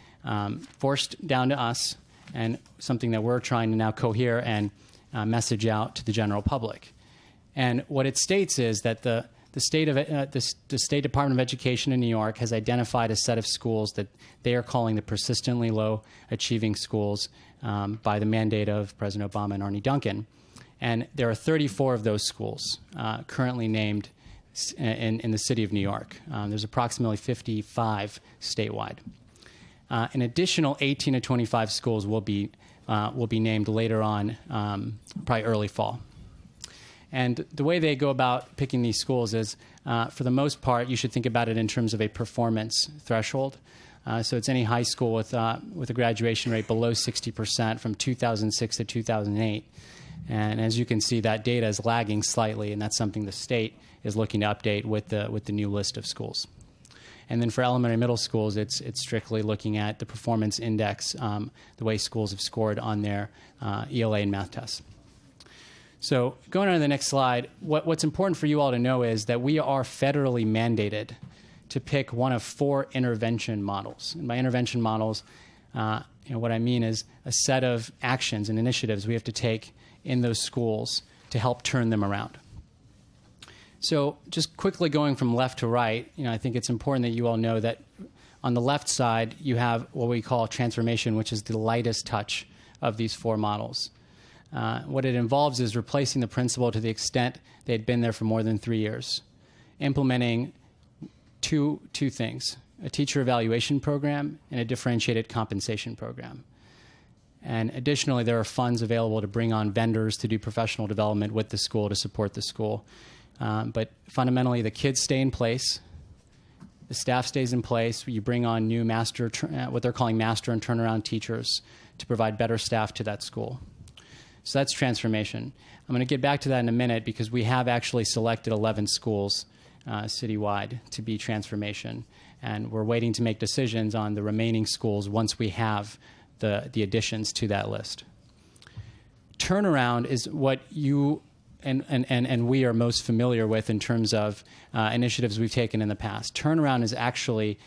forced down to us, and something that we're trying to now cohere and message out to the general public. And what it states is that the State Department of Education in New York has identified a set of schools that they are calling the persistently low achieving schools by the mandate of President Obama and Arne Duncan. And there are 34 of those schools currently named in the city of New York. There's approximately 55 statewide. An additional 18 to 25 schools will be named later on, probably early fall. And the way they go about picking these schools is, for the most part, you should think about it in terms of a performance threshold. So it's any high school with a graduation rate below 60% from 2006 to 2008. And as you can see, that data is lagging slightly, and that's something the state is looking to update with the new list of schools. And then for elementary middle schools, it's strictly looking at the performance index, the way schools have scored on their ELA and math tests. So going on to the next slide, what's important for you all to know is that we are federally mandated to pick one of 4 intervention models. And by intervention models, what I mean is a set of actions and initiatives we have to take in those schools to help turn them around. So just quickly going from left to right, I think it's important that you all know that on the left side, you have what we call transformation, which is the lightest touch of these 4 models. What it involves is replacing the principal to the extent they had been there for more than 3 years, implementing two things: a teacher evaluation program and a differentiated compensation program. And additionally, there are funds available to bring on vendors to do professional development with the school to support the school. But fundamentally, the kids stay in place, the staff stays in place. You bring on new what they're calling master and turnaround teachers to provide better staff to that school. So that's transformation. I'm going to get back to that in a minute because we have actually selected 11 schools citywide to be transformation. And we're waiting to make decisions on the remaining schools once we have the additions to that list. Turnaround is what you and we are most familiar with in terms of initiatives we've taken in the past. Turnaround is actually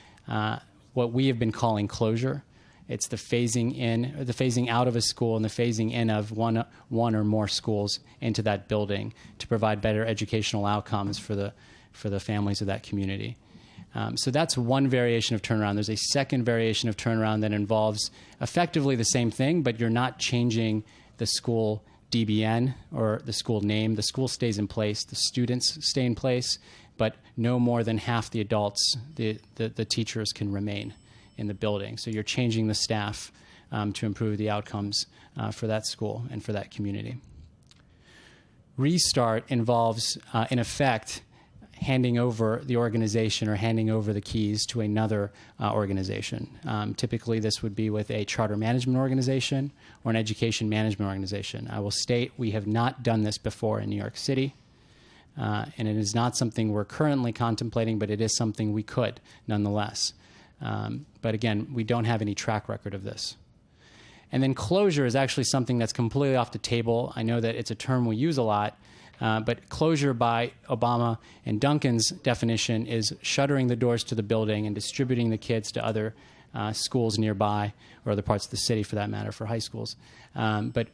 what we have been calling closure. It's the phasing in, or the phasing out of a school, and the phasing in of one or more schools into that building to provide better educational outcomes for the families of that community. So that's one variation of turnaround. There's a second variation of turnaround that involves effectively the same thing, but you're not changing the school DBN or the school name. The school stays in place. The students stay in place, but no more than half the adults, the teachers, can remain in the building. So you're changing the staff to improve the outcomes for that school and for that community. Restart involves, in effect, handing over the organization or handing over the keys to another organization. Typically, this would be with a charter management organization or an education management organization. I will state we have not done this before in New York City, and it is not something we're currently contemplating, but it is something we could nonetheless. But again, we don't have any track record of this. And then closure is actually something that's completely off the table. I know that it's a term we use a lot, but closure by Obama and Duncan's definition is shuttering the doors to the building and distributing the kids to other schools nearby, or other parts of the city for that matter, for high schools. But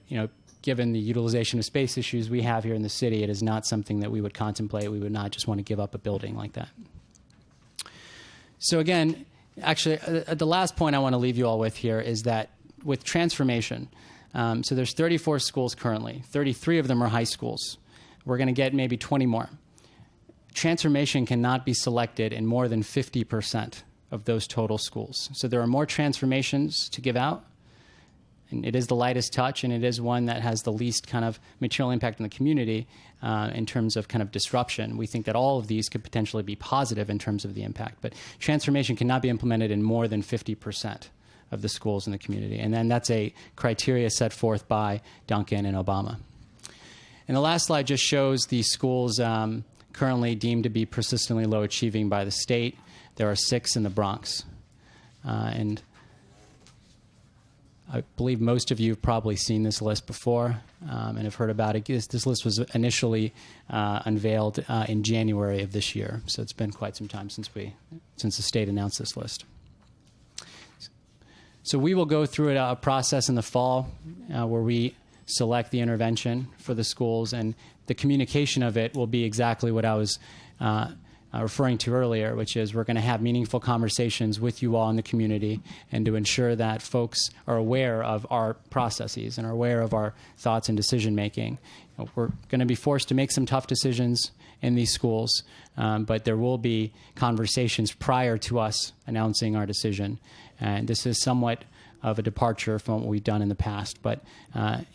given the utilization of space issues we have here in the city, it is not something that we would contemplate. We would not just want to give up a building like that. So again, actually, the last point I want to leave you all with here is that with transformation, so there's 34 schools currently. 33 of them are high schools. We're going to get maybe 20 more. Transformation cannot be selected in more than 50% of those total schools. So there are more transformations to give out, and it is the lightest touch, and it is one that has the least kind of material impact on the community in terms of kind of disruption. We think that all of these could potentially be positive in terms of the impact, but transformation cannot be implemented in more than 50% of the schools in the community. And then that's a criteria set forth by Duncan and Obama. And the last slide just shows the schools currently deemed to be persistently low achieving by the state. There are 6 in the Bronx. And I believe most of you have probably seen this list before and have heard about it. This list was initially unveiled in January of this year. So it's been quite some time since the state announced this list. So we will go through a process in the fall where we select the intervention for the schools, and the communication of it will be exactly what I was referring to earlier, which is we're going to have meaningful conversations with you all in the community and to ensure that folks are aware of our processes and are aware of our thoughts and decision making. We're going to be forced to make some tough decisions in these schools, but there will be conversations prior to us announcing our decision. And this is somewhat of a departure from what we've done in the past, but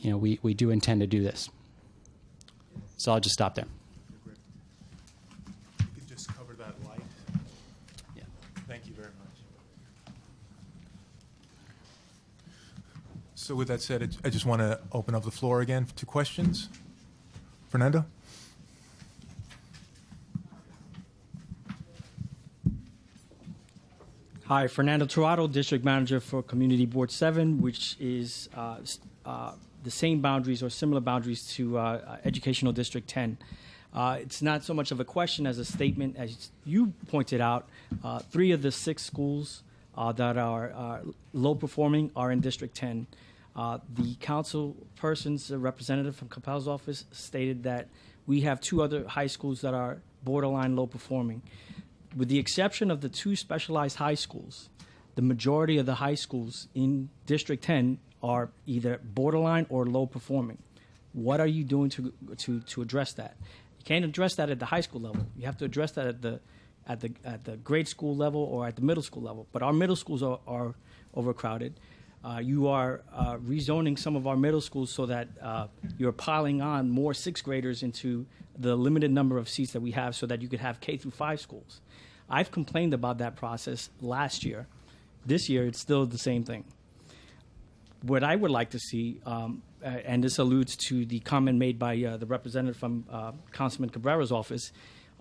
we do intend to do this. So I'll just stop there. You could just cover that light. Yeah. Thank you very much. So with that said, I just want to open up the floor again to questions. Fernando? Hi, Fernando Torado, District Manager for Community Board 7, which is the same boundaries or similar boundaries to Educational District 10. It's not so much of a question as a statement. As you pointed out, 3 of the 6 schools that are low performing are in District 10. The council person's representative from Capel's office stated that we have 2 other high schools that are borderline low performing. With the exception of the 2 specialized high schools, the majority of the high schools in District 10 are either borderline or low performing. What are you doing to address that? You can't address that at the high school level. You have to address that at the grade school level or at the middle school level. But our middle schools are overcrowded. You are rezoning some of our middle schools so that you're piling on more 6th graders into the limited number of seats that we have so that you could have K through 5 schools. I've complained about that process last year. This year, it's still the same thing. What I would like to see, and this alludes to the comment made by the representative from Councilman Cabrera's office,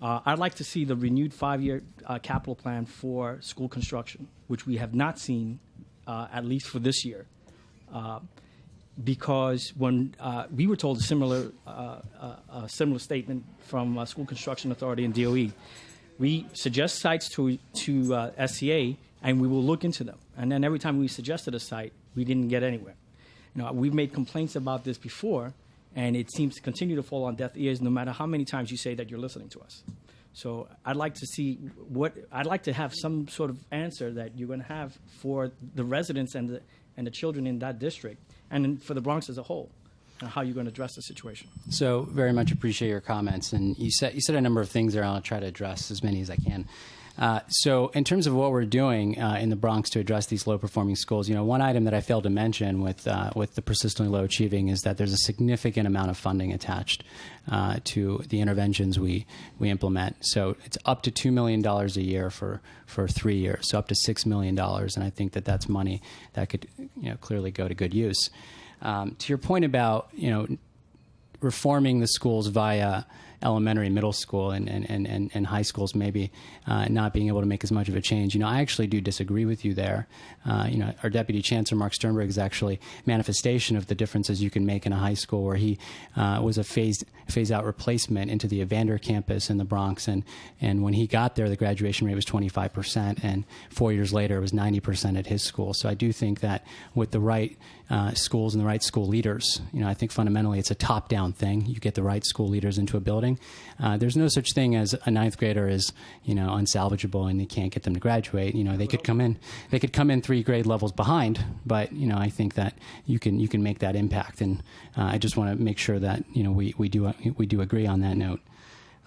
I'd like to see the renewed 5-year capital plan for school construction, which we have not seen, at least for this year. Because when we were told a similar statement from School Construction Authority and DOE, we suggest sites to SCA, and we will look into them. And then every time we suggested a site, we didn't get anywhere. We've made complaints about this before, and it seems to continue to fall on deaf ears no matter how many times you say that you're listening to us. So I'd like to see I'd like to have some sort of answer that you're going to have for the residents and the children in that district, and for the Bronx as a whole, and how you're going to address the situation. So very much appreciate your comments. And you said a number of things there. I'll try to address as many as I can. So in terms of what we're doing in the Bronx to address these low-performing schools, one item that I failed to mention with the persistently low achieving is that there's a significant amount of funding attached to the interventions we implement. So it's up to $2 million a year for 3 years, so up to $6 million, and I think that that's money that could clearly go to good use. To your point about reforming the schools via elementary, middle school, and high schools maybe not being able to make as much of a change. I actually do disagree with you there. Our Deputy Chancellor, Mark Sternberg, is actually manifestation of the differences you can make in a high school where he was a phase-out replacement into the Evander campus in the Bronx. And when he got there, the graduation rate was 25%, and 4 years later, it was 90% at his school. So I do think that with the right schools and the right school leaders, I think fundamentally it's a top-down thing. You get the right school leaders into a building. There's no such thing as a ninth grader is unsalvageable and you can't get them to graduate. They could come in 3 grade levels behind, but I think that you can make that impact. And I just want to make sure that we do agree on that note.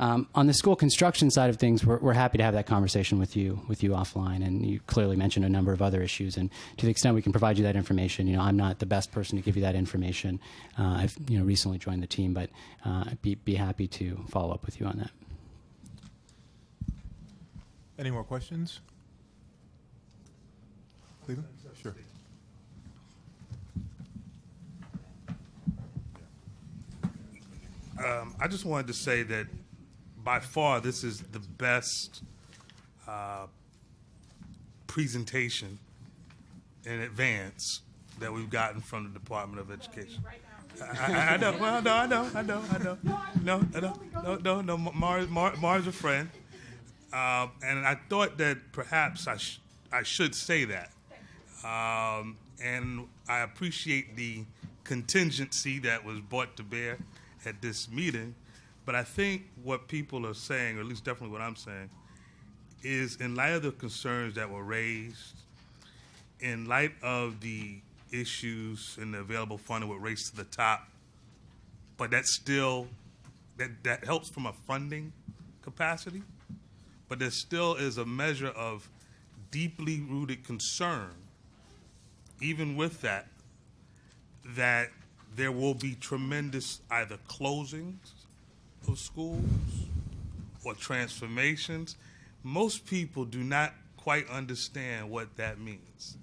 On the school construction side of things, we're happy to have that conversation with you offline, and you clearly mentioned a number of other issues. And to the extent we can provide you that information, I'm not the best person to give you that information. I've recently joined the team, but I'd be happy to follow up with you on that. Any more questions? Cleveland? Sure. I just wanted to say that by far, this is the best presentation in advance that we've gotten from the Department of Education. I know. Well, no. Mars a friend, and I thought that perhaps I should say that, and I appreciate the contingency that was brought to bear at this meeting. But I think what people are saying, or at least definitely what I'm saying, is in light of the concerns that were raised, in light of the issues and the available funding with Race to the Top, but that still, that helps from a funding capacity, but there still is a measure of deeply rooted concern, even with that there will be tremendous either closings of schools or transformations. Most people do not quite understand what that means.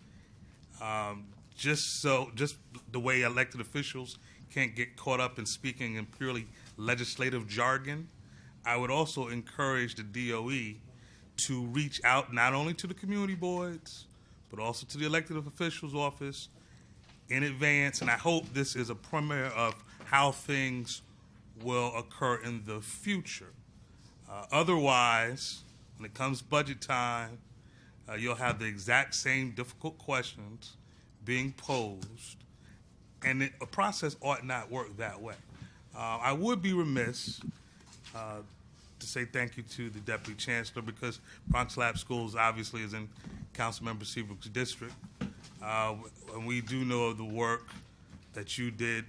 Just the way elected officials can't get caught up in speaking in purely legislative jargon, I would also encourage the DOE to reach out not only to the community boards, but also to the elected officials' office in advance. And I hope this is a premiere of how things will occur in the future. Otherwise, when it comes budget time, you'll have the exact same difficult questions being posed, and a process ought not work that way. I would be remiss to say thank you to the Deputy Chancellor, because Bronx Lab Schools obviously is in Councilmember Seabrook's district, and we do know of the work that you did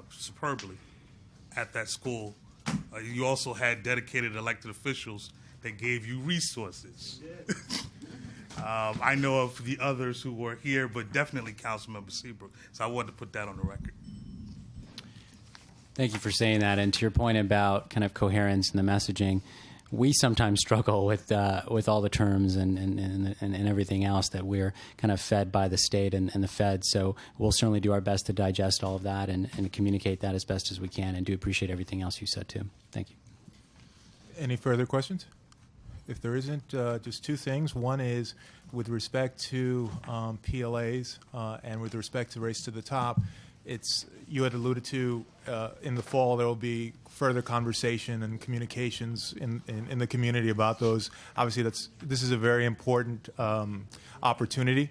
superbly at that school. You also had dedicated elected officials that gave you resources. I know of the others who were here, but definitely Councilmember Seabrook. So I wanted to put that on the record. Thank you for saying that. And to your point about kind of coherence in the messaging, we sometimes struggle with all the terms and everything else that we're kind of fed by the state and the Fed. So we'll certainly do our best to digest all of that and communicate that as best as we can, and do appreciate everything else you said too. Thank you. Any further questions? If there isn't, just two things. One is with respect to PLAs and with respect to Race to the Top, you had alluded to in the fall there will be further conversation and communications in the community about those. Obviously, this is a very important opportunity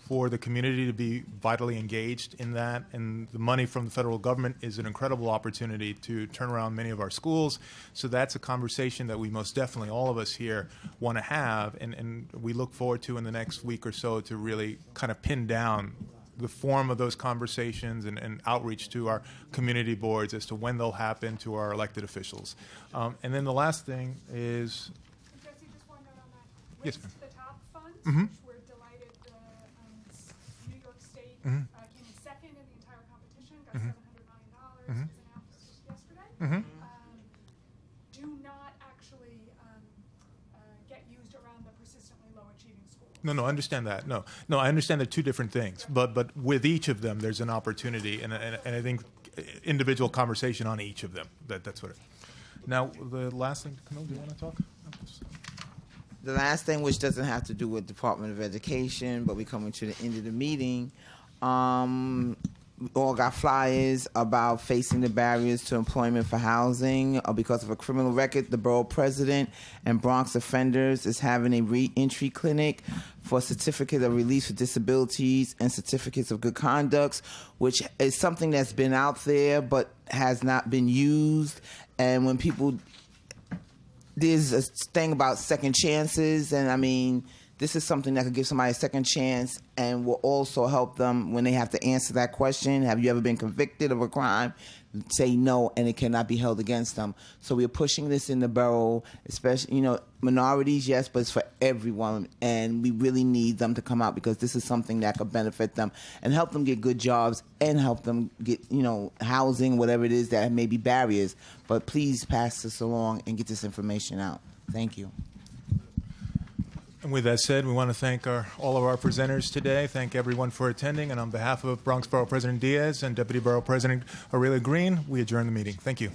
for the community to be vitally engaged in that, and the money from the federal government is an incredible opportunity to turn around many of our schools. So that's a conversation that we most definitely, all of us here, want to have, and we look forward to in the next week or so to really kind of pin down the form of those conversations and outreach to our community boards as to when they'll happen, to our elected officials. And then the last thing is... Jesse, just one note. Yes, raised the top funds, Mhm. which we're delighted. The New York State Mhm. came in second in the entire competition, got Mhm. $700 million, Mhm. was announced yesterday. Mhm. Do not actually get used around the persistently low achieving schools. No, I understand that. No, I understand they're two different things. But with each of them, there's an opportunity, and I think individual conversation on each of them. That's what. Now, the last thing, Camille, do you want to talk? The last thing, which doesn't have to do with Department of Education, but we're coming to the end of the meeting. We all got flyers about facing the barriers to employment for housing. Because of a criminal record, the borough president and Bronx offenders is having a re-entry clinic for certificate of release for disabilities and certificates of good conduct, which is something that's been out there but has not been used. And when people, there's a thing about second chances, and I mean, this is something that could give somebody a second chance and will also help them when they have to answer that question. Have you ever been convicted of a crime? Say no, and it cannot be held against them. So we're pushing this in the borough, especially, minorities, yes, but it's for everyone. And we really need them to come out because this is something that could benefit them and help them get good jobs and help them get, housing, whatever it is that may be barriers. But please pass this along and get this information out. Thank you. And with that said, we want to thank all of our presenters today. Thank everyone for attending. And on behalf of Bronx Borough President Diaz and Deputy Borough President Aurelia Green, we adjourn the meeting. Thank you.